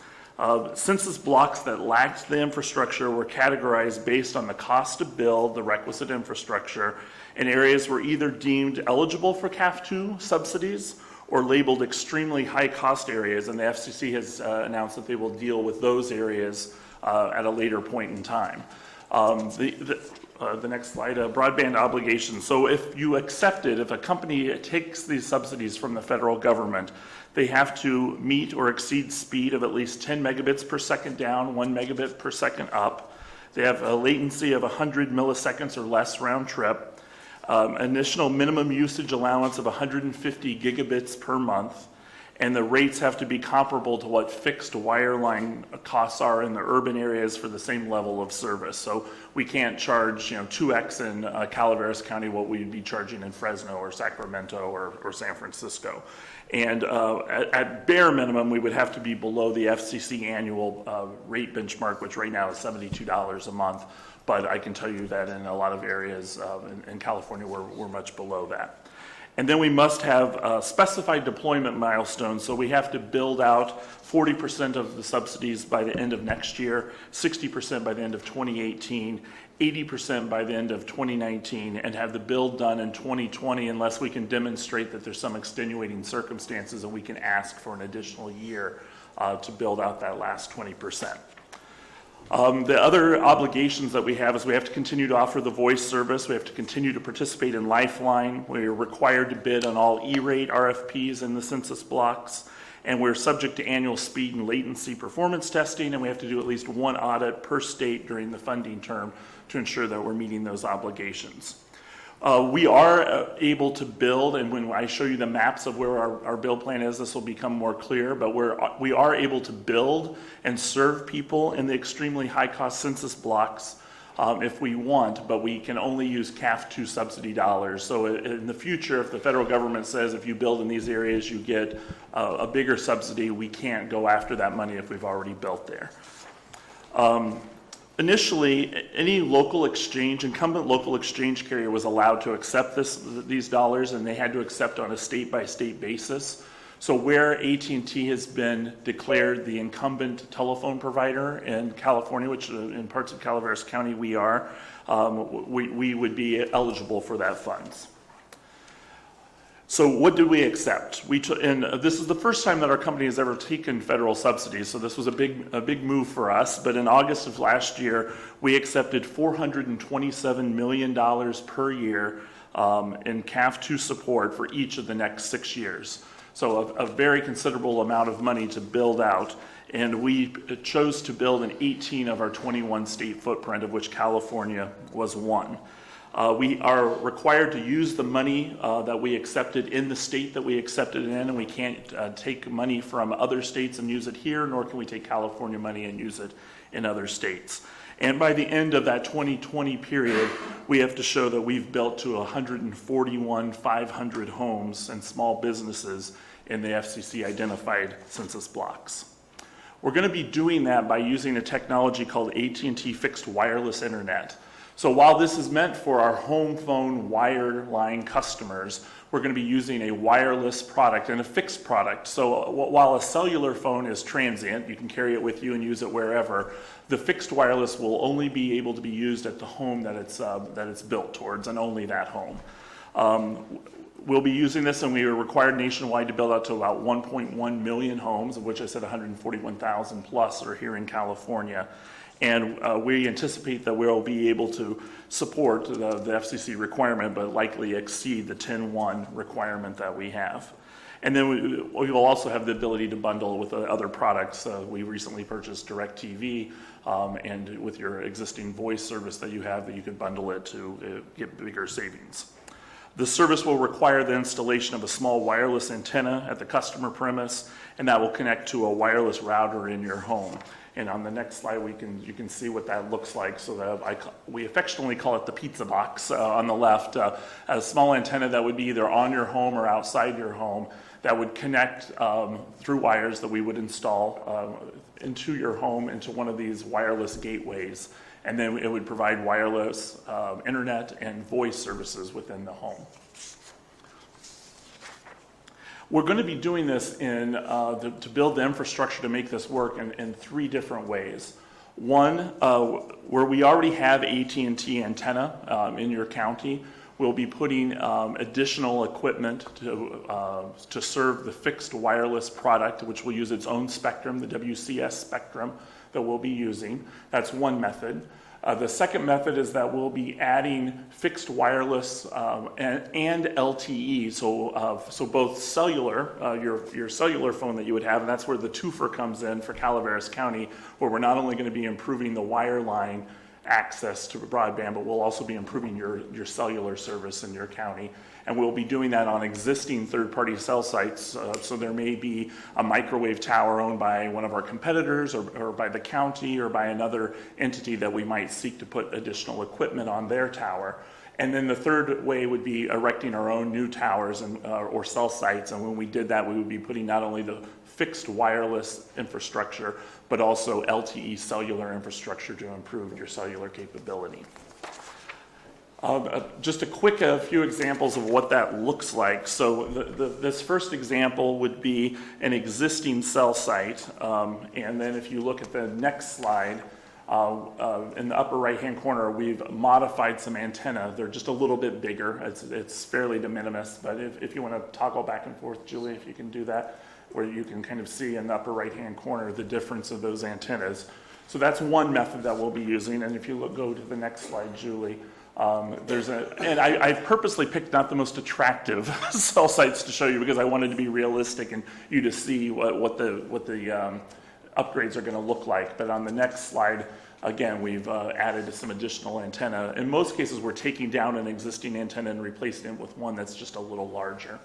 Census blocks that lacked the infrastructure were categorized based on the cost to build the requisite infrastructure, and areas were either deemed eligible for CAF 2 subsidies or labeled extremely high-cost areas, and the FCC has announced that they will deal with those areas at a later point in time. The next slide, broadband obligations. So if you accept it, if a company takes these subsidies from the federal government, they have to meet or exceed speed of at least 10 megabits per second down, 1 megabit per second up. They have a latency of 100 milliseconds or less round trip. Additional minimum usage allowance of 150 gigabits per month, and the rates have to be comparable to what fixed wireline costs are in the urban areas for the same level of service. So we can't charge 2x in Calaveras County what we'd be charging in Fresno or Sacramento or San Francisco. And at bare minimum, we would have to be below the FCC annual rate benchmark, which right now is $72 a month. But I can tell you that in a lot of areas in California, we're much below that. And then we must have specified deployment milestones. So we have to build out 40% of the subsidies by the end of next year, 60% by the end of 2018, 80% by the end of 2019, and have the build done in 2020 unless we can demonstrate that there's some extenuating circumstances and we can ask for an additional year to build out that last 20%. The other obligations that we have is we have to continue to offer the voice service. We have to continue to participate in Lifeline. We are required to bid on all E-rate RFPs in the census blocks. And we're subject to annual speed and latency performance testing, and we have to do at least one audit per state during the funding term to ensure that we're meeting those obligations. We are able to build, and when I show you the maps of where our build plan is, this will become more clear, but we are able to build and serve people in the extremely high-cost census blocks if we want, but we can only use CAF 2 subsidy dollars. So in the future, if the federal government says if you build in these areas, you get a bigger subsidy, we can't go after that money if we've already built there. Initially, any incumbent local exchange carrier was allowed to accept these dollars, and they had to accept on a state-by-state basis. So where AT&T has been declared the incumbent telephone provider in California, which in parts of Calaveras County we are, we would be eligible for that funds. So what did we accept? And this is the first time that our company has ever taken federal subsidies, so this was a big move for us. But in August of last year, we accepted $427 million per year in CAF 2 support for each of the next 6 years. So a very considerable amount of money to build out. And we chose to build in 18 of our 21 state footprint, of which California was one. We are required to use the money that we accepted in the state that we accepted it in, and we can't take money from other states and use it here, nor can we take California money and use it in other states. And by the end of that 2020 period, we have to show that we've built to 141,500 homes and small businesses in the FCC identified census blocks. We're going to be doing that by using a technology called AT&T Fixed Wireless Internet. So while this is meant for our home phone wireline customers, we're going to be using a wireless product and a fixed product. So while a cellular phone is transient, you can carry it with you and use it wherever, the fixed wireless will only be able to be used at the home that it's built towards, and only that home. We'll be using this, and we are required nationwide to build out to about 1.1 million homes, of which I said 141,000 plus are here in California. And we anticipate that we'll be able to support the FCC requirement, but likely exceed the 10.1 requirement that we have. And then we will also have the ability to bundle with other products. We recently purchased DirecTV, and with your existing voice service that you have, that you could bundle it to get bigger savings. The service will require the installation of a small wireless antenna at the customer premise, and that will connect to a wireless router in your home. And on the next slide, you can see what that looks like. So that we affectionately call it the pizza box on the left, a small antenna that would be either on your home or outside your home that would connect through wires that we would install into your home, into one of these wireless gateways. And then it would provide wireless internet and voice services within the home. We're going to be doing this to build the infrastructure to make this work in three different ways. One, where we already have AT&T antenna in your county, we'll be putting additional equipment to serve the fixed wireless product, which will use its own spectrum, the WCS spectrum that we'll be using. That's one method. The second method is that we'll be adding fixed wireless and LTE, so both cellular, your cellular phone that you would have, and that's where the twofer comes in for Calaveras County, where we're not only going to be improving the wireline access to broadband, but we'll also be improving your cellular service in your county. And we'll be doing that on existing third-party cell sites. So there may be a microwave tower owned by one of our competitors or by the county or by another entity that we might seek to put additional equipment on their tower. And then the third way would be erecting our own new towers or cell sites. And when we did that, we would be putting not only the fixed wireless infrastructure, but also LTE cellular infrastructure to improve your cellular capability. Just a quick few examples of what that looks like. So this first example would be an existing cell site. And then if you look at the next slide, in the upper right-hand corner, we've modified some antenna. They're just a little bit bigger. It's fairly de minimis, but if you want to toggle back and forth, Julie, if you can do that, where you can kind of see in the upper right-hand corner the difference of those antennas. So that's one method that we'll be using. And if you go to the next slide, Julie, I purposely picked not the most attractive cell sites to show you because I wanted to be realistic and you to see what the upgrades are going to look like. But on the next slide, again, we've added some additional antenna. In most cases, we're taking down an existing antenna and replacing it with one that's just a little larger.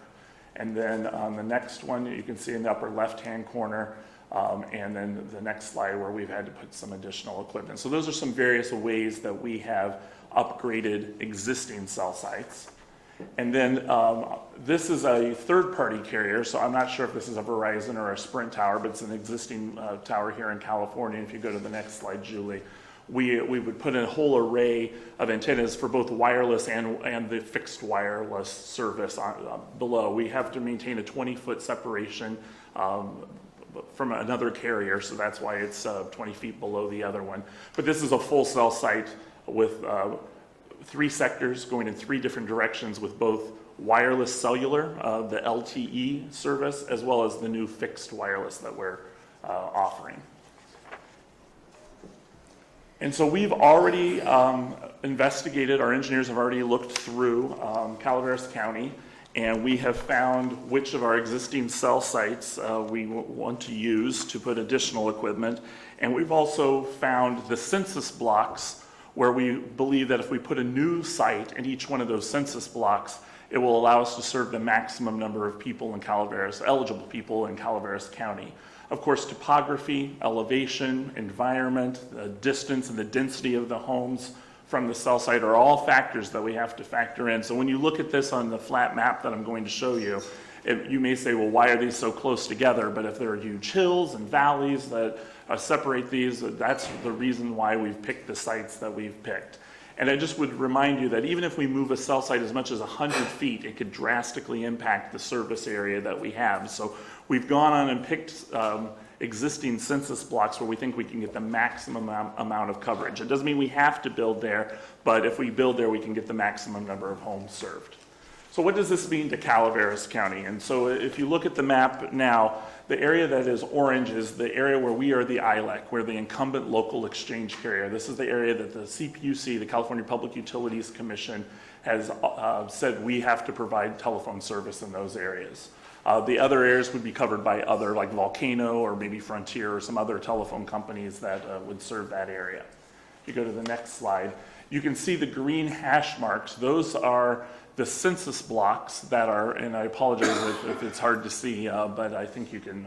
And then on the next one, you can see in the upper left-hand corner, and then the next slide where we've had to put some additional equipment. So those are some various ways that we have upgraded existing cell sites. And then this is a third-party carrier, so I'm not sure if this is a Verizon or a Sprint tower, but it's an existing tower here in California. If you go to the next slide, Julie, we would put in a whole array of antennas for both wireless and the fixed wireless service below. We have to maintain a 20-foot separation from another carrier, so that's why it's 20 feet below the other one. But this is a full cell site with 3 sectors going in 3 different directions with both wireless cellular, the LTE service, as well as the new fixed wireless that we're offering. And so we've already investigated, our engineers have already looked through Calaveras County, And we have found which of our existing cell sites we want to use to put additional equipment. And we've also found the census blocks where we believe that if we put a new site in each one of those census blocks, it will allow us to serve the maximum number of people in Calaveras, eligible people in Calaveras County. Of course, topography, elevation, environment, the distance and the density of the homes from the cell site are all factors that we have to factor in. So when you look at this on the flat map that I'm going to show you, you may say, well, why are these so close together? But if there are huge hills and valleys that separate these, that's the reason why we've picked the sites that we've picked. And I just would remind you that even if we move a cell site as much as 100 feet, it could drastically impact the service area that we have. So we've gone on and picked existing census blocks where we think we can get the maximum amount of coverage. It doesn't mean we have to build there, but if we build there, we can get the maximum number of homes served. So what does this mean to Calaveras County? And so if you look at the map now, the area that is orange is the area where we are the ILEC, we're the incumbent local exchange carrier. This is the area that the CPUC, the California Public Utilities Commission, has said we have to provide telephone service in those areas. The other areas would be covered by other, like Volcano or maybe Frontier or some other telephone companies that would serve that area. You go to the next slide. You can see the green hash marks. Those are the census blocks that are, and I apologize if it's hard to see, but I think you can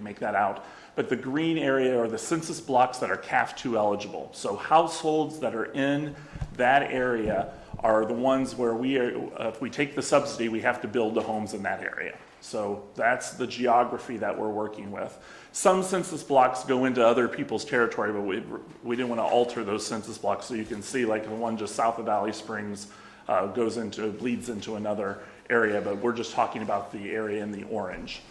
make that out. But the green area are the census blocks that are CAF2 eligible. So households that are in that area are the ones where if we take the subsidy, we have to build the homes in that area. So that's the geography that we're working with. Some census blocks go into other people's territory, but we didn't want to alter those census blocks. So you can see like the one just south of Valley Springs bleeds into another area, but we're just talking about the area in the orange.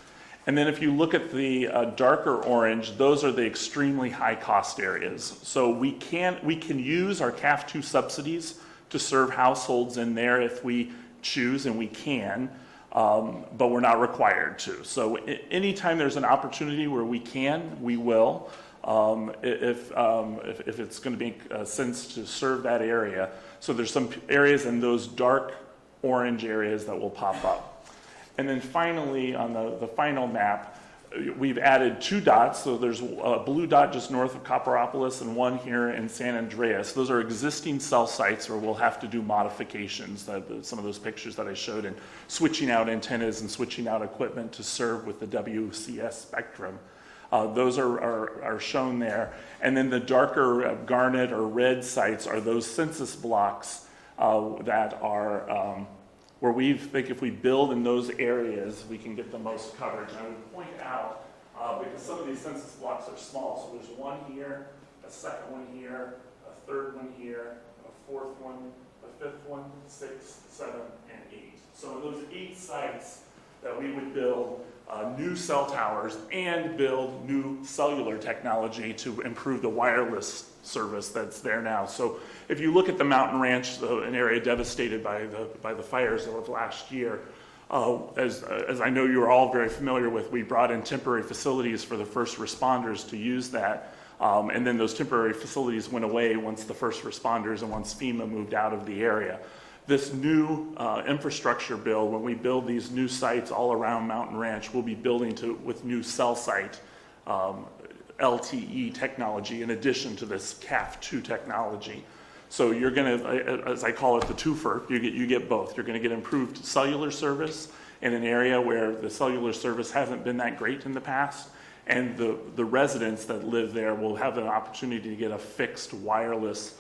And then if you look at the darker orange, those are the extremely high cost areas. So we can use our CAF2 subsidies to serve households in there if we choose, and we can, but we're not required to. So anytime there's an opportunity where we can, we will, if it's going to make sense to serve that area. So there's some areas in those dark orange areas that will pop up. And then finally, on the final map, we've added 2 dots. So there's a blue dot just north of Copperopolis and one here in San Andreas. Those are existing cell sites where we'll have to do modifications, some of those pictures that I showed, and switching out antennas and switching out equipment to serve with the WCS spectrum. Those are shown there. And then the darker garnet or red sites are those census blocks that are where we think if we build in those areas, we can get the most coverage. And I would point out, because some of these census blocks are small, so there's one here, a second one here, a third one here, a fourth one, a fifth one, 6, 7, and 8. So in those 8 sites that we would build new cell towers and build new cellular technology to improve the wireless service that's there now. So if you look at the Mountain Ranch, an area devastated by the fires of last year, as I know you're all very familiar with, we brought in temporary facilities for the first responders to use that. And then those temporary facilities went away once the first responders and once FEMA moved out of the area. This new infrastructure bill, when we build these new sites all around Mountain Ranch, we'll be building with new cell site LTE technology in addition to this CAF2 technology. So you're going to, as I call it, the twofer. You get both. You're going to get improved cellular service in an area where the cellular service hasn't been that great in the past, and the residents that live there will have an opportunity to get a fixed wireless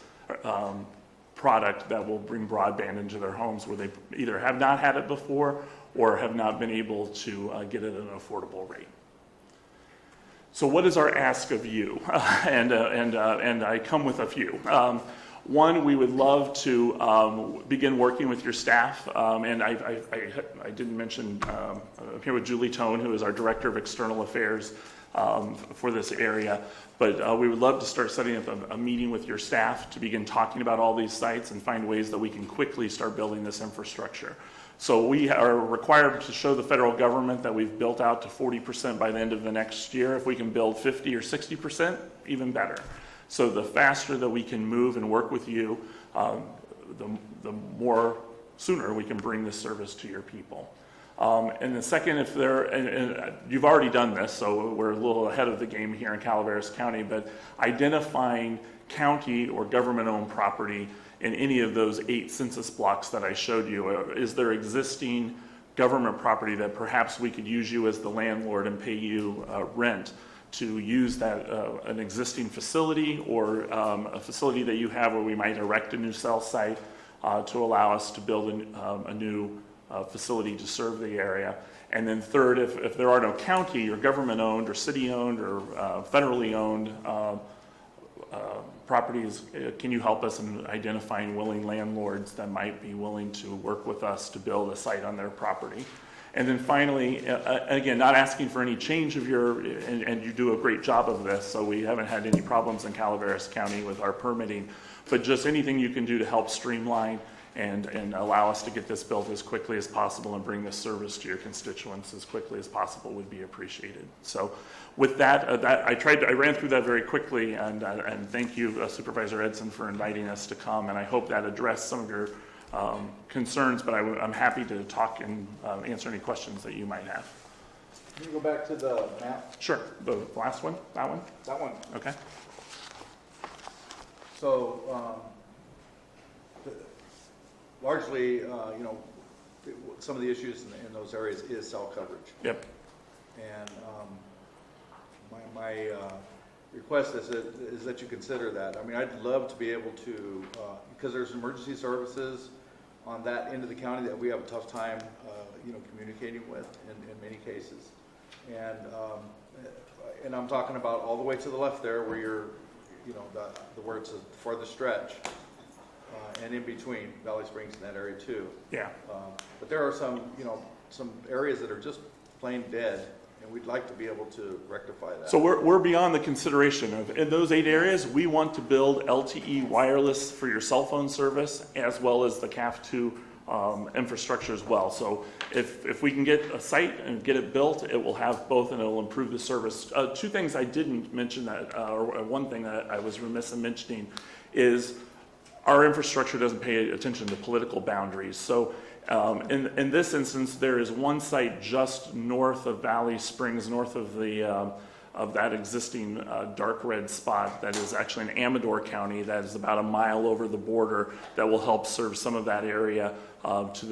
product that will bring broadband into their homes where they either have not had it before or have not been able to get it at an affordable rate. So what is our ask of you? And I come with a few. One, we would love to begin working with your staff. And I didn't mention, I'm here with Julie Tone, who is our Director of External Affairs for this area. But we would love to start setting up a meeting with your staff to begin talking about all these sites and find ways that we can quickly start building this infrastructure. So we are required to show the federal government that we've built out to 40% by the end of the next year. If we can build 50 or 60%, even better. So the faster that we can move and work with you, the more sooner we can bring this service to your people. And the second, if there, and you've already done this, so we're a little ahead of the game here in Calaveras County, but identifying county or government-owned property in any of those 8 census blocks that I showed you. Is there existing government property that perhaps we could use you as the landlord and pay you rent to use that, an existing facility or a facility that you have where we might erect a new cell site to allow us to build a new facility to serve the area. And then third, if there are no county or government-owned or city-owned or federally owned properties, can you help us in identifying willing landlords that might be willing to work with us to build a site on their property? And then finally, again, not asking for any change of your, and you do a great job of this, so we haven't had any problems in Calaveras County with our permitting, but just anything you can do to help streamline and allow us to get this built as quickly as possible and bring this service to your constituents as quickly as possible would be appreciated. So with that, I ran through that very quickly, and thank you, Supervisor Edson, for inviting us to come, and I hope that addressed some of your concerns, but I'm happy to talk and answer any questions that you might have.
Can you go back to the map?
Sure. The last one? That one?
That one.
Okay.
So, largely, some of the issues in those areas is cell coverage.
Yep.
And my request is that you consider that. I mean, I'd love to be able to, because there's emergency services on that end of the county that we have a tough time, communicating with in many cases. And I'm talking about all the way to the left there where you're, where it's for the stretch, and in between Valley Springs and that area too.
Yeah.
But there are some areas that are just plain dead, and we'd like to be able to rectify that.
So we're beyond the consideration of, in those 8 areas, we want to build LTE wireless for your cell phone service as well as the CAF2 infrastructure as well. So if we can get a site and get it built, it will have both and it will improve the service. 2 things I didn't mention that, or one thing that I was remiss in mentioning is our infrastructure doesn't pay attention to political boundaries. So in this instance, there is one site just north of Valley Springs, north of the of that existing dark red spot that is actually in Amador County, that is about a mile over the border, that will help serve some of that area to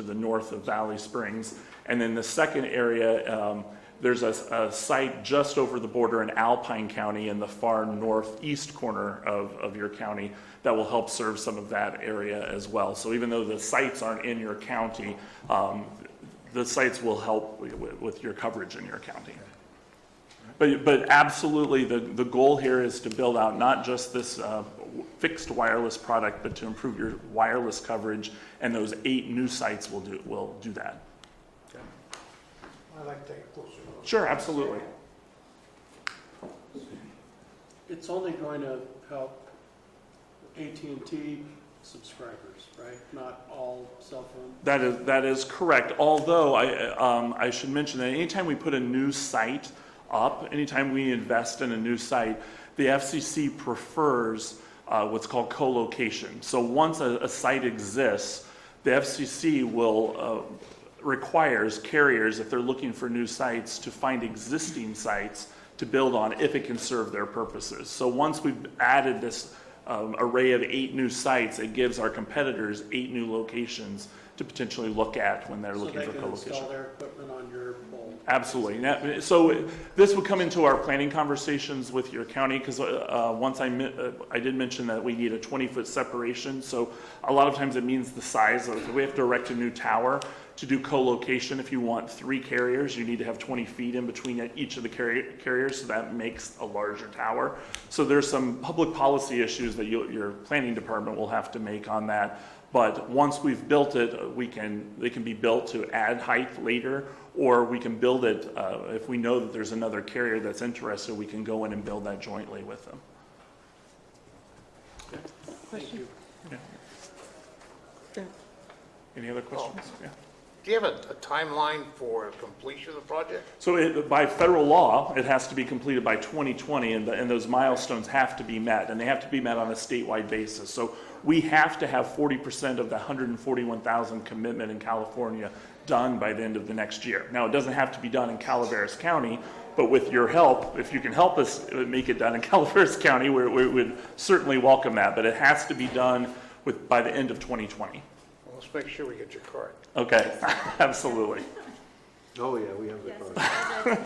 the north of Valley Springs. And then the second area, there's a site just over the border in Alpine County in the far northeast corner of your county that will help serve some of that area as well. So even though the sites aren't in your county, the sites will help with your coverage in your county. But absolutely, the goal here is to build out not just this fixed wireless product, but to improve your wireless coverage, and those 8 new sites will do that.
I'd like to take a closer look.
Sure, absolutely.
It's only going to help AT&T subscribers, right? Not all cell phone?
That is correct. Although I should mention that anytime we put a new site up, anytime we invest in a new site, the FCC prefers what's called co-location. So once a site exists, the FCC will requires carriers, if they're looking for new sites, to find existing sites to build on if it can serve their purposes. So once we've added this array of 8 new sites, it gives our competitors 8 new locations to potentially look at when they're looking for co-location.
So they can install their equipment on your pole?
Absolutely. Now, so this would come into our planning conversations with your county, because once I did mention that we need a 20-foot separation. So a lot of times it means the size of, we have to erect a new tower to do co-location. If you want 3 carriers, you need to have 20 feet in between each of the carriers, so that makes a larger tower. So there's some public policy issues that your planning department will have to make on that. But once we've built it, they can be built to add height later, or we can build it, if we know that there's another carrier that's interested, we can go in and build that jointly with them.
Okay. Thank you.
Yeah. Any other questions? Yeah.
Do you have a timeline for completion of the project?
So by federal law, it has to be completed by 2020, and those milestones have to be met, and they have to be met on a statewide basis. So we have to have 40% of the 141,000 commitment in California done by the end of the next year. Now, it doesn't have to be done in Calaveras County, but with your help, if you can help us make it done in Calaveras County, we would certainly welcome that, but it has to be done by the end of 2020.
Well, let's make sure we get your card.
Okay, absolutely.
Oh, yeah, we have the card.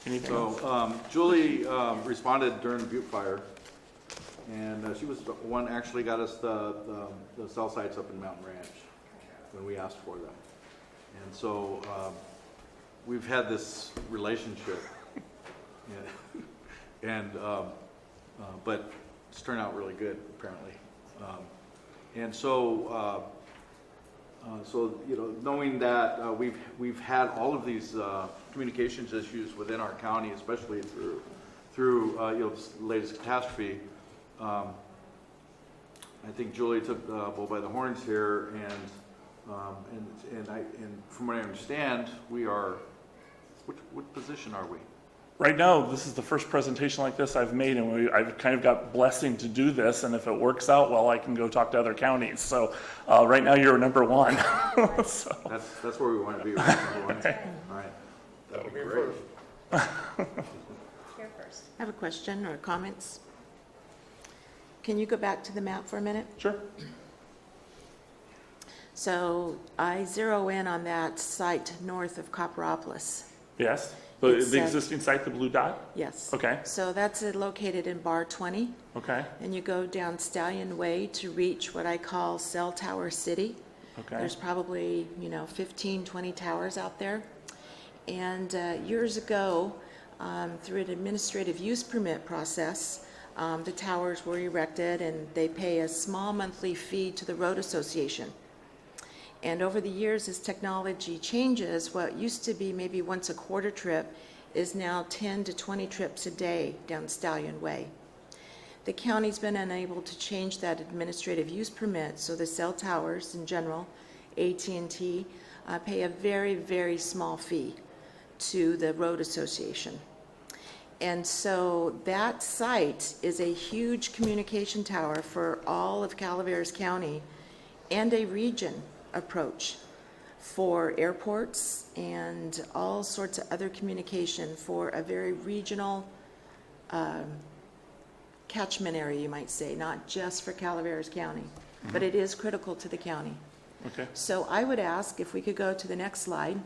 Anything
So, Julie responded during the Butte fire, and she was the one actually got us the cell sites up in Mountain Ranch when we asked for them. And so we've had this relationship, and but it's turned out really good apparently. And so you know, knowing that we've had all of these communications issues within our county, especially through you know, the latest catastrophe, I think Julie took the bull by the horns here, and from what I understand, we are. What position are we?
Right now, this is the first presentation like this I've made, and I've kind of got blessing to do this, and if it works out well, I can go talk to other counties. So right now, you're number one. So.
That's where we want to be. Right? Number one.
Okay.
All right. That would be great.
Here first. I have a question or comments. Can you go back to the map for a minute?
Sure.
So I zero in on that site north of Copperopolis.
Yes. The existing site, the blue dot?
Yes.
Okay.
So that's located in Bar 20.
Okay.
And you go down Stallion Way to reach what I call Cell Tower City.
Okay.
There's probably, 15, 20 towers out there. And years ago, through an administrative use permit process, the towers were erected and they pay a small monthly fee to the road association. And over the years, as technology changes, what used to be maybe once a quarter trip is now 10 to 20 trips a day down Stallion Way. The county's been unable to change that administrative use permit, so the cell towers in general, AT&T, pay a very, very small fee to the road association. And so that site is a huge communication tower for all of Calaveras County and a region approach for airports and all sorts of other communication for a very regional catchment area, you might say, not just for Calaveras County, but it is critical to the county.
Okay.
So I would ask if we could go to the next slide.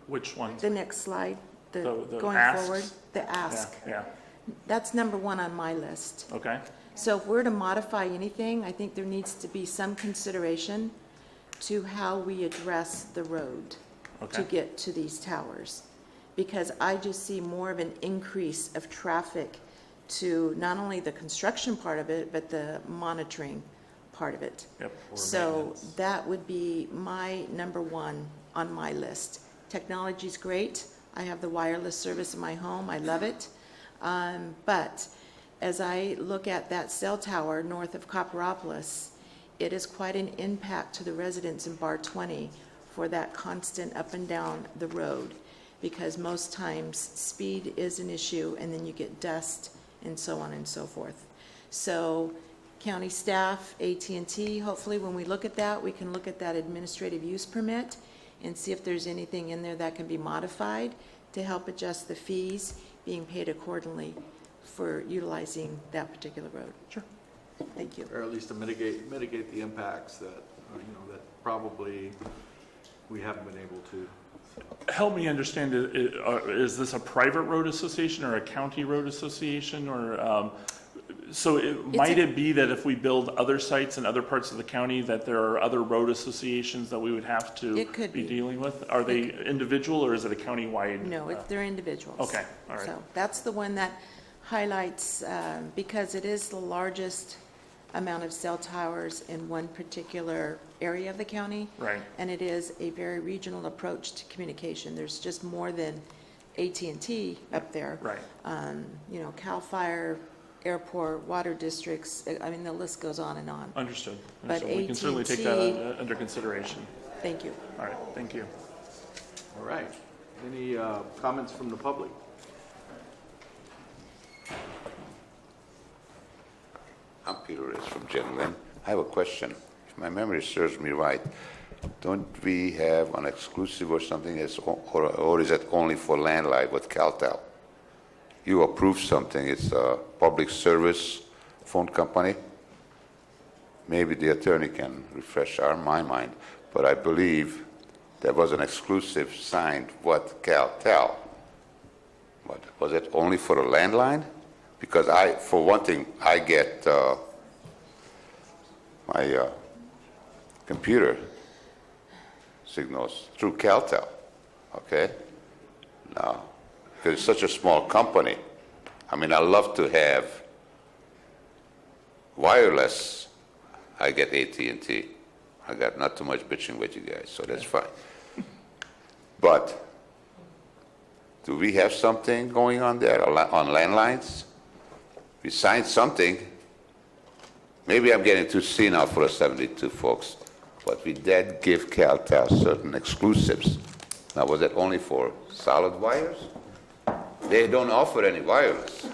Which one?
The next slide,
The
going
asks?
forward, the ask.
Yeah.
That's number one on my list.
Okay.
So if we're to modify anything, I think there needs to be some consideration to how we address the road to get to these towers. Because I just see more of an increase of traffic to not only the construction part of it, but the monitoring part of it.
Yep.
So that would be my number one on my list. Technology's great. I have the wireless service in my home. I love it. But as I look at that cell tower north of Copperopolis, it is quite an impact to the residents in Bar 20 for that constant up and down the road, because most times speed is an issue and then you get dust and so on and so forth. So county staff, AT&T, hopefully when we look at that, we can look at that administrative use permit and see if there's anything in there that can be modified to help adjust the fees being paid accordingly for utilizing that particular road.
Sure.
Thank you.
Or at least to mitigate the impacts that that probably we haven't been able to.
Help me understand, is this a private road association or a county road association, or might it be that if we build other sites in other parts of the county that there are other road associations that we would have to be dealing with? Are they individual or is it a county-wide?
No, they're individuals.
Okay, all right.
So that's the one that highlights, because it is the largest amount of cell towers in one particular area of the county.
Right.
And it is a very regional approach to communication. There's just more than AT&T up there.
Right.
CAL FIRE, airport, water districts, I mean, the list goes on and on.
Understood.
But
We can certainly take that under consideration.
Thank you.
All right, thank you.
All right. Any comments from the public?
I'm Peter Reyes from Gentleman. I have a question. If my memory serves me right, don't we have an exclusive or something that's, or is it only for landline with CalTel? You approved something, it's a public service phone company. Maybe the attorney can refresh my mind, but I believe there was an exclusive signed with CalTel. But was it only for a landline? Because for one thing, I get my computer signals through CalTel, okay? Now, because it's such a small company, I mean, I love to have wireless. I get AT&T. I got not too much bitching with you guys, so that's fine. But do we have something going on there on landlines? We signed something. Maybe I'm getting too senile for a 72, folks, but we did give CalTel certain exclusives. Now, was that only for solid wires? They don't offer any wireless.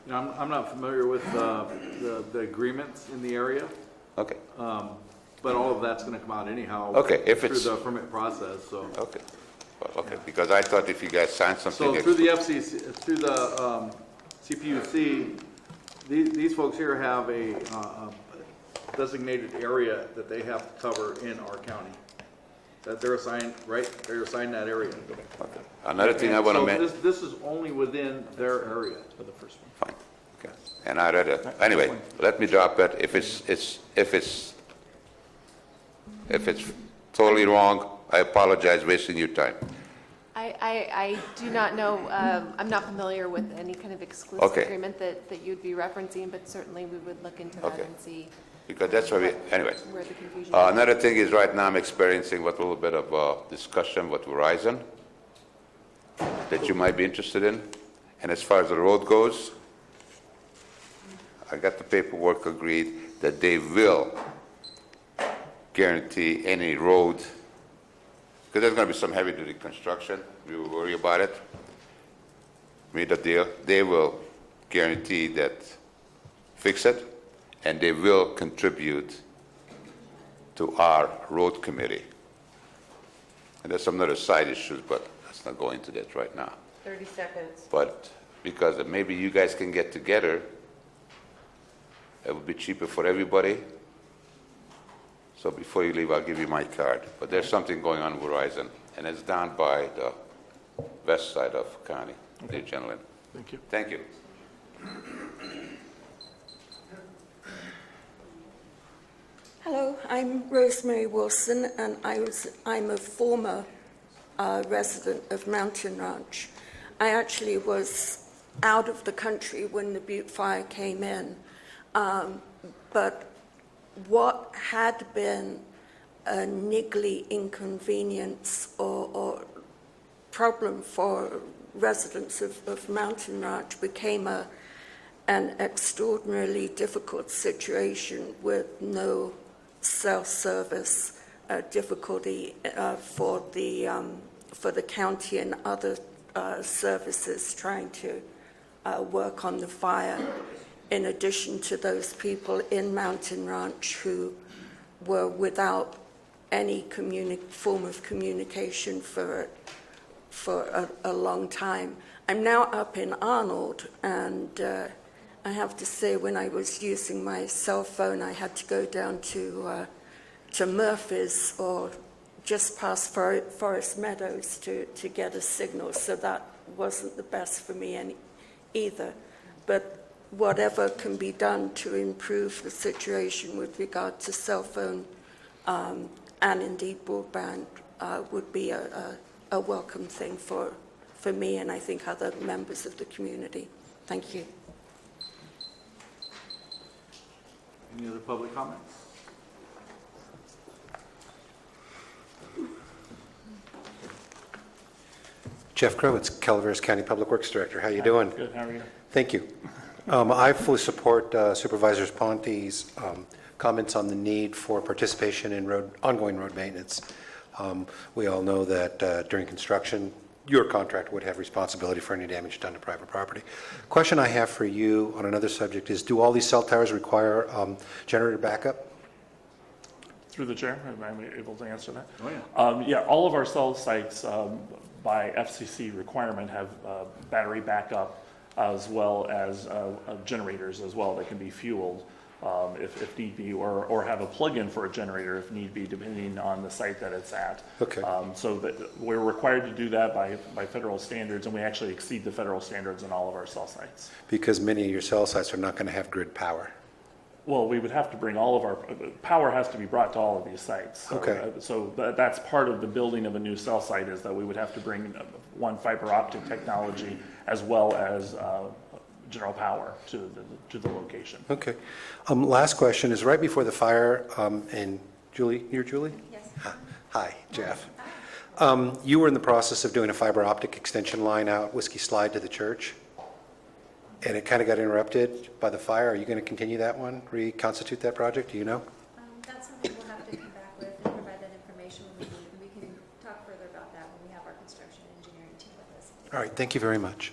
I'm not familiar with the agreements in the area.
Okay.
But all of that's going to come out anyhow.
Okay, if
through
it's
the permit process. So.
Okay. Well, okay, because I thought if you guys signed something.
So through the FCC, through the CPUC, these folks here have a designated area that they have to cover in our county. That they're assigned, right? They're assigned that area.
Okay. Another thing I want to mention.
This is only within their area for the first one.
Fine. Okay. And I read it. Anyway, let me drop it. If it's totally wrong, I apologize wasting your time.
I do not know, I'm not familiar with any kind of exclusive
Okay.
agreement that you'd be referencing, but certainly we would look into that
Okay.
and see
Because that's why anyway.
where the confusion is.
Another thing is right now I'm experiencing with a little bit of discussion with Verizon that you might be interested in. And as far as the road goes, I got the paperwork agreed that they will guarantee any road, because there's going to be some heavy-duty construction. We will worry about it. Made a deal. They will guarantee that, fix it, and they will contribute to our road committee. And there's some other side issues, but let's not go into that right now.
30 seconds.
But because maybe you guys can get together, it would be cheaper for everybody. So before you leave, I'll give you my card. But there's something going on with Verizon, and it's down by the west side of county, dear gentlemen.
Thank you.
Thank you.
Hello, I'm Rosemary Wilson, and I'm a former resident of Mountain Ranch. I actually was out of the country when the Butte Fire came in, but what had been a niggly inconvenience or problem for residents of Mountain Ranch became an extraordinarily difficult situation with no cell service, difficulty for the county and other services trying to work on the fire, in addition to those people in Mountain Ranch who were without any form of communication for a long time. I'm now up in Arnold, and I have to say, when I was using my cell phone, I had to go down to Murphy's or just past Forest Meadows to get a signal, so that wasn't the best for me either. But whatever can be done to improve the situation with regard to cell phone and indeed broadband would be a welcome thing for me and I think other members of the community. Thank you.
Any other public comments?
Jeff Krowitz, Calaveras County Public Works Director. How you doing?
Good, how are you?
Thank you. I fully support Supervisor Ponte's comments on the need for participation in ongoing road maintenance. We all know that during construction, your contract would have responsibility for any damage done to private property. Question I have for you on another subject is, do all these cell towers require generator backup?
Through the chair, am I able to answer that?
Oh, yeah.
Yeah, all of our cell sites by FCC requirement have battery backup as well as generators as well that can be fueled if need be, or have a plug-in for a generator if need be, depending on the site that it's at.
Okay.
So that we're required to do that by federal standards, and we actually exceed the federal standards on all of our cell sites.
Because many of your cell sites are not going to have grid power.
Well, we would have to bring all of our, power has to be brought to all of these sites. So,
Okay.
So that's part of the building of a new cell site, is that we would have to bring one fiber optic technology as well as general power to the location.
Okay. Last question is right before the fire, and Julie, you're Julie?
Yes.
Hi, Jeff. You were in the process of doing a fiber optic extension line out Whiskey Slide to the church, and it kind of got interrupted by the fire. Are you going to continue that one, reconstitute that project? Do you know?
That's something we'll have to come back with and provide that information when we need, and we can talk further about that when we have our construction and engineering team with us.
All right, thank you very much.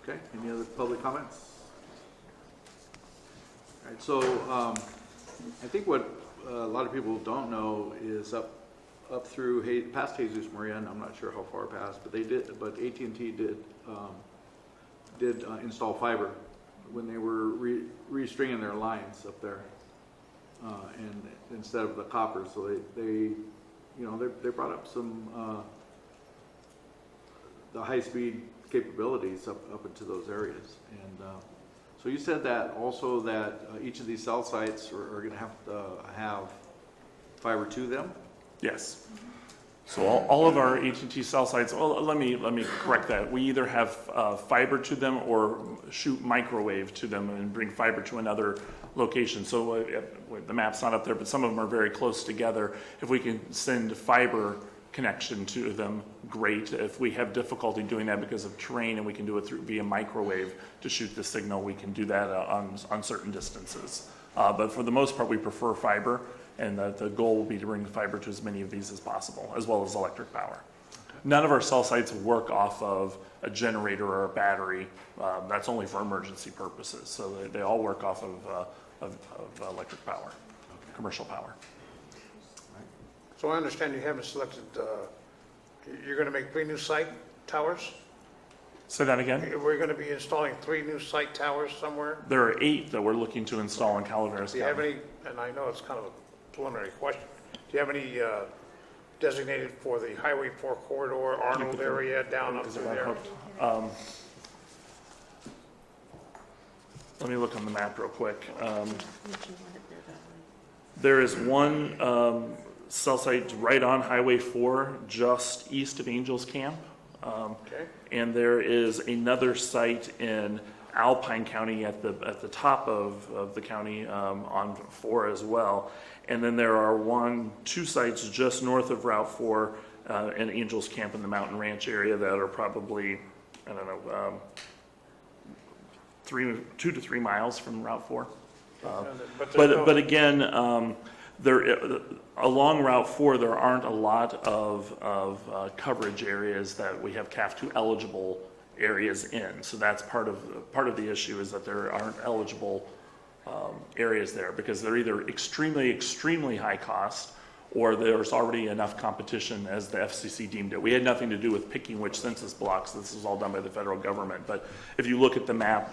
Okay, any other public comments? All right, so I think what a lot of people don't know is up through past Jesus Maria, and I'm not sure how far past, but AT&T did install fiber when they were restringing their lines up there, and instead of the copper. So they brought up some the high-speed capabilities up into those areas. And so you said that also that each of these cell sites are going to have to have fiber to them?
Yes. So all of our AT&T cell sites, well, let me correct that. We either have fiber to them or shoot microwave to them and bring fiber to another location. So the map's not up there, but some of them are very close together. If we can send fiber connection to them, great. If we have difficulty doing that because of terrain and we can do it via microwave to shoot the signal, we can do that on certain distances. But for the most part, we prefer fiber, and the goal will be to bring the fiber to as many of these as possible, as well as electric power. Okay. None of our cell sites work off of a generator or a battery. That's only for emergency purposes. So they all work off of electric power, commercial power.
So I understand you haven't selected, you're going to make 3 new site towers?
Say that again?
We're going to be installing 3 new site towers somewhere?
There are 8 that we're looking to install in Calaveras
Do you have
County.
any, and I know it's kind of a preliminary question, do you have any designated for the Highway 4 corridor, Arnold area, down up through there?
Let me look on the map real quick. There is one cell site right on Highway 4, just east of Angels Camp.
Okay.
And there is another site in Alpine County at the top of the county on 4 as well. And then there are 2 sites just north of Route 4 in Angels Camp in the Mountain Ranch area that are probably, I don't know, 2 to 3 miles from Route 4. But again, along Route 4, there aren't a lot of coverage areas that we have CAF 2 eligible areas in. So that's part of the issue, is that there aren't eligible areas there because they're either extremely high cost, or there's already enough competition as the FCC deemed it. We had nothing to do with picking which census blocks. This is all done by the federal government. But if you look at the map,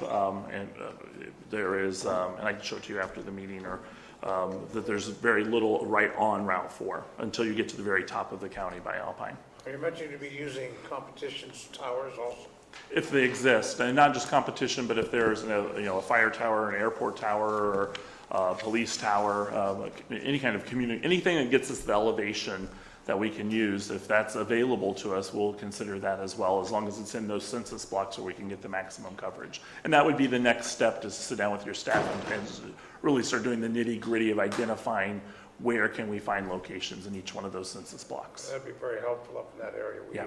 there is, and I can show it to you after the meeting, or that there's very little right on Route 4 until you get to the very top of the county by Alpine.
Are you mentioning to be using competition's towers also?
If they exist, and not just competition, but if there's a fire tower, an airport tower, or a police tower, any kind of anything that gets us the elevation that we can use, if that's available to us, we'll consider that as well, as long as it's in those census blocks where we can get the maximum coverage. And that would be the next step, to sit down with your staff and really start doing the nitty-gritty of identifying where can we find locations in each one of those census blocks.
That'd be very helpful up in that area.
Yeah.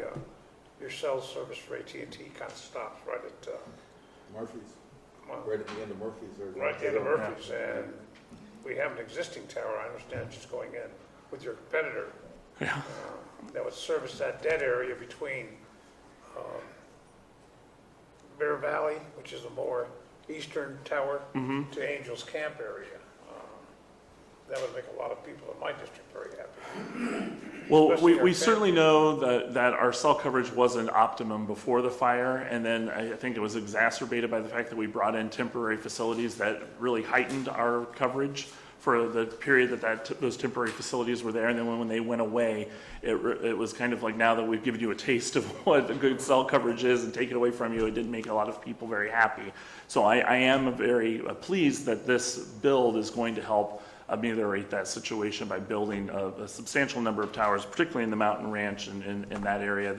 Your cell service for AT&T kind of stops right at
Murphy's. Right at the end of Murphy's.
Right at the end of Murphy's, and we have an existing tower, I understand, just going in with your competitor
Yeah.
That would service that dead area between Bear Valley, which is the more eastern tower, to Angels Camp area. That would make a lot of people in my district very happy.
Well,
Especially our
we certainly
family.
know that our cell coverage wasn't optimum before the fire, and then I think it was exacerbated by the fact that we brought in temporary facilities that really heightened our coverage for the period that those temporary facilities were there, and then when they went away, it was kind of like, now that we've given you a taste of what a good cell coverage is and take it away from you, it didn't make a lot of people very happy. So I am very pleased that this build is going to help ameliorate that situation by building a substantial number of towers, particularly in the Mountain Ranch and in that area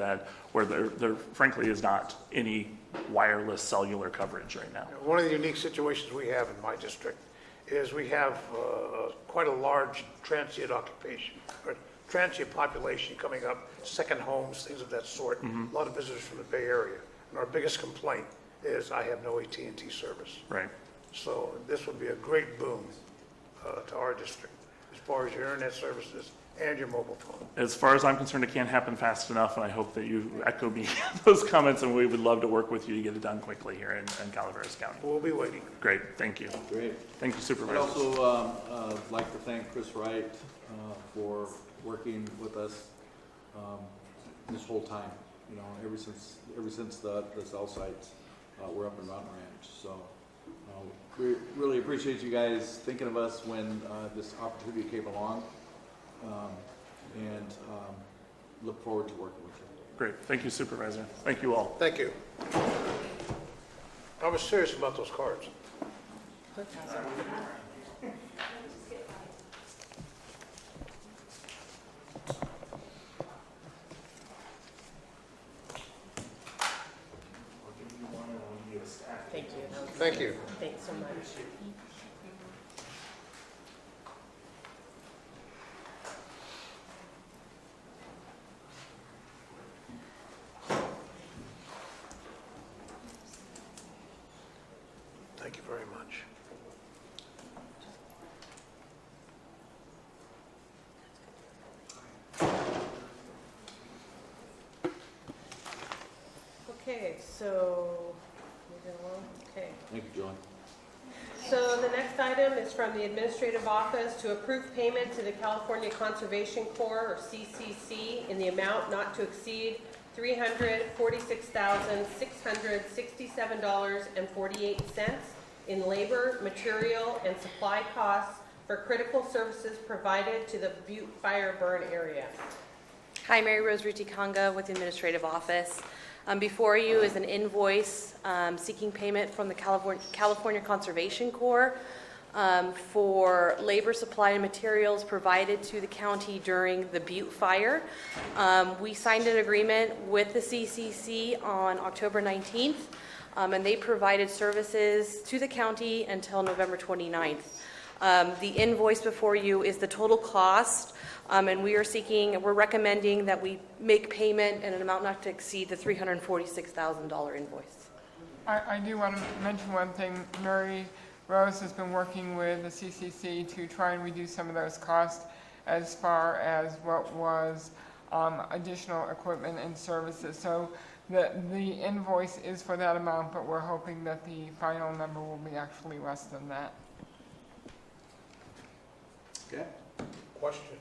where there frankly is not any wireless cellular coverage right now.
One of the unique situations we have in my district is we have quite a large transient occupation, or transient population coming up, second homes, things of that sort, a lot of visitors from the Bay Area. And our biggest complaint is I have no AT&T service.
Right.
So this would be a great boon to our district as far as your internet services and your mobile phone.
As far as I'm concerned, it can't happen fast enough, and I hope that you echo me those comments, and we would love to work with you to get it done quickly here in Calaveras County.
We'll be waiting.
Great, thank you.
Great.
Thank you,
I'd
Supervisor.
also like to thank Chris Wright for working with us this whole time. You know, ever since the cell sites were up in Mountain Ranch. So we really appreciate you guys thinking of us when this opportunity came along, and look forward to working with you.
Great, thank you, Supervisor. Thank you all.
Thank you. I was serious about those cards.
Thank you.
Thank you.
Thanks so much.
Thank you very much.
Okay, so, moving along. Okay.
Thank you, John.
So the next item is from the Administrative Office to approve payment to the California Conservation Corps, or CCC, in the amount not to exceed $346,667.48 in labor, material, and supply costs for critical services provided to the Butte Fire Burn area.
Hi, Mary Rose Rutikanga with the Administrative Office. Before you is an invoice seeking payment from the California Conservation Corps for labor, supply, and materials provided to the county during the Butte fire. We signed an agreement with the CCC on October 19th, and they provided services to the county until November 29th. The invoice before you is the total cost, and we're recommending that we make payment in an amount not to exceed the $346,000 invoice.
I do want to mention one thing. Mary Rose has been working with the CCC to try and reduce some of those costs as far as what was additional equipment and services. So the invoice is for that amount, but we're hoping that the final number will be actually less than that.
Okay.
Question.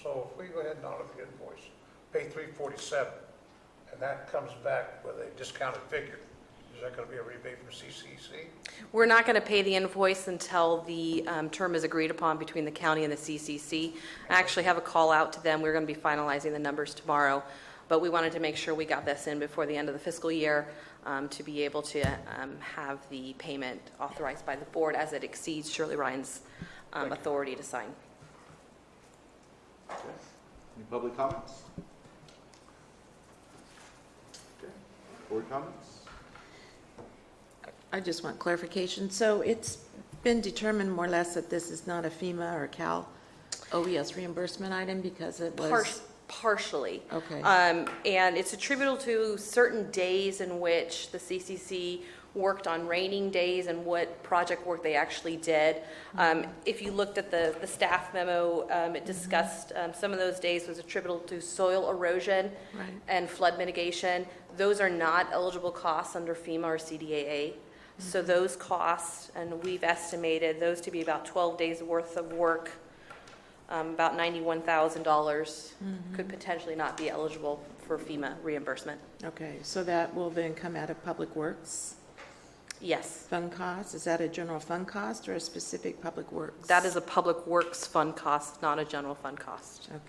So if we go ahead and honor the invoice, pay $347, and that comes back with a discounted figure, is that going to be a rebate from CCC?
We're not going to pay the invoice until the term is agreed upon between the county and the CCC. I actually have a call out to them. We're going to be finalizing the numbers tomorrow, but we wanted to make sure we got this in before the end of the fiscal year to be able to have the payment authorized by the board as it exceeds Shirley Ryan's authority to sign.
Okay. Any public comments? Okay. Board comments?
I just want clarification. So it's been determined more or less that this is not a FEMA or Cal OES reimbursement item because it was...
Partially.
Okay.
And it's attributable to certain days in which the CCC worked on raining days and what project work they actually did. If you looked at the staff memo, it discussed some of those days was attributable to soil erosion and flood mitigation. Those are not eligible costs under FEMA or CDAA. So those costs, and we've estimated those to be about 12 days worth of work, about $91,000 could potentially not be eligible for FEMA reimbursement.
Okay, so that will then come out of Public Works
Yes.
fund cost? Is that a general fund cost or a specific Public Works?
That is a Public Works fund cost, not a general fund cost.
Okay.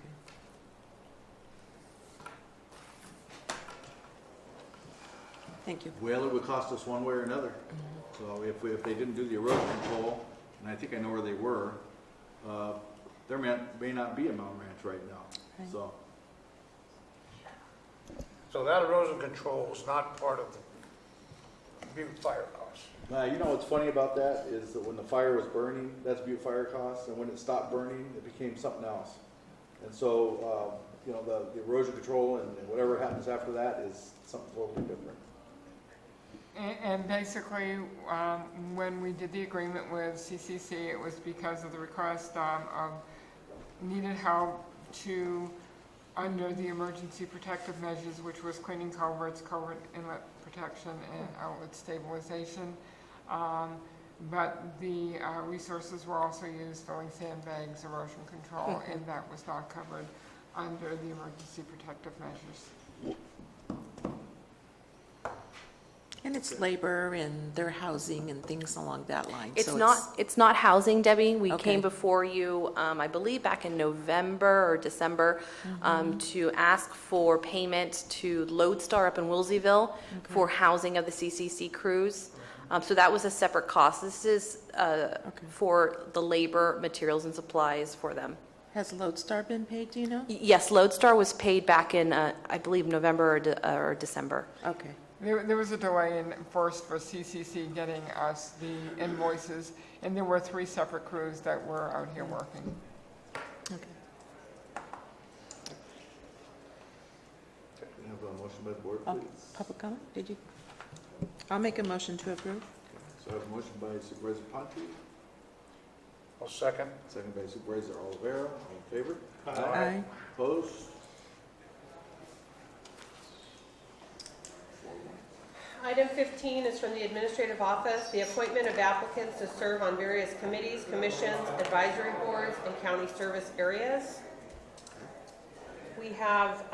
Thank you.
Well, it would cost us one way or another. So if they didn't do the erosion control, and I think I know where they were, there may not be a mountain ranch right now.
Right.
So that erosion control is not part of the Butte fire costs.
You know what's funny about that is that when the fire was burning, that's Butte fire costs, and when it stopped burning, it became something else. And so, you know, the erosion control and whatever happens after that is something totally different.
And basically, when we did the agreement with CCC, it was because of the request of needed help to, under the emergency protective measures, which was cleaning culverts, culvert inlet protection, and outlet stabilization. But the resources were also used filling sandbags, erosion control, and that was not covered under the emergency protective measures.
And it's labor and their housing and things along that line.
It's
So
not housing, Debbie. We
Okay.
came before you, I believe back in November or December, to ask for payment to Lodestar up in Wilseyville for housing of the CCC crews. So that was a separate cost. This is for the labor, materials, and supplies for them.
Has Lodestar been paid, do you know?
Yes, Lodestar was paid back in, I believe, November or December.
Okay.
There was a delay in first for CCC getting us the invoices, and there were 3 separate crews that were out here working.
Okay.
Can I have a motion by the board,
Oh,
please?
public comment? Did you? I'll make a motion to approve.
So I have a motion by Supervisor Ponte,
I'll second.
second by Supervisor Olivera. All in favor?
Aye.
Opposed?
Item 15 is from the Administrative Office, the appointment of applicants to serve on various committees, commissions, advisory boards, and county service areas. We have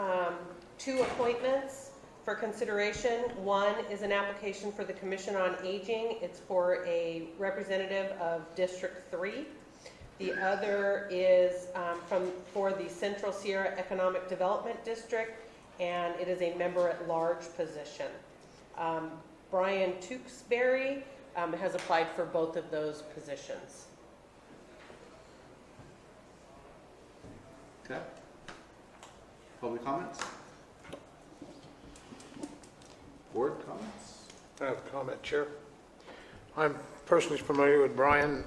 2 appointments for consideration. One is an application for the Commission on Aging. It's for a representative of District 3. The other is for the Central Sierra Economic Development District, and it is a member-at-large position. Brian Tewksbury has applied for both of those positions.
Okay. Public comments? Board comments?
I have a comment, Chair. I'm personally familiar with Brian.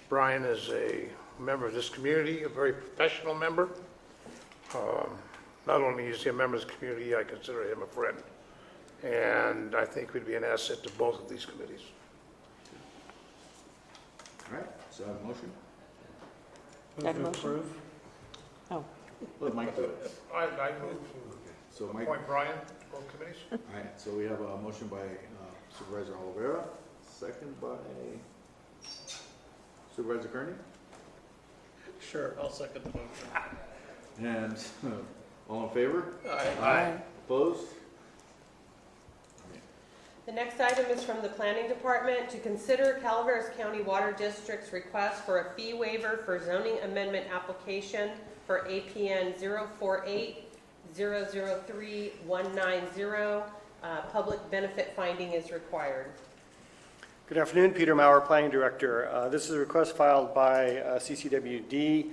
Brian is a member of this community, a very professional member. Not only is he a member of this community, I consider him a friend. And I think we'd be an asset to both of these committees.
All right, so I have a motion.
Have a motion? Oh.
Let Mike do it.
I move
So
to
Mike,
appoint Brian to both committees.
all right, so we have a motion by Supervisor Olivera, second by Supervisor Kearney.
Sure, I'll second the motion.
And all in favor?
Aye.
Opposed?
The next item is from the Planning Department to consider Calaveras County Water District's request for a fee waiver for zoning amendment application for APN 048-003-190. Public benefit finding is required.
Good afternoon, Peter Maurer, Planning Director. This is a request filed by CCWD.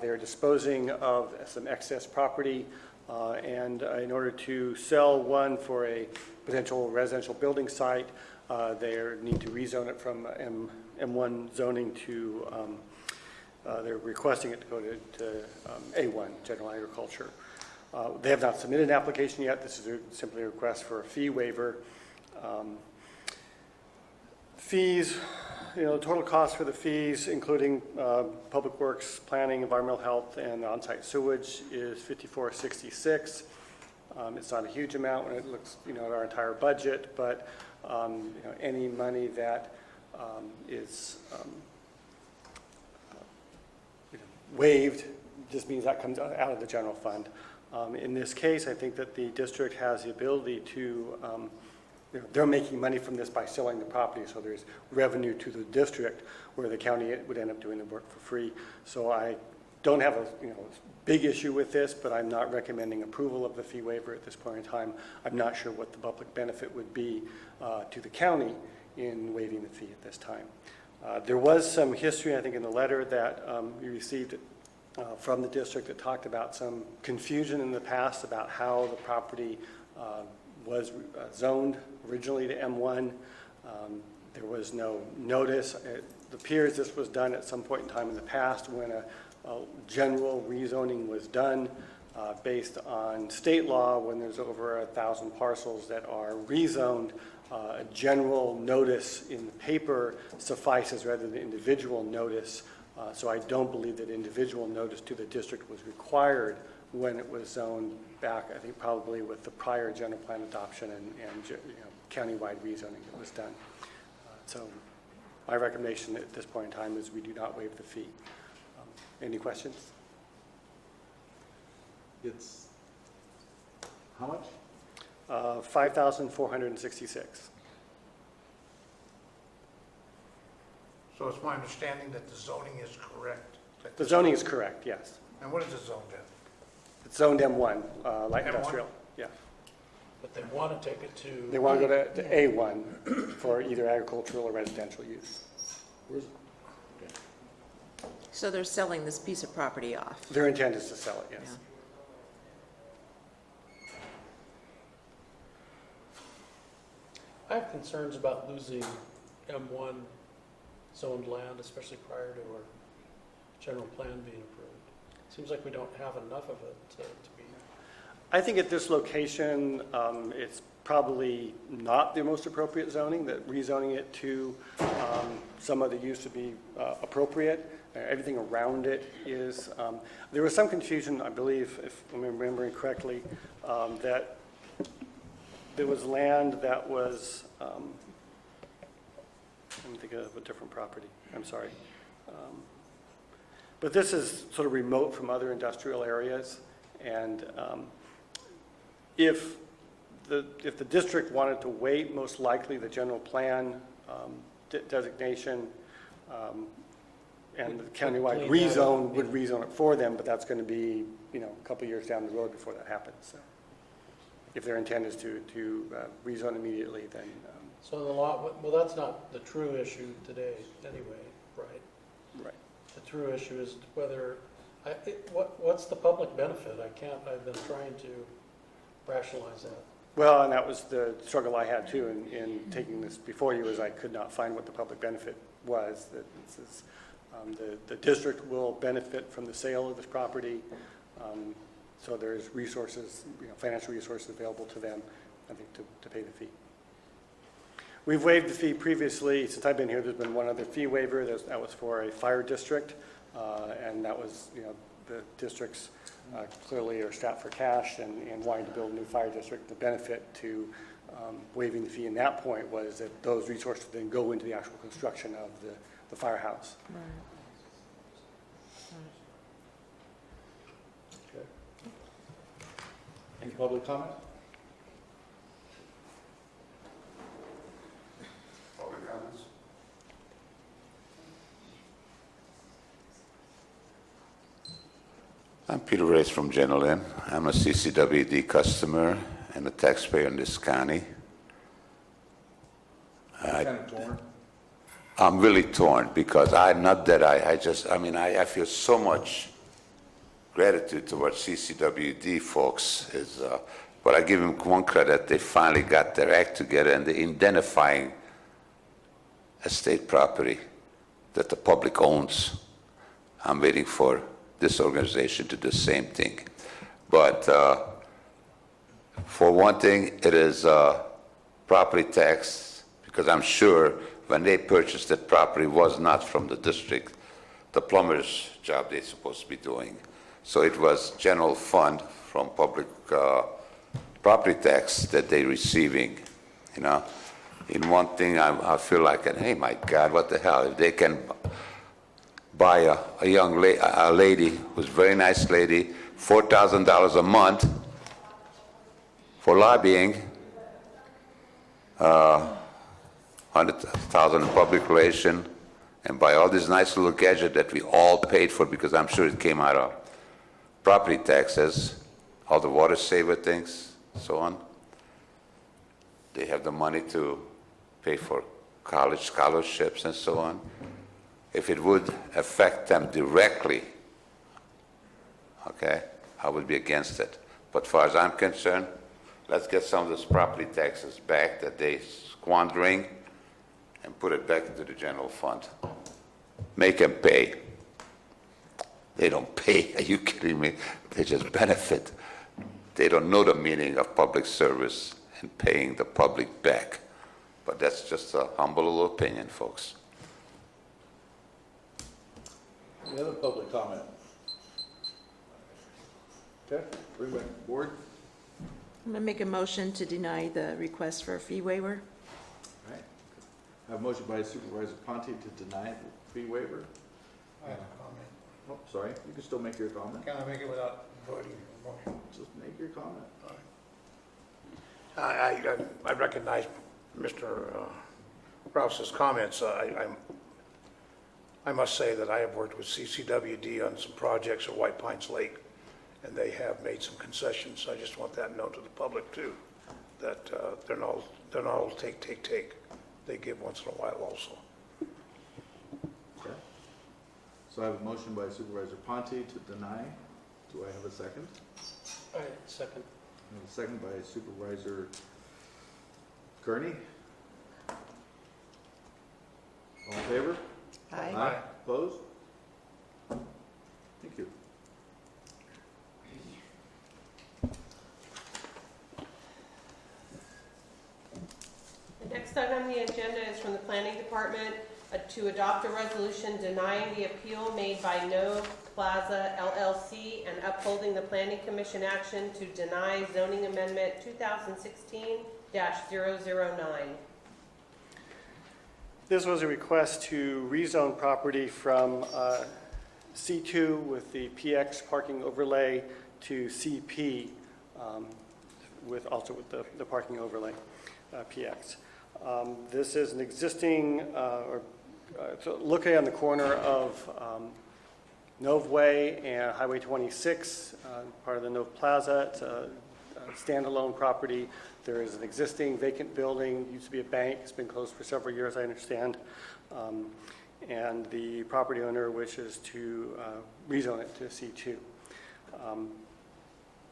They're disposing of some excess property, and in order to sell one for a potential residential building site, they need to rezone it from M1 zoning to, they're requesting it to go to A1, General Agriculture. They have not submitted an application yet. This is simply a request for a fee waiver. Fees, the total cost for the fees, including public works, planning, environmental health, and on-site sewage is $54.66. It's not a huge amount when it looks, at our entire budget, but any money that is waived just means that comes out of the general fund. In this case, I think that the district has the ability to, they're making money from this by selling the property, so there's revenue to the district where the county would end up doing the work for free. So I don't have a big issue with this, but I'm not recommending approval of the fee waiver at this point in time. I'm not sure what the public benefit would be to the county in waiving the fee at this time. There was some history, I think, in the letter that we received from the district that talked about some confusion in the past about how the property was zoned originally to M1. There was no notice. It appears this was done at some point in time in the past when a general rezoning was done based on state law. When there's over 1,000 parcels that are rezoned, a general notice in the paper suffices rather than individual notice. So I don't believe that individual notice to the district was required when it was zoned back, I think probably with the prior general plan adoption and countywide rezoning that was done. So my recommendation at this point in time is we do not waive the fee. Any questions?
It's how much?
$5,466.
So it's my understanding that the zoning is correct?
The zoning is correct, yes.
And what is it zoned at?
It's zoned M1, light
M1?
industrial, yeah.
But they want to take it to.
They want to go to A1 for either agricultural or residential use.
So they're selling this piece of property off?
Their intent is to sell it, yes.
I have concerns about losing M1 zoned land, especially prior to our general plan being approved. Seems like we don't have enough of it to be.
I think at this location, it's probably not the most appropriate zoning, that rezoning it to some other use would be appropriate. Everything around it is, there was some confusion, I believe, if I'm remembering correctly, that there was land that was, let me think of a different property, I'm sorry. But this is sort of remote from other industrial areas, and if the district wanted to wait, most likely the general plan designation and the countywide rezone would rezone it for them, but that's going to be, a couple of years down the road before that happens. So if their intent is to rezone immediately, then.
So the law, well, that's not the true issue today anyway, right?
Right.
The true issue is whether, what's the public benefit? I've been trying to rationalize that.
Well, and that was the struggle I had too in taking this before you, is I could not find what the public benefit was. That this is, the district will benefit from the sale of this property, so there's resources, financial resources available to them, I think, to pay the fee. We've waived the fee previously. Since I've been here, there's been one other fee waiver. That was for a fire district, and that was, the districts clearly are strapped for cash and wanting to build a new fire district. The benefit to waiving the fee in that point was that those resources then go into the actual construction of the firehouse.
Right.
Okay. Any public comment?
Public comments? I'm Peter Race from General. I'm a CCWD customer and a taxpayer in this county.
Kind of torn.
I'm really torn because I feel so much gratitude towards CCWD folks. But I give them one credit, they finally got their act together and they're identifying estate property that the public owns. I'm waiting for this organization to do the same thing. But for one thing, it is property tax, because I'm sure when they purchased that property was not from the district, the plumber's job they're supposed to be doing. So it was general fund from public property tax that they're receiving, you know. In one thing, I feel like, hey, my God, what the hell? If they can buy a young lady, who's a very nice lady, $4,000 a month for lobbying, 100,000 in public relation, and buy all these nice little gadgets that we all paid for because I'm sure it came out of property taxes, all the water saver things, so on. They have the money to pay for college scholarships and so on. If it would affect them directly, okay, I would be against it. But as far as I'm concerned, let's get some of those property taxes back that they're squandering and put it back into the general fund. Make them pay. They don't pay. Are you kidding me? They just benefit. They don't know the meaning of public service and paying the public back. But that's just a humble little opinion, folks.
Any other public comment? Okay, bring back the board.
I'm going to make a motion to deny the request for a fee waiver.
All right. I have a motion by Supervisor Ponte to deny the fee waiver.
I have a comment.
Oh, sorry, you can still make your comment.
Can I make it without voting or motion?
Just make your comment.
I recognize Mr. Rouse's comments. I must say that I have worked with CCWD on some projects at White Pines Lake, and they have made some concessions. I just want that known to the public too, that they're not all take. They give once in a while also.
Okay. So I have a motion by Supervisor Ponte to deny. Do I have a second?
Second.
I have a second by Supervisor Kearney. All in favor?
Aye.
Aye. Opposed? Thank you.
The next item on the agenda is from the Planning Department to adopt a resolution denying the appeal made by No Plaza LLC and upholding the Planning Commission action to deny zoning amendment 2016-009.
This was a request to rezone property from C2 with the PX parking overlay to CP also with the parking overlay, PX. This is an existing, located on the corner of Nove Way and Highway 26, part of the Nove Plaza. It's a standalone property. There is an existing vacant building, used to be a bank. It's been closed for several years, I understand. And the property owner wishes to rezone it to C2.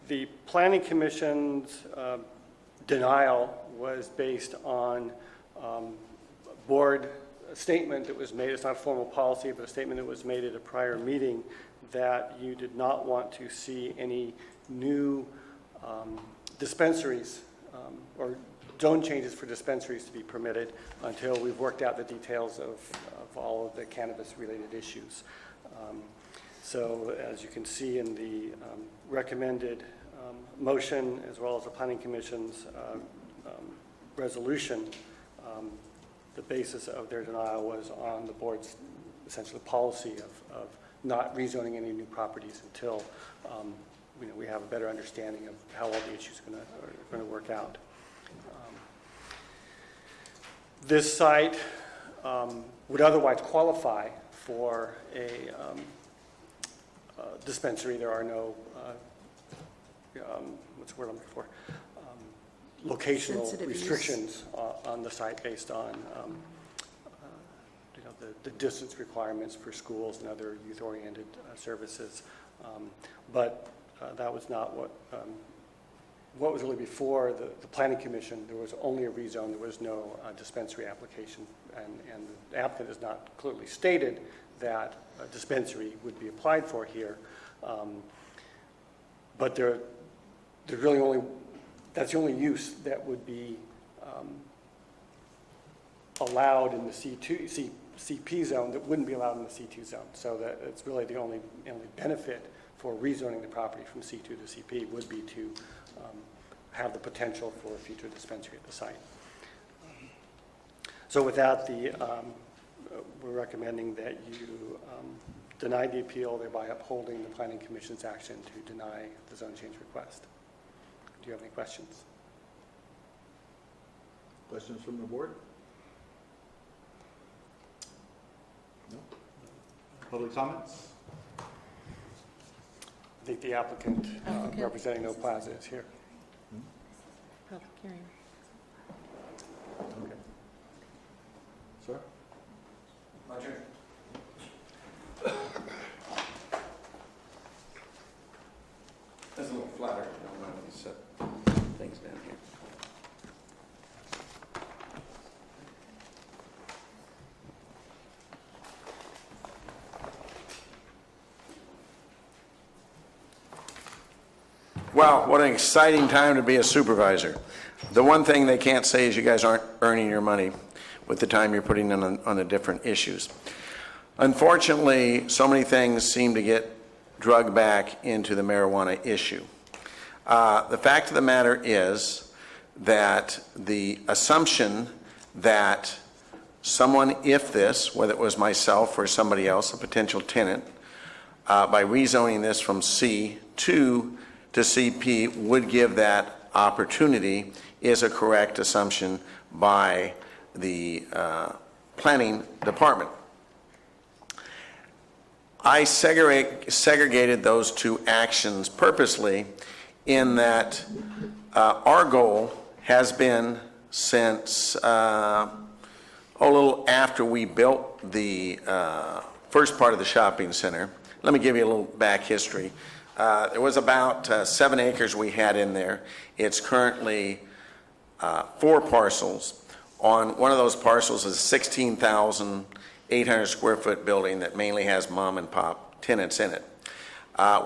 The Planning Commission's denial was based on board statement that was made. It's not a formal policy, but a statement that was made at a prior meeting that you did not want to see any new dispensaries or zone changes for dispensaries to be permitted until we've worked out the details of all of the cannabis-related issues. So as you can see in the recommended motion, as well as the Planning Commission's resolution, the basis of their denial was on the board's essentially policy of not rezoning any new properties until we have a better understanding of how all the issues are going to work out. This site would otherwise qualify for a dispensary. There are no, what's the word I'm looking for? Locational
Sensitive
restrictions on the site based on the distance requirements for schools and other youth-oriented services. But that was not what was really before the Planning Commission. There was only a rezone. There was no dispensary application. And the applicant has not clearly stated that a dispensary would be applied for here. But there's really only, that's the only use that would be allowed in the CP zone that wouldn't be allowed in the C2 zone. So that it's really the only benefit for rezoning the property from C2 to CP would be to have the potential for a future dispensary at the site. So with that, we're recommending that you deny the appeal, thereby upholding the Planning Commission's action to deny the zone change request. Do you have any questions?
Questions from the board? No? Public comments?
I think the applicant representing No Plaza is here.
Public hearing.
Okay. Sir?
My turn. That's a little flatter. I don't mind if you set things down here. Wow, what an exciting time to be a supervisor. The one thing they can't say is you guys aren't earning your money with the time you're putting in on the different issues. Unfortunately, so many things seem to get drugged back into the marijuana issue. The fact of the matter is that the assumption that someone, if this, whether it was myself or somebody else, a potential tenant, by rezoning this from C2 to CP would give that opportunity is a correct assumption by the planning department. I segregated those two actions purposely in that our goal has been since a little after we built the first part of the shopping center. Let me give you a little back history. There was about 7 acres we had in there. It's currently 4 parcels. On one of those parcels is a 16,800 square foot building that mainly has mom and pop tenants in it.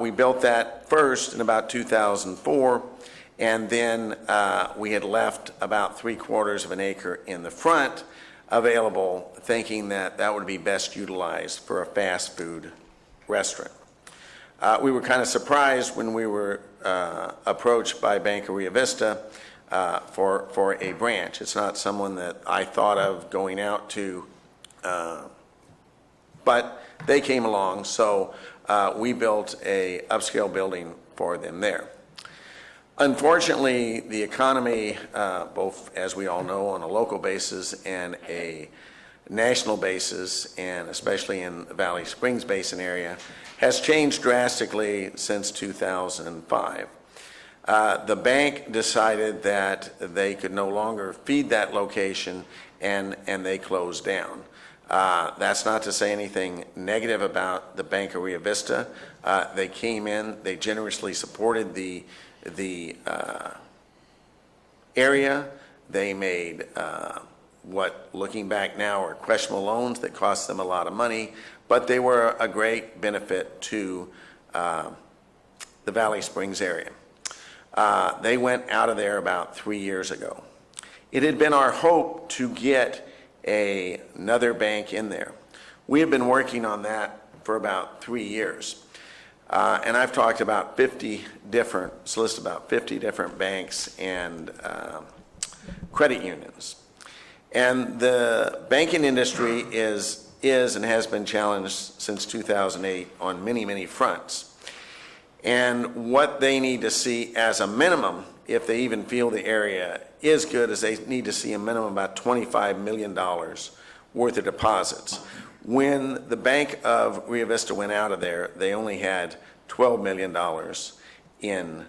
We built that first in about 2004, and then we had left about 3/4 of an acre in the front available, thinking that that would be best utilized for a fast food restaurant. We were kind of surprised when we were approached by Bank of Rio Vista for a branch. It's not someone that I thought of going out to, but they came along, so we built a upscale building for them there. Unfortunately, the economy, both as we all know on a local basis and a national basis, and especially in the Valley Springs Basin area, has changed drastically since 2005. The bank decided that they could no longer feed that location, and they closed down. That's not to say anything negative about the Bank of Rio Vista. They came in, they generously supported the area. They made what, looking back now, are questionable loans that cost them a lot of money, but they were a great benefit to the Valley Springs area. They went out of there about 3 years ago. It had been our hope to get another bank in there. We have been working on that for about 3 years. And I've talked about 50 different, solicited about 50 different banks and credit unions. And the banking industry is and has been challenged since 2008 on many, many fronts. And what they need to see as a minimum, if they even feel the area is good, is they need to see a minimum about $25 million worth of deposits. When the Bank of Rio Vista went out of there, they only had $12 million in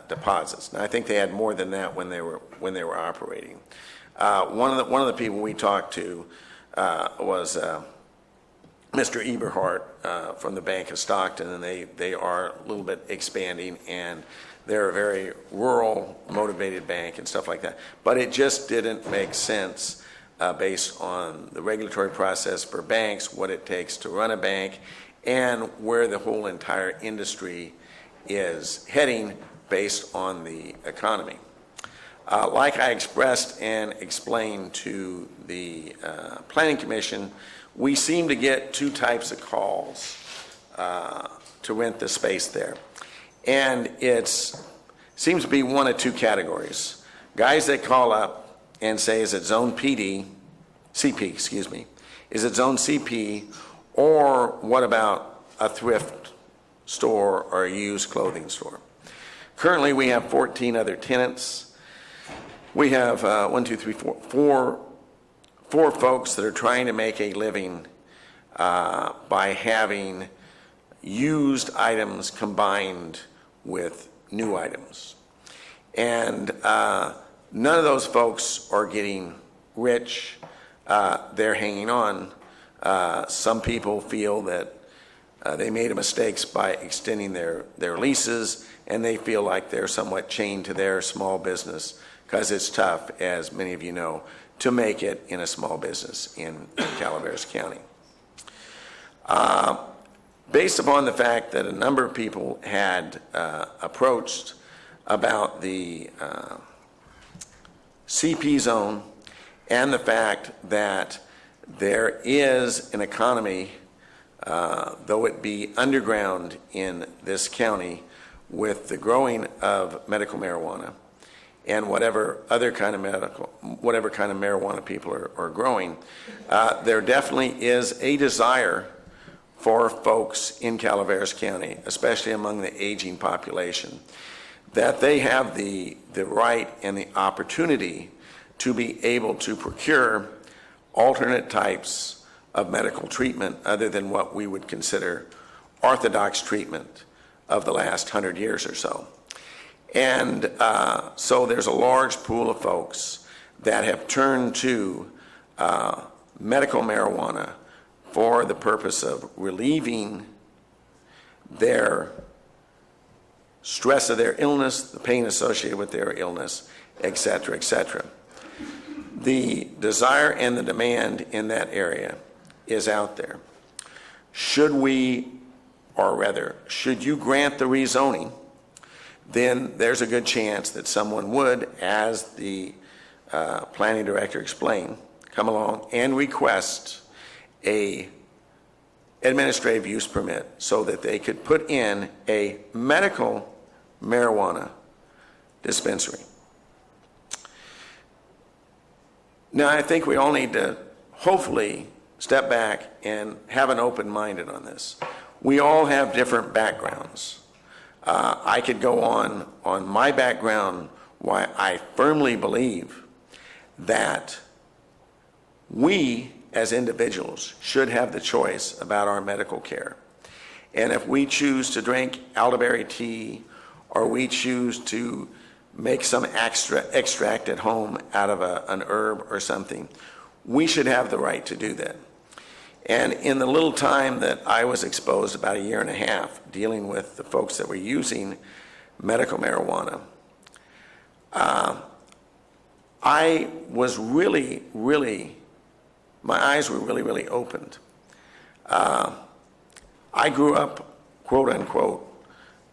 deposits. Now, I think they had more than that when they were operating. One of the people we talked to was Mr. Eberhardt from the Bank of Stockton, and they are a little bit expanding, and they're a very rural motivated bank and stuff like that. But it just didn't make sense based on the regulatory process for banks, what it takes to run a bank, and where the whole entire industry is heading based on the economy. Like I expressed and explained to the Planning Commission, we seem to get two types of calls to rent the space there. And it seems to be one of two categories. Guys that call up and say, is it zone CP, excuse me, is it zone CP, or what about a thrift store or a used clothing store? Currently, we have 14 other tenants. We have four folks that are trying to make a living by having used items combined with new items. And none of those folks are getting rich. They're hanging on. Some people feel that they made mistakes by extending their leases, and they feel like they're somewhat chained to their small business because it's tough, as many of you know, to make it in a small business in Calaveras County. Based upon the fact that a number of people had approached about the CP zone and the fact that there is an economy, though it be underground in this county, with the growing of medical marijuana and whatever kind of marijuana people are growing, there definitely is a desire for folks in Calaveras County, especially among the aging population, that they have the right and the opportunity to be able to procure alternate types of medical treatment other than what we would consider orthodox treatment of the last 100 years or so. And so there's a large pool of folks that have turned to medical marijuana for the purpose of relieving their stress of their illness, the pain associated with their illness, et cetera, et cetera. The desire and the demand in that area is out there. Should you grant the rezoning, then there's a good chance that someone would, as the planning director explained, come along and request a administrative use permit so that they could put in a medical marijuana dispensary. Now, I think we all need to hopefully step back and have an open-minded on this. We all have different backgrounds. I could go on my background, why I firmly believe that we as individuals should have the choice about our medical care. And if we choose to drink elderberry tea, or we choose to make some extract at home out of an herb or something, we should have the right to do that. And in the little time that I was exposed, about a year and a half, dealing with the folks that were using medical marijuana, I was really, my eyes were really opened. I grew up, quote unquote,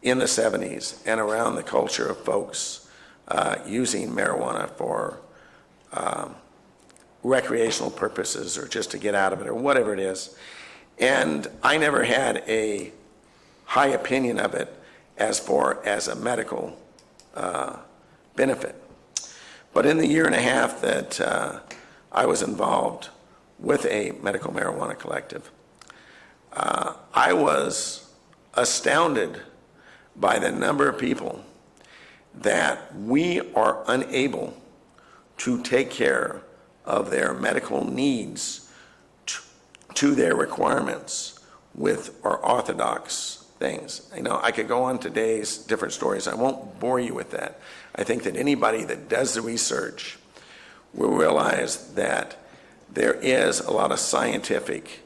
in the 70s and around the culture of folks using marijuana for recreational purposes or just to get out of it or whatever it is. And I never had a high opinion of it as a medical benefit. But in the year and a half that I was involved with a medical marijuana collective, I was astounded by the number of people that we are unable to take care of their medical needs to their requirements with our orthodox things. You know, I could go on today's different stories. I won't bore you with that. I think that anybody that does the research will realize that there is a lot of scientific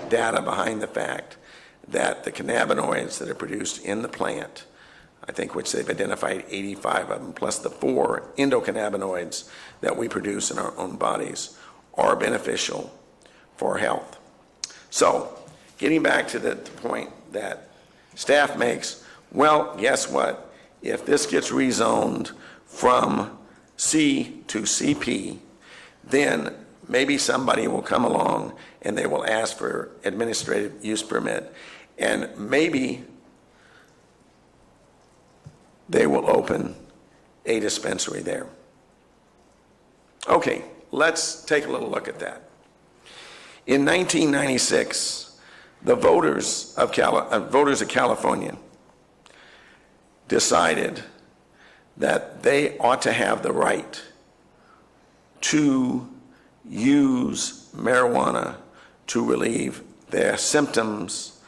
data behind the fact that the cannabinoids that are produced in the plant, I think which they've identified 85 of them, plus the 4 endocannabinoids that we produce in our own bodies, are beneficial for health. So, getting back to the point that staff makes, well, guess what? if this gets rezoned from C to CP, then maybe somebody will come along and they will ask for administrative use permit, and maybe they will open a dispensary there. Okay, let's take a little look at that. In 1996, the voters of California decided that they ought to have the right to use marijuana to relieve their symptoms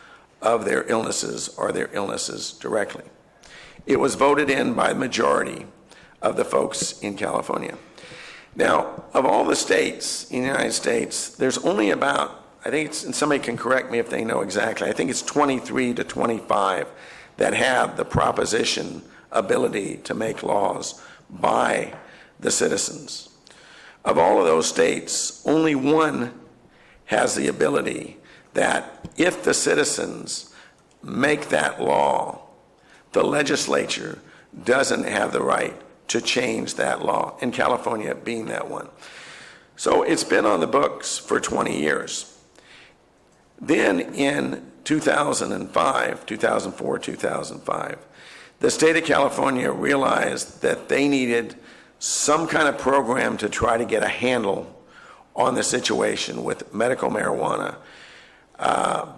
of their illnesses or their illnesses directly. It was voted in by the majority of the folks in California. Now, of all the states in the United States, there's only about, I think it's, and somebody can correct me if they know exactly, I think it's 23 to 25 that have the proposition ability to make laws by the citizens. Of all of those states, only one has the ability that if the citizens make that law, the legislature doesn't have the right to change that law, and California being that one. So it's been on the books for 20 years. Then in 2004, 2005, the state of California realized that they needed some kind of program to try to get a handle on the situation with medical marijuana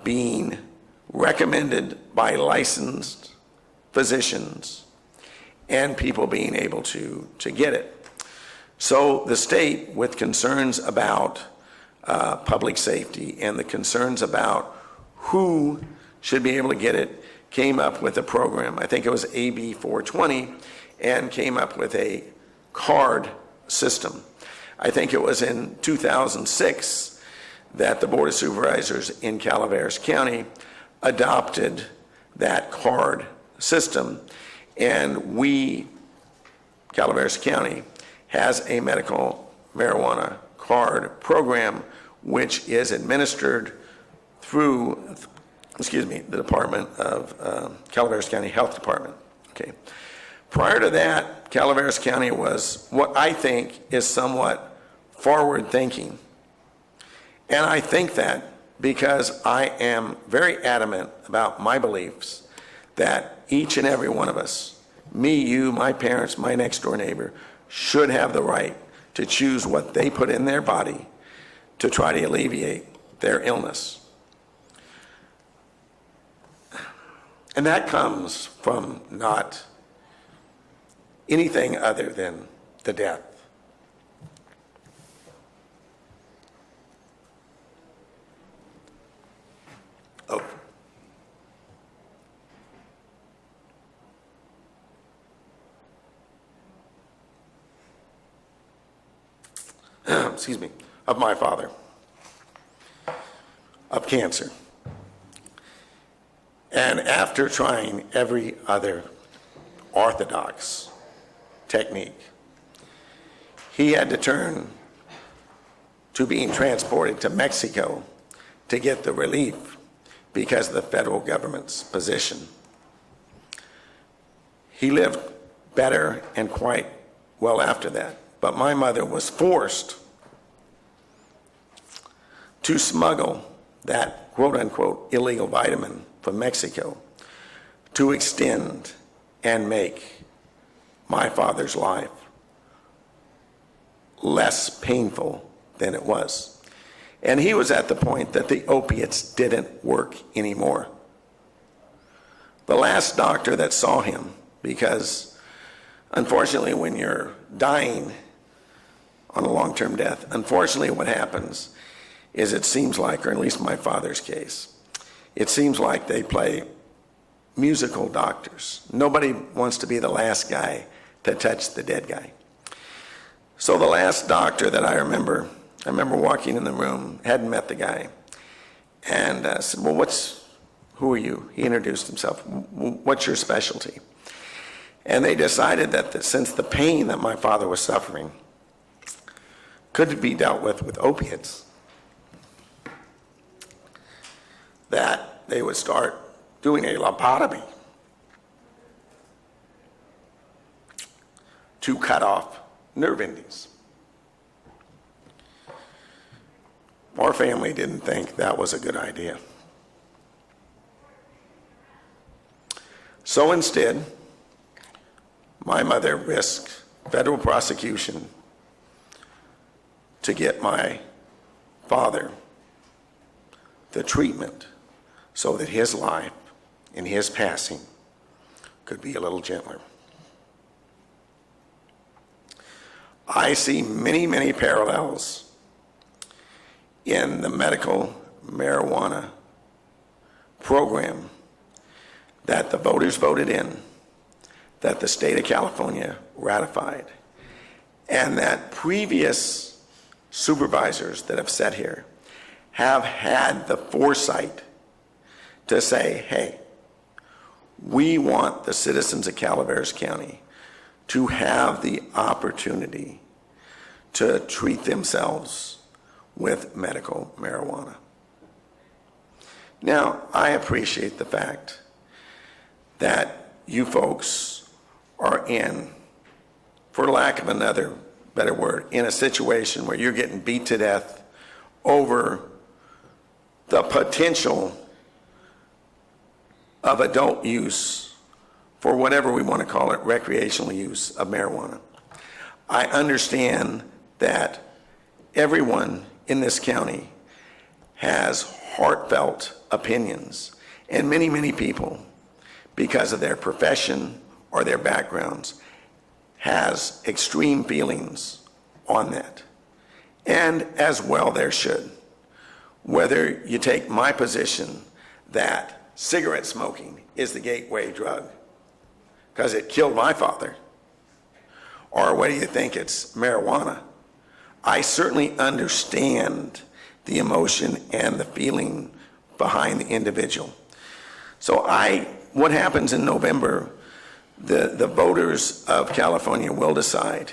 being recommended by licensed physicians and people being able to get it. So the state, with concerns about public safety and the concerns about who should be able to get it, came up with a program. I think it was AB 420, and came up with a card system. I think it was in 2006 that the Board of Supervisors in Calaveras County adopted that card system, and we, Calaveras County, has a medical marijuana card program which is administered through, the Department of Calaveras County Health Department. Okay. Prior to that, Calaveras County was what I think is somewhat forward-thinking. And I think that because I am very adamant about my beliefs that each and every one of us, me, you, my parents, my next-door neighbor, should have the right to choose what they put in their body to try to alleviate their illness. And that comes from not anything other than the death. Oh. Excuse me, of my father, of cancer. And after trying every other orthodox technique, he had to turn to being transported to Mexico to get the relief because of the federal government's position. He lived better and quite well after that, but my mother was forced to smuggle that quote-unquote illegal vitamin from Mexico to extend and make my father's life less painful than it was. And he was at the point that the opiates didn't work anymore. The last doctor that saw him, because unfortunately when you're dying on a long-term death, unfortunately what happens is it seems like, or at least my father's case, it seems like they play musical doctors. Nobody wants to be the last guy to touch the dead guy. So the last doctor that I remember walking in the room, hadn't met the guy, and said, well, who are you? He introduced himself. What's your specialty? And they decided that since the pain that my father was suffering could be dealt with opiates, that they would start doing a lobotomy to cut off nerve endings. Our family didn't think that was a good idea. So instead, my mother risked federal prosecution to get my father the treatment so that his life and his passing could be a little gentler. I see many, many parallels in the medical marijuana program that the voters voted in, that the state of California ratified, and that previous supervisors that have sat here have had the foresight to say, hey, we want the citizens of Calaveras County to have the opportunity to treat themselves with medical marijuana. Now, I appreciate the fact that you folks are in, for lack of another better word, in a situation where you're getting beat to death over the potential of adult use for whatever we want to call it, recreational use of marijuana. I understand that everyone in this county has heartfelt opinions, and many, many people, because of their profession or their backgrounds, has extreme feelings on that. And as well there should. Whether you take my position that cigarette smoking is the gateway drug because it killed my father, or whether you think it's marijuana, I certainly understand the emotion and the feeling behind the individual. So what happens in November, the voters of California will decide.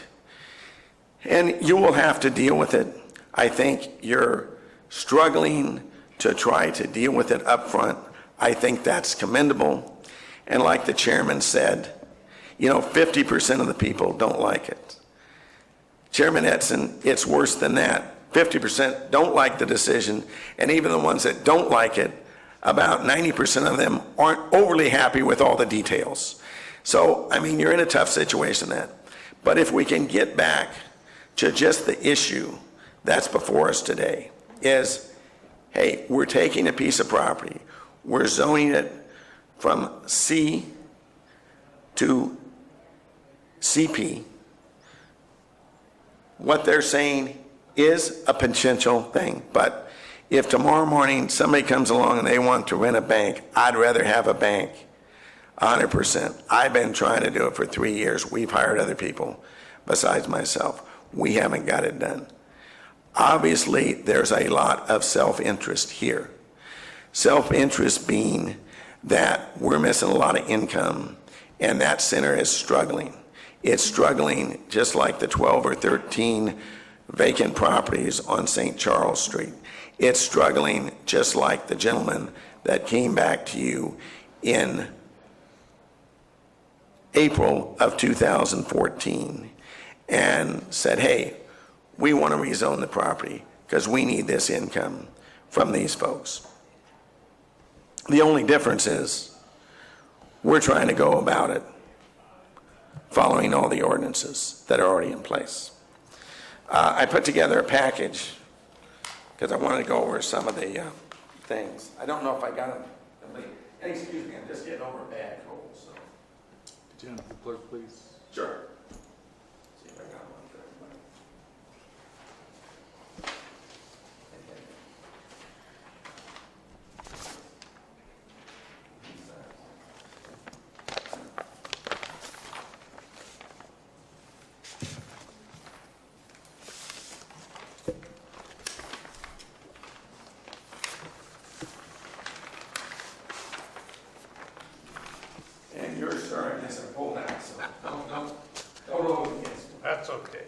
And you will have to deal with it. I think you're struggling to try to deal with it up front. I think that's commendable. And like the chairman said, 50% of the people don't like it. Chairman Edson, it's worse than that. 50% don't like the decision, and even the ones that don't like it, about 90% of them aren't overly happy with all the details. So, you're in a tough situation then. But if we can get back to just the issue that's before us today, is, hey, we're taking a piece of property, we're zoning it from C to CP. What they're saying is a potential thing, but if tomorrow morning somebody comes along and they want to rent a bank, I'd rather have a bank, 100%. I've been trying to do it for 3 years. We've hired other people besides myself. We haven't got it done. Obviously, there's a lot of self-interest here. Self-interest being that we're missing a lot of income and that center is struggling. It's struggling just like the 12 or 13 vacant properties on St. Charles Street. It's struggling just like the gentleman that came back to you in April of 2014 and said, hey, we want to rezone the property because we need this income from these folks. The only difference is we're trying to go about it following all the ordinances that are already in place. I put together a package because I wanted to go over some of the things. I don't know if I got them complete. And excuse me, I'm just getting over a bad cold. So.
Could you hand the clerk, please?
Sure. See if I got one for everybody. And yours, sir, I guess I pulled out, so don't hold it against me.
That's okay.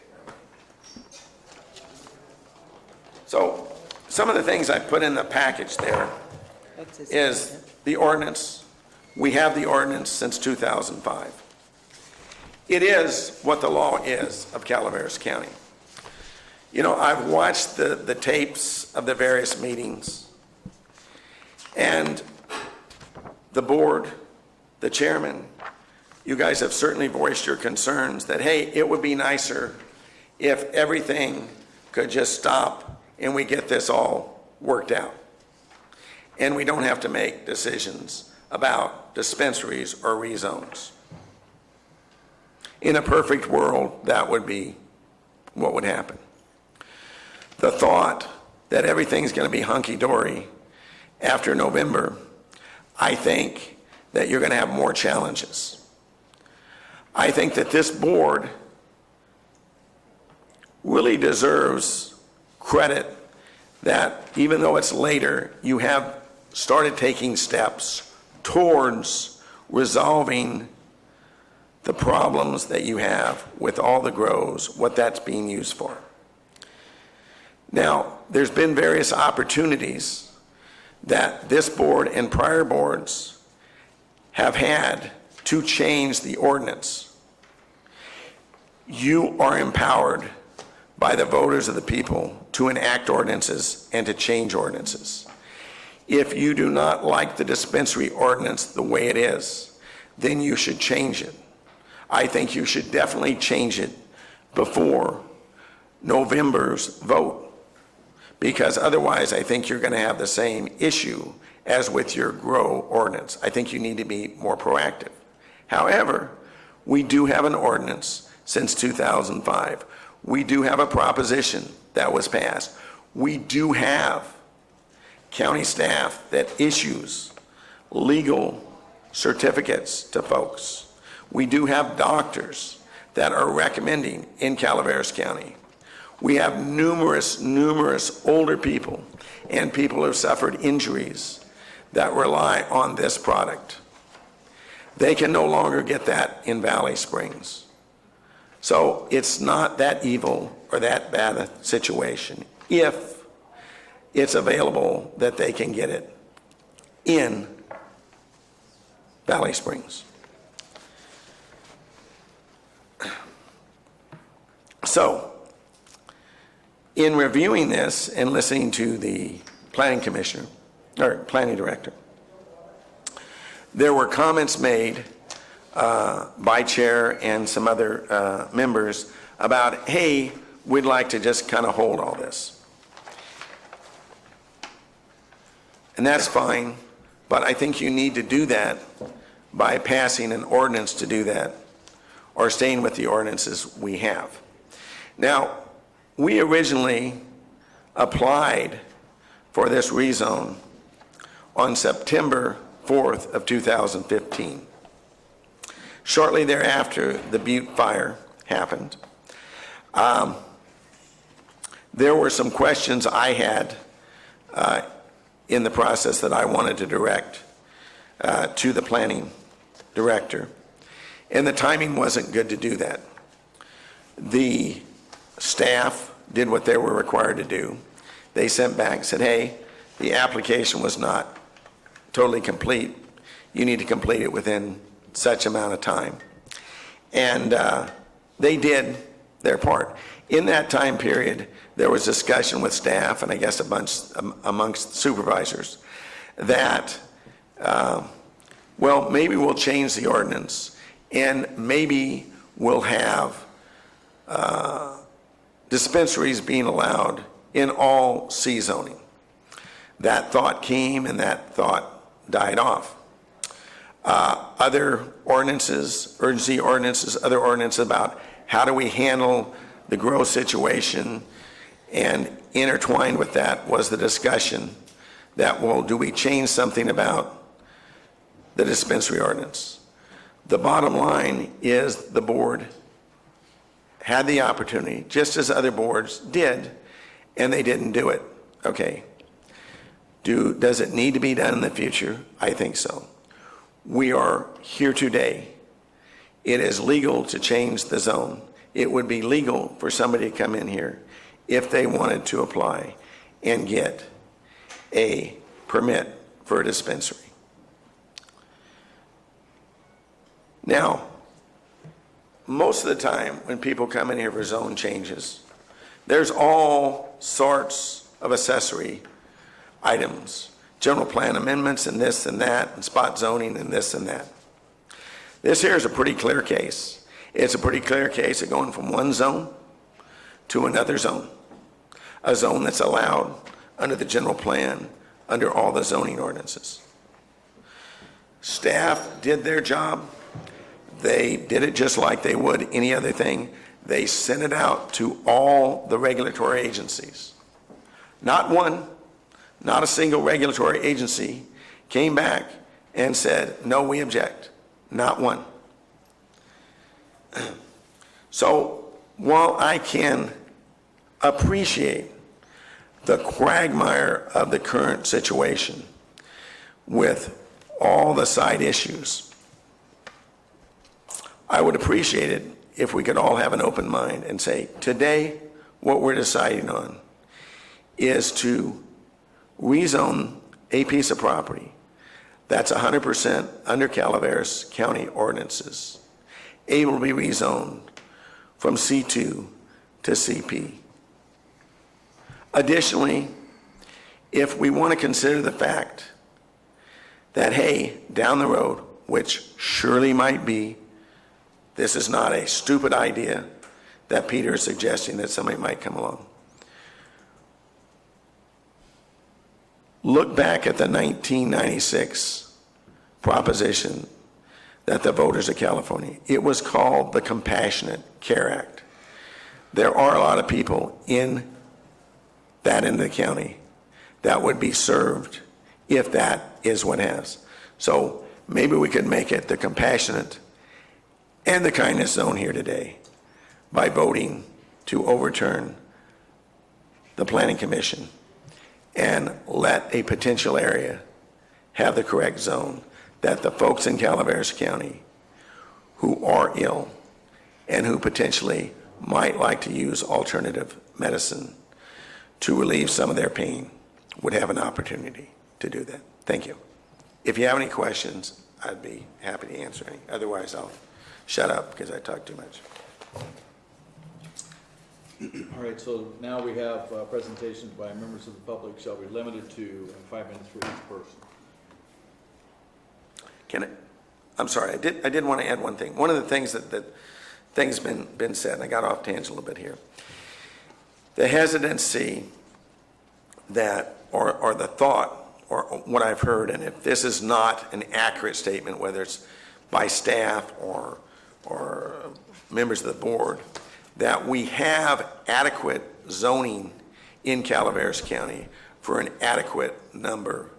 So some of the things I put in the package there is the ordinance. We have the ordinance since 2005. it is what the law is of Calaveras County. You know, I've watched the tapes of the various meetings, and the board, the chairman, you guys have certainly voiced your concerns that, hey, it would be nicer if everything could just stop and we get this all worked out. And we don't have to make decisions about dispensaries or rezones. In a perfect world, that would be what would happen. The thought that everything's going to be hunky-dory after November, I think that you're going to have more challenges. I think that this board really deserves credit that even though it's later, you have started taking steps towards resolving the problems that you have with all the grows, what that's being used for. Now, there's been various opportunities that this board and prior boards have had to change the ordinance. You are empowered by the voters of the people to enact ordinances and to change ordinances. If you do not like the dispensary ordinance the way it is, then you should change it. I think you should definitely change it before November's vote, because otherwise I think you're going to have the same issue as with your grow ordinance. I think you need to be more proactive. However, we do have an ordinance since 2005. We do have a proposition that was passed. We do have county staff that issues legal certificates to folks. We do have doctors that are recommending in Calaveras County. We have numerous older people and people who have suffered injuries that rely on this product. They can no longer get that in Valley Springs. So it's not that evil or that bad a situation if it's available that they can get it in Valley Springs. So, in reviewing this and listening to the planning commissioner, or planning director, there were comments made by chair and some other members about, hey, we'd like to just kind of hold all this. And that's fine, but I think you need to do that by passing an ordinance to do that, or staying with the ordinances we have. Now, we originally applied for this rezone on September 4th of 2015. Shortly thereafter, the Butte fire happened. There were some questions I had in the process that I wanted to direct to the planning director, and the timing wasn't good to do that. The staff did what they were required to do. They sent back and said, hey, the application was not totally complete. You need to complete it within such amount of time. And they did their part. In that time period, there was discussion with staff and I guess amongst supervisors that, well, maybe we'll change the ordinance and maybe we'll have dispensaries being allowed in all C zoning. That thought came and that thought died off. Other ordinances, urgency ordinances, other ordinances about how do we handle the grow situation, and intertwined with that was the discussion that, well, do we change something about the dispensary ordinance? The bottom line is the board had the opportunity, just as other boards did, and they didn't do it. Okay. Does it need to be done in the future? I think so. We are here today. It is legal to change the zone. It would be legal for somebody to come in here if they wanted to apply and get a permit for a dispensary. Now, most of the time when people come in here for zone changes, there's all sorts of accessory items, general plan amendments and this and that, and spot zoning and this and that. This here is a pretty clear case. It's a pretty clear case of going from one zone to another zone, a zone that's allowed under the general plan, under all the zoning ordinances. Staff did their job. They did it just like they would any other thing. They sent it out to all the regulatory agencies. Not one, not a single regulatory agency came back and said, no, we object. Not one. So while I can appreciate the quagmire of the current situation with all the side issues, I would appreciate it if we could all have an open mind and say, today, what we're deciding on is to rezone a piece of property that's 100% under Calaveras County ordinances, able to be rezoned from C2 to CP. Additionally, if we want to consider the fact that, hey, down the road, which surely might be, this is not a stupid idea that Peter is suggesting that somebody might come along. Look back at the 1996 proposition that the voters of California, it was called the Compassionate Care Act. There are a lot of people in that end of the county that would be served if that is what has. So maybe we could make it the compassionate and the kindness zone here today by voting to overturn the Planning Commission and let a potential area have the correct zone, that the folks in Calaveras County who are ill and who potentially might like to use alternative medicine to relieve some of their pain would have an opportunity to do that. Thank you. If you have any questions, I'd be happy to answer any. Otherwise, I'll shut up because I talk too much.
All right, so now we have presentations by members of the public shall be limited to 5 minutes for each person.
I'm sorry, I did want to add one thing. One of the things that things been said, and I got off tangent a little bit here. The hesitancy that, or the thought, or what I've heard, and if this is not an accurate statement, whether it's by staff or members of the board, that we have adequate zoning in Calaveras County for an adequate number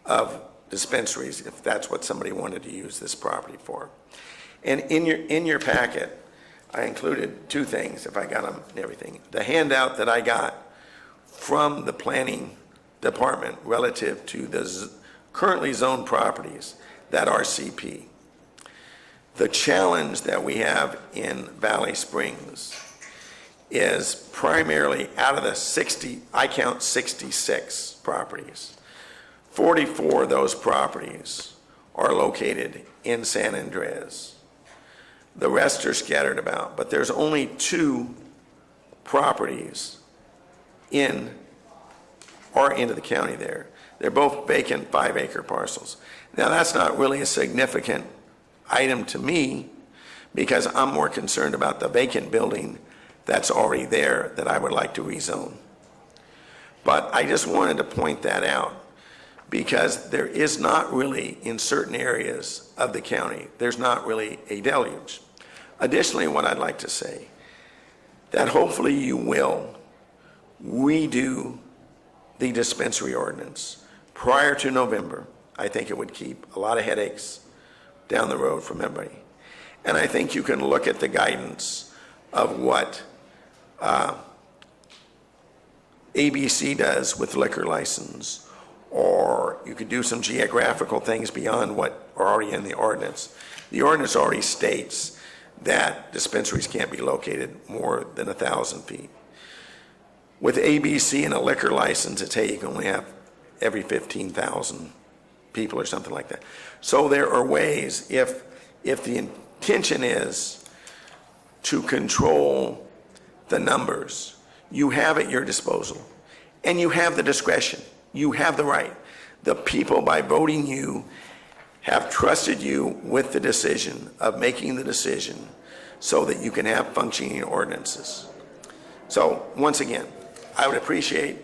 of dispensaries, if that's what somebody wanted to use this property for. And in your packet, I included two things, if I got them and everything. The handout that I got from the planning department relative to the currently zoned properties that are CP. The challenge that we have in Valley Springs is primarily out of the 60, I count 66 properties. 44 of those properties are located in San Andres. The rest are scattered about, but there's only 2 properties into the county there. They're both vacant 5-acre parcels. Now, that's not really a significant item to me because I'm more concerned about the vacant building that's already there that I would like to rezone. But I just wanted to point that out because there is not really, in certain areas of the county, there's not really a deluge. Additionally, what I'd like to say, that hopefully you will redo the dispensary ordinance prior to November. I think it would keep a lot of headaches down the road from everybody. And I think you can look at the guidance of what ABC does with liquor license, or you could do some geographical things beyond what are already in the ordinance. The ordinance already states that dispensaries can't be located more than 1,000 feet. With ABC and a liquor license, it's, hey, you can only have every 15,000 people or something like that. So there are ways, if the intention is to control the numbers. You have at your disposal, and you have the discretion. You have the right. The people, by voting you, have trusted you with the decision of making the decision so that you can have functioning ordinances. So, once again, I would appreciate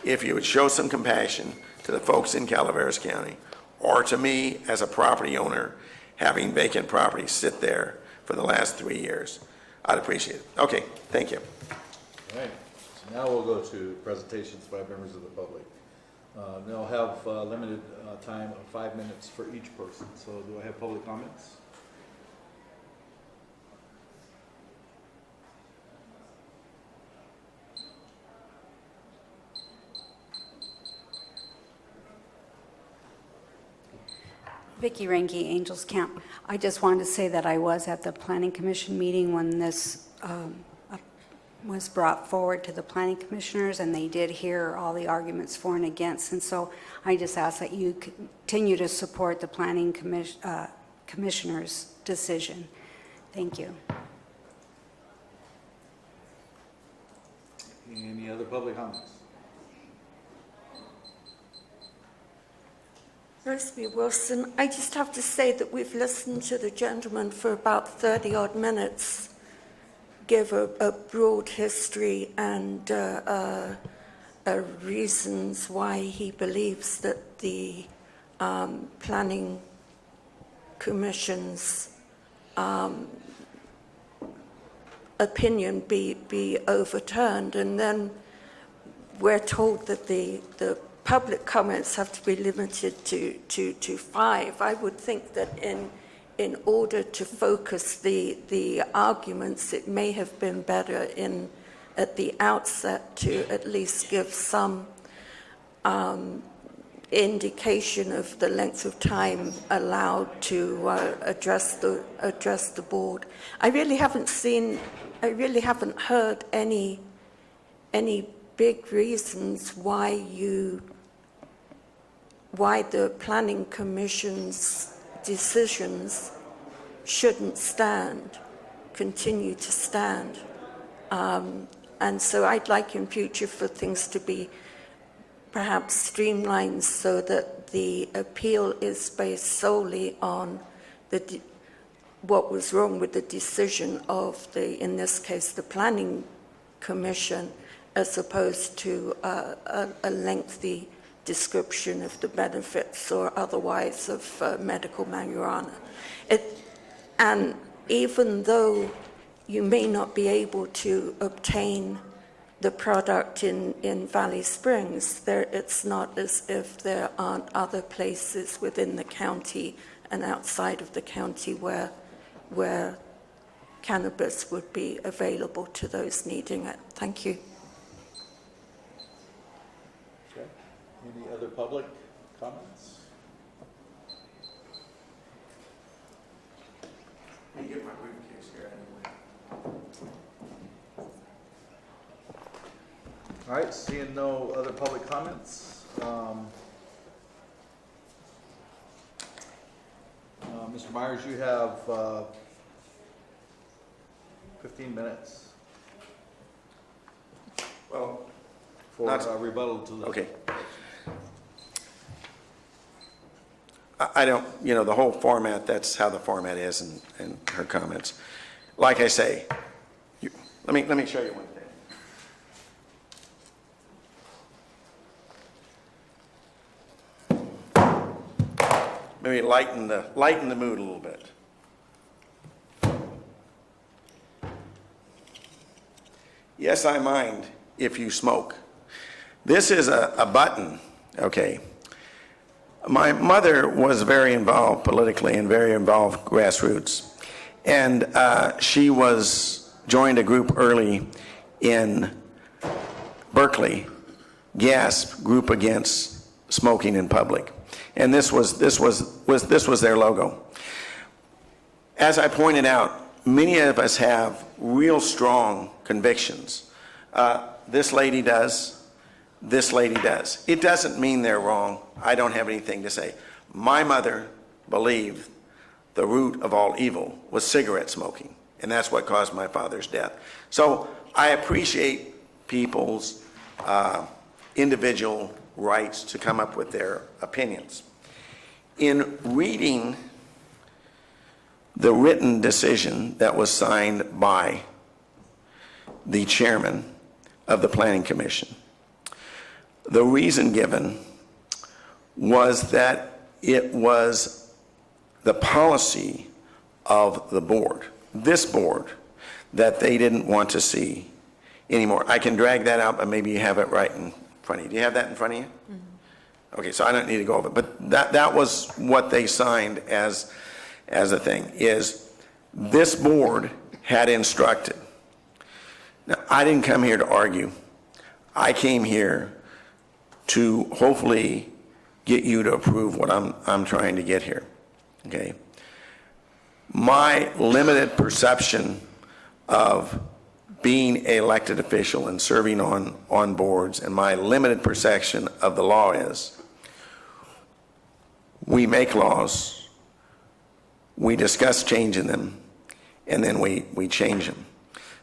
if you would show some compassion to the folks in Calaveras County, or to me as a property owner having vacant property sit there for the last 3 years. I'd appreciate it. Okay, thank you.
All right, so now we'll go to presentations by members of the public. They'll have limited time of 5 minutes for each person. So do I have public comments?
Vicki Ranke, Angels Camp. I just wanted to say that I was at the Planning Commission meeting when this was brought forward to the Planning Commissioners, and they did hear all the arguments for and against. And so I just ask that you continue to support the Planning Commissioners' decision. Thank you.
Any other public comments?
Rosemary Wilson, I just have to say that we've listened to the gentleman for about 30-odd minutes give a broad history and reasons why he believes that the Planning Commission's opinion be overturned. And then we're told that the public comments have to be limited to 5. I would think that in order to focus the arguments, it may have been better at the outset to at least give some indication of the length of time allowed to address the board. I really haven't heard any big reasons why the Planning Commission's decisions shouldn't continue to stand. And so I'd like in future for things to be perhaps streamlined so that the appeal is based solely on what was wrong with the decision of in this case, the Planning Commission, as opposed to a lengthy description of the benefits or otherwise of medical marijuana. And even though you may not be able to obtain the product in Valley Springs, it's not as if there aren't other places within the county and outside of the county where cannabis would be available to those needing it. Thank you.
Okay. Any other public comments?
Let me get my briefcase here anyway.
All right, seeing no other public comments. Mr. Myers, you have 15 minutes.
Well,
for rebuttal to the...
Okay. I don't, the whole format, that's how the format is and her comments. Like I say, let me show you one thing. Maybe lighten the mood a little bit. Yes, I mind if you smoke. This is a button, okay. My mother was very involved politically and very involved grassroots. And she joined a group early in Berkeley, GASP, Group Against Smoking in Public. And this was their logo. As I pointed out, many of us have real strong convictions. This lady does. This lady does. It doesn't mean they're wrong. I don't have anything to say. My mother believed the root of all evil was cigarette smoking, and that's what caused my father's death. So I appreciate people's individual rights to come up with their opinions. In reading the written decision that was signed by the chairman of the Planning Commission, the reason given was that it was the policy of the board, this board, that they didn't want to see anymore. I can drag that out, but maybe you have it right in front of you. Do you have that in front of you? Mm-hmm. Okay, so I don't need to go over it, but that was what they signed as a thing, is this board had instructed. Now, I didn't come here to argue. I came here to hopefully get you to approve what I'm trying to get here, okay? My limited perception of being an elected official and serving on boards, and my limited perception of the law is we make laws, we discuss changing them, and then we change them.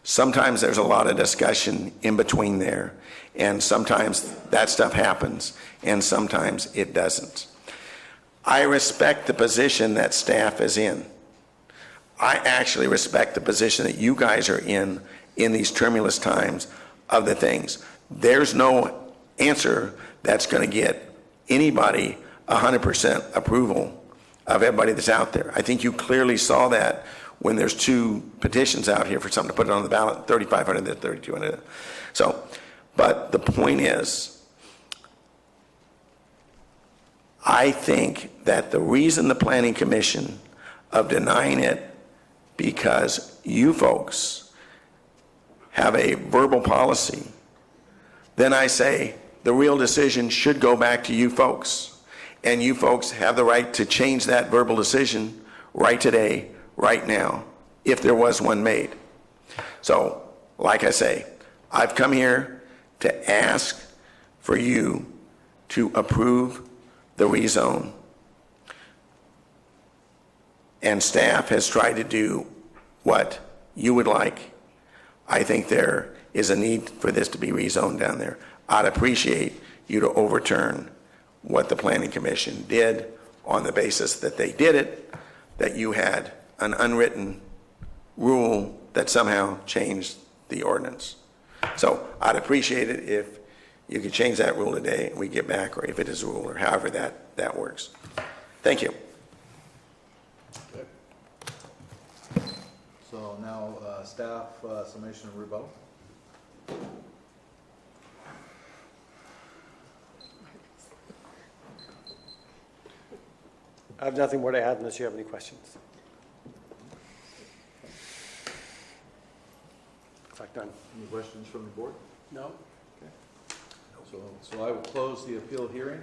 Sometimes there's a lot of discussion in between there, and sometimes that stuff happens, and sometimes it doesn't. I respect the position that staff is in. I actually respect the position that you guys are in these tumultuous times of the things. There's no answer that's going to get anybody 100% approval of everybody that's out there. I think you clearly saw that when there's 2 petitions out here for something to put it on the ballot, 3,500 to 3,200. So, but the point is, I think that the reason the Planning Commission of denying it because you folks have a verbal policy, then I say the real decision should go back to you folks. And you folks have the right to change that verbal decision right today, right now, if there was one made. So, like I say, I've come here to ask for you to approve the rezone. And staff has tried to do what you would like. I think there is a need for this to be rezoned down there. I'd appreciate you to overturn what the Planning Commission did on the basis that they did it, that you had an unwritten rule that somehow changed the ordinance. So I'd appreciate it if you could change that rule today and we get back, or if it is a rule, or however that works. Thank you.
So now, staff summation and rebuttal.
I have nothing more to add unless you have any questions. In fact, none.
Any questions from the board?
No?
Okay. So I will close the appeal hearing.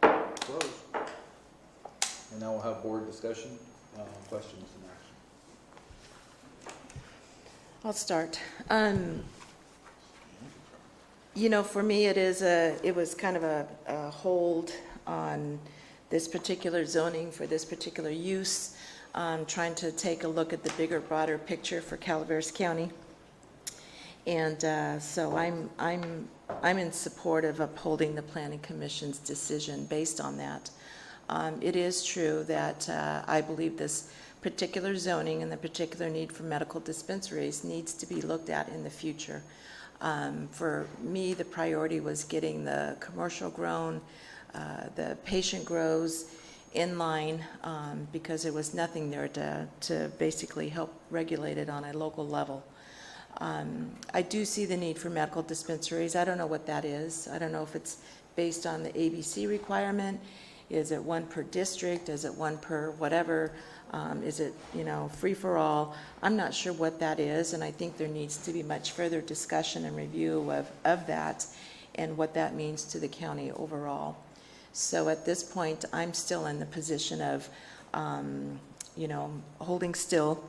Close. And now we'll have board discussion, questions and action.
I'll start. You know, for me, it was kind of a hold on this particular zoning for this particular use, trying to take a look at the bigger, broader picture for Calaveras County. And so I'm in support of upholding the Planning Commission's decision based on that. It is true that I believe this particular zoning and the particular need for medical dispensaries needs to be looked at in the future. For me, the priority was getting the commercial grown, the patient grows in line, because there was nothing there to basically help regulate it on a local level. I do see the need for medical dispensaries. I don't know what that is. I don't know if it's based on the ABC requirement. Is it one per district? Is it one per whatever? Is it, free for all? I'm not sure what that is, and I think there needs to be much further discussion and review of that and what that means to the county overall. So at this point, I'm still in the position of, holding still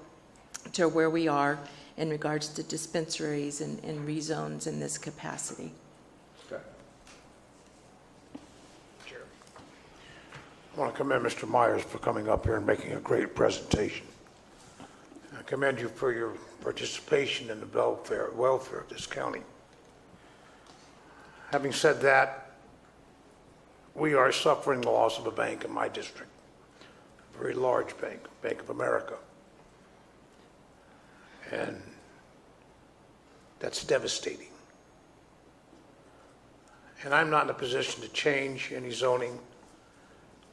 to where we are in regards to dispensaries and rezones in this capacity.
Okay.
I want to commend Mr. Myers for coming up here and making a great presentation. I commend you for your participation in the welfare of this county. Having said that, we are suffering the loss of a bank in my district, a very large bank, Bank of America. And that's devastating. And I'm not in a position to change any zoning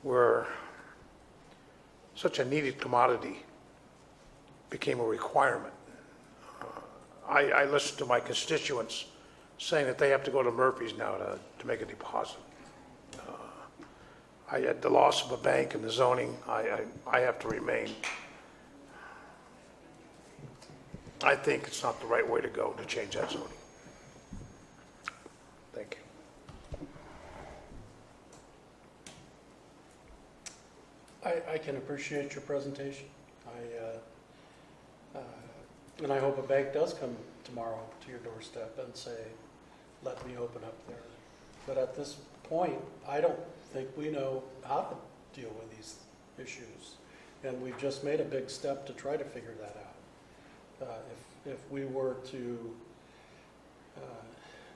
where such a needed commodity became a requirement. I listen to my constituents saying that they have to go to Murphy's now to make a deposit. I had the loss of a bank and the zoning, I have to remain. I think it's not the right way to go to change that zoning. Thank you.
I can appreciate your presentation. And I hope a bank does come tomorrow to your doorstep and say, let me open up there. But at this point, I don't think we know how to deal with these issues. And we've just made a big step to try to figure that out. If we were to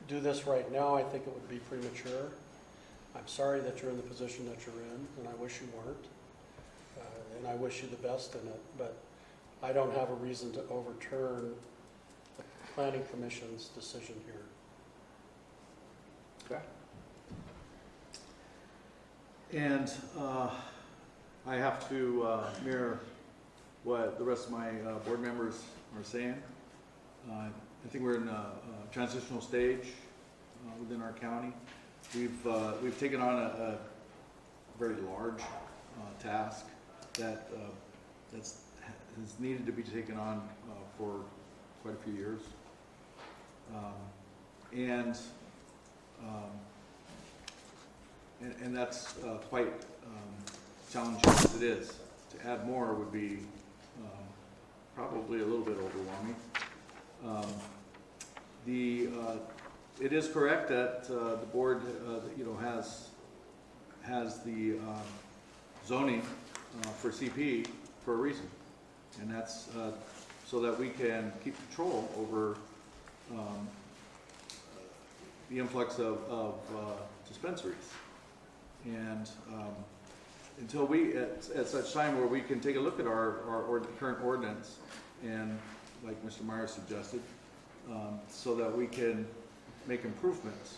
do this right now, I think it would be premature. I'm sorry that you're in the position that you're in, and I wish you weren't. And I wish you the best in it, but I don't have a reason to overturn the Planning Commission's decision here.
Okay. And I have to mirror what the rest of my board members are saying. I think we're in a transitional stage within our county. We've taken on a very large task that has needed to be taken on for quite a few years, and that's quite challenging as it is. To add more would be probably a little bit overwhelming. It is correct that the board, has the zoning for CP for a reason, and that's so that we can keep control over the influx of dispensaries. And until we, at such time where we can take a look at our current ordinance, and like Mr. Myers suggested, so that we can make improvements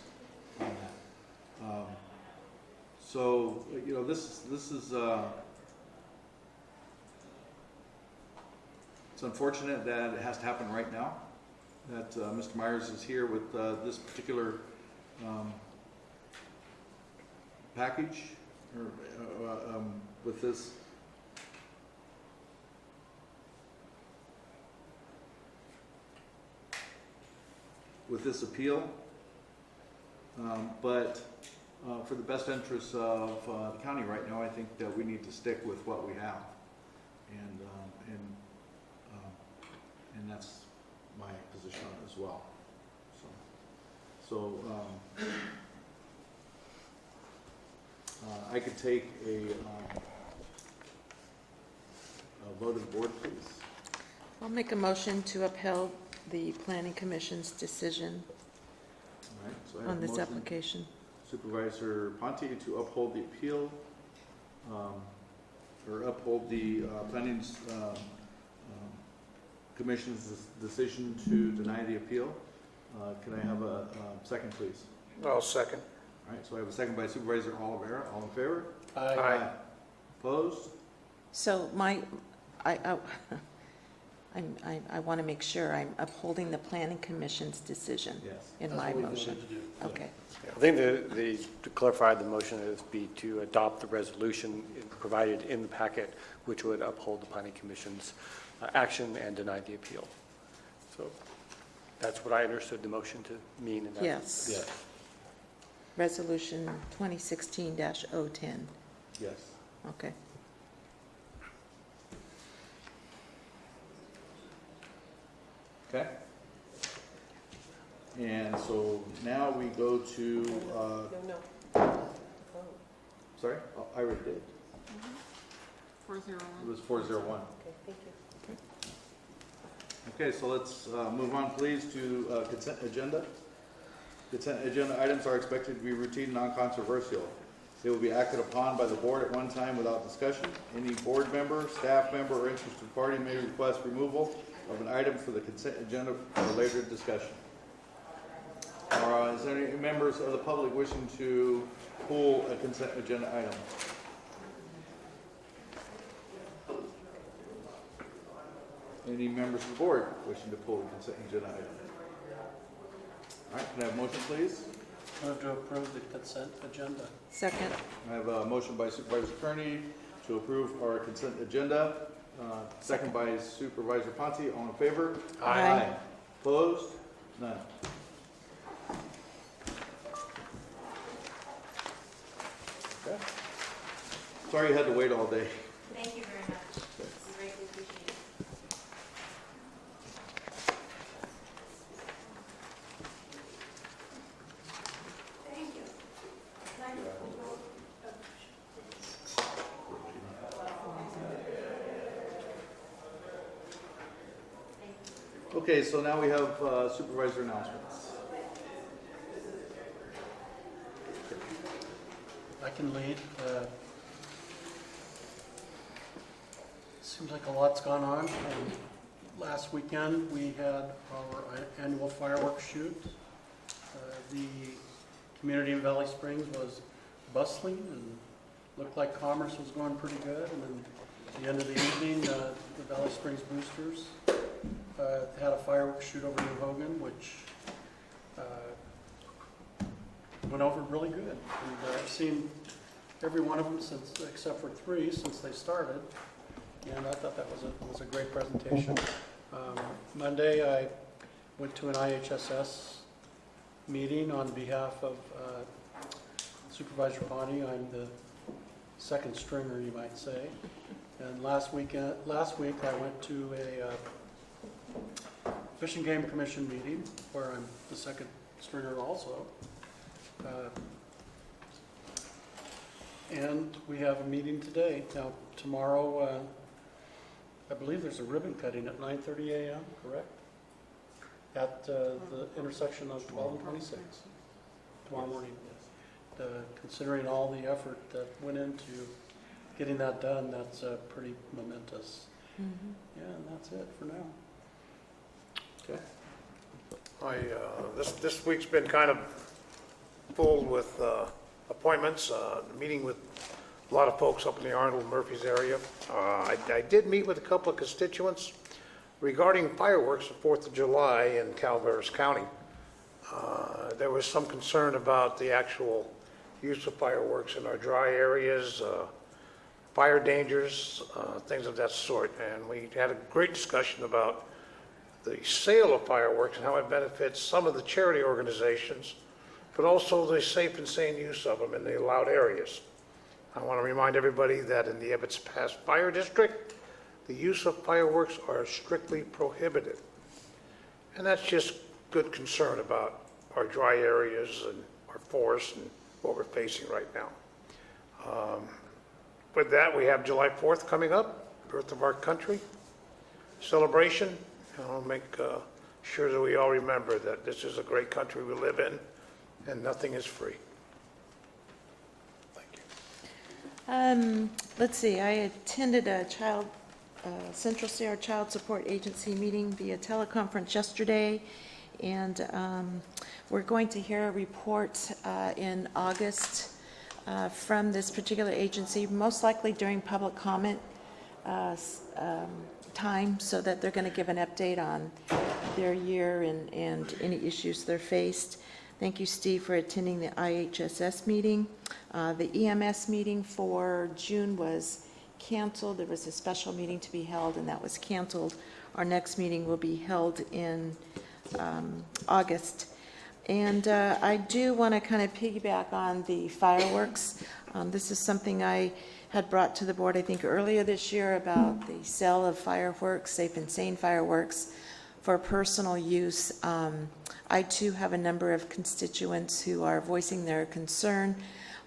on that. So, this is it's unfortunate that it has to happen right now, that Mr. Myers is here with this particular package, or with this appeal, but for the best interests of the county right now, I think that we need to stick with what we have, and that's my position as well. So I could take a vote of the board, please.
I'll make a motion to upheld the Planning Commission's decision
All right, so I have
on
a
this
motion.
application.
Supervisor Ponte to uphold the appeal, or uphold the Planning Commission's decision to deny the appeal. Can I have a second, please?
I'll second.
All right, so I have a second by Supervisor Oliveira. All in favor?
Aye.
Opposed?
So I want to make sure I'm upholding the Planning Commission's decision
Yes.
in
That's
my
what we
motion.
voted to do.
Okay.
I think to clarify, the motion is to adopt the resolution provided in the packet, which would uphold the Planning Commission's action and deny the appeal. So that's what I understood the motion to mean in that.
Yes.
Yes.
Resolution 2016-010.
Yes.
Okay.
Okay. And so now we go to, sorry? Oh, I already did.
401.
It was 401.
Okay, thank you.
Okay, so let's move on, please, to consent agenda. Consent agenda items are expected to be routine and non-controversial. They will be acted upon by the board at one time without discussion. Any board member, staff member, or interested party may request removal of an item for the consent agenda for later discussion. Is there any members of the public wishing to pull a consent agenda item? Any members of the board wishing to pull the consent agenda item? All right, can I have a motion, please?
Move to approve the consent agenda.
Second.
I have a motion by Supervisor Kearney to approve our consent agenda. Second by Supervisor Ponte. All in favor?
Aye.
Opposed? None. Okay. Sorry you had to wait all day.
Thank you very much. We greatly appreciate it. Thank you.
Okay, so now we have supervisor announcements.
I can lead. Seems like a lot's gone on. Last weekend, we had our annual fireworks shoot. The community in Valley Springs was bustling and looked like commerce was going pretty good. And then at the end of the evening, the Valley Springs Boosters had a fireworks shoot over New Hogan, which went over really good. And I've seen every one of them since, except for 3, since they started. And I thought that was a great presentation. Monday, I went to an IHSS meeting on behalf of Supervisor Ponte. I'm the second stringer, you might say. And last week I went to a Fish and Game Commission meeting where I'm the second stringer also. And we have a meeting today. Now, tomorrow, I believe there's a ribbon cutting at 9:30 a.m., correct? At the intersection of 12 and 26, tomorrow morning. Considering all the effort that went into getting that done, that's pretty momentous. Mm-hmm. Yeah, and that's it for now.
Okay.
This week's been kind of full with appointments, meeting with a lot of folks up in the Arnold Murphys area. I did meet with a couple of constituents regarding fireworks the 4th of July in Calaveras County. There was some concern about the actual use of fireworks in our dry areas, fire dangers, things of that sort. And we had a great discussion about the sale of fireworks and how it benefits some of the charity organizations, but also the safe and sane use of them in the allowed areas. I want to remind everybody that in the Ebbets Pass Fire District, the use of fireworks are strictly prohibited. And that's just good concern about our dry areas and our forests and what we're facing right now. With that, we have July 4th coming up, birth of our country, celebration. I'll make sure that we all remember that this is a great country we live in and nothing is free.
Let's see, I attended a Central Sierra Child Support Agency meeting via teleconference yesterday, and we're going to hear a report in August from this particular agency, most likely during public comment time, so that they're going to give an update on their year and any issues they're faced. Thank you, Steve, for attending the IHSS meeting. The EMS meeting for June was canceled. There was a special meeting to be held, and that was canceled. Our next meeting will be held in August. And I do want to kind of piggyback on the fireworks. This is something I had brought to the board, I think, earlier this year about the sale of fireworks, safe and sane fireworks, for personal use. I too have a number of constituents who are voicing their concern,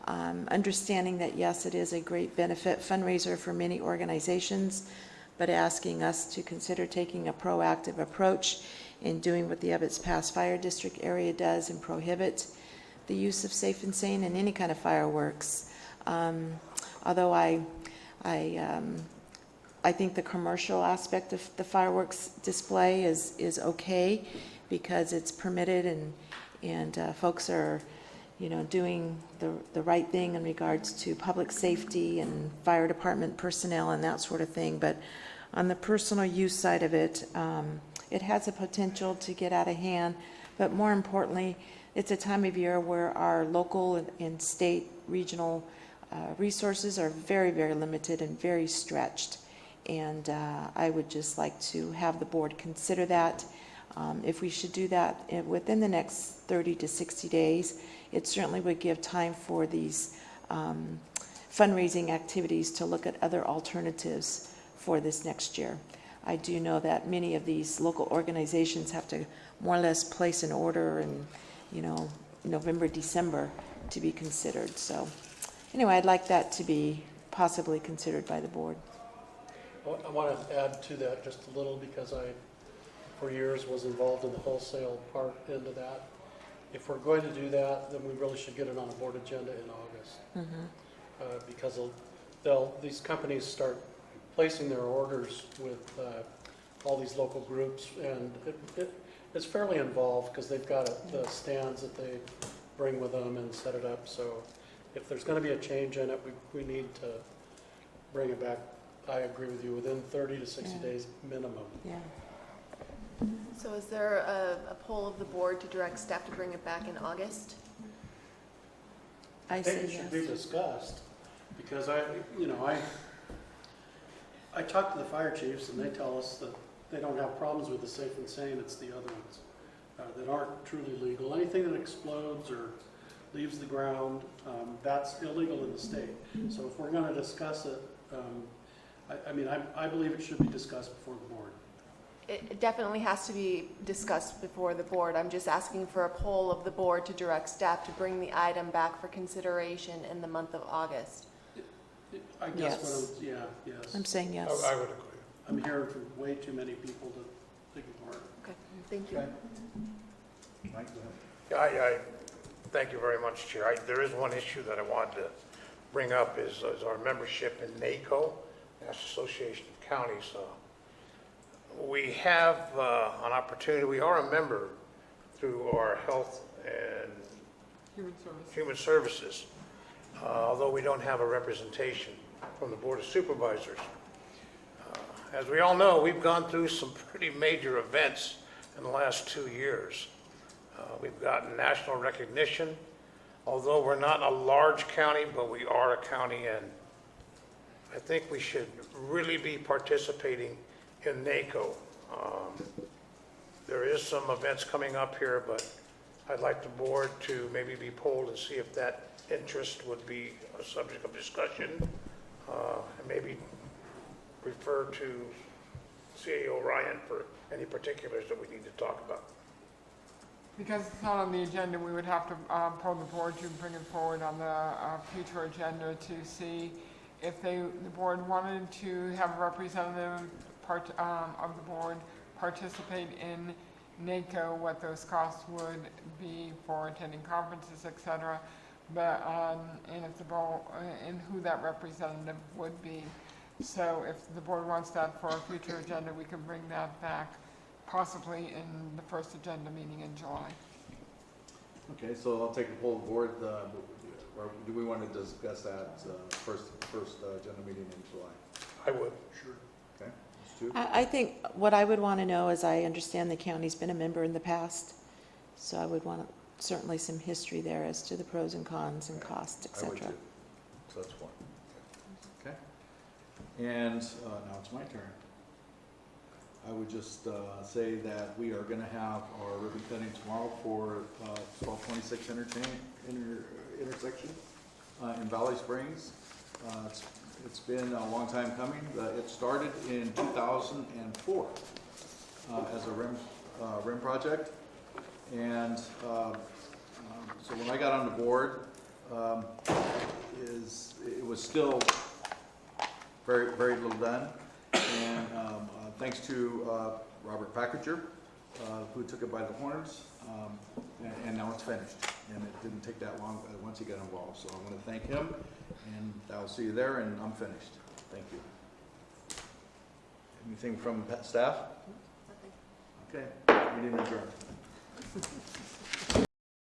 understanding that yes, it is a great benefit fundraiser for many organizations, but asking us to consider taking a proactive approach in doing what the Ebbets Pass Fire District area does and prohibit the use of safe and sane in any kind of fireworks. Although I think the commercial aspect of the fireworks display is okay because it's permitted and folks are, doing the right thing in regards to public safety and fire department personnel and that sort of thing. But on the personal use side of it, it has a potential to get out of hand. But more importantly, it's a time of year where our local and state, regional resources are very, very limited and very stretched. And I would just like to have the board consider that. If we should do that within the next 30 to 60 days, it certainly would give time for these fundraising activities to look at other alternatives for this next year. I do know that many of these local organizations have to more or less place an order in, November, December to be considered. So anyway, I'd like that to be possibly considered by the board.
Well, I want to add to that just a little because I, for years, was involved in the wholesale part into that. If we're going to do that, then we really should get it on a board agenda in August. Because these companies start placing their orders with all these local groups, and it's fairly involved because they've got the stands that they bring with them and set it up. So if there's going to be a change in it, we need to bring it back. I agree with you, within 30 to 60 days minimum.
Yeah.
So is there a poll of the board to direct staff to bring it back in August?
I think it should be discussed because I talk to the fire chiefs and they tell us that they don't have problems with the safe and sane. It's the other ones that aren't truly legal. Anything that explodes or leaves the ground, that's illegal in the state. So if we're going to discuss it, I believe it should be discussed before the board.
It definitely has to be discussed before the board. I'm just asking for a poll of the board to direct staff to bring the item back for consideration in the month of August.
I guess yes.
I'm saying yes.
I would agree.
I'm hearing from way too many people to ignore it.
Okay, thank you.
Okay. Mike, go ahead.
I thank you very much, Chair. There is one issue that I wanted to bring up is our membership in NACO, National Association of Counties. We have an opportunity. We are a member through our health and human services, although we don't have a representation from the Board of Supervisors. As we all know, we've gone through some pretty major events in the last 2 years. We've gotten national recognition, although we're not a large county, but we are a county, and I think we should really be participating in NACO. There is some events coming up here, but I'd like the board to maybe be polled and see if that interest would be a subject of discussion, and maybe refer to CAO Ryan for any particulars that we need to talk about.
Because it's not on the agenda, we would have to poll the board to bring it forward on the future agenda to see if the board wanted to have a representative of the board participate in NACO, what those costs would be for attending conferences, etc. But and if the board and who that representative would be. So if the board wants that for a future agenda, we can bring that back possibly in the first agenda meeting in July.
Okay, so I'll take the poll of the board, or do we want to discuss that first agenda meeting in July?
I would.
Sure.
Okay, Ms. Tu?
I think what I would want to know is I understand the county's been a member in the past, so I would want certainly some history there as to the pros and cons and costs,
I would
etc.
too. So that's one. Okay. And now it's my turn. I would just say that we are going to have our ribbon cutting tomorrow for 1226 intersection in Valley Springs. It's been a long time coming. It started in 2004 as a rim project, and so when I got on the board, it was still very little done. And thanks to Robert Packager, who took it by the horns, and now it's finished. And it didn't take that long once he got involved. So I want to thank him, and I'll see you there, and I'm finished. Thank you. Anything from staff? Okay, meeting adjourned.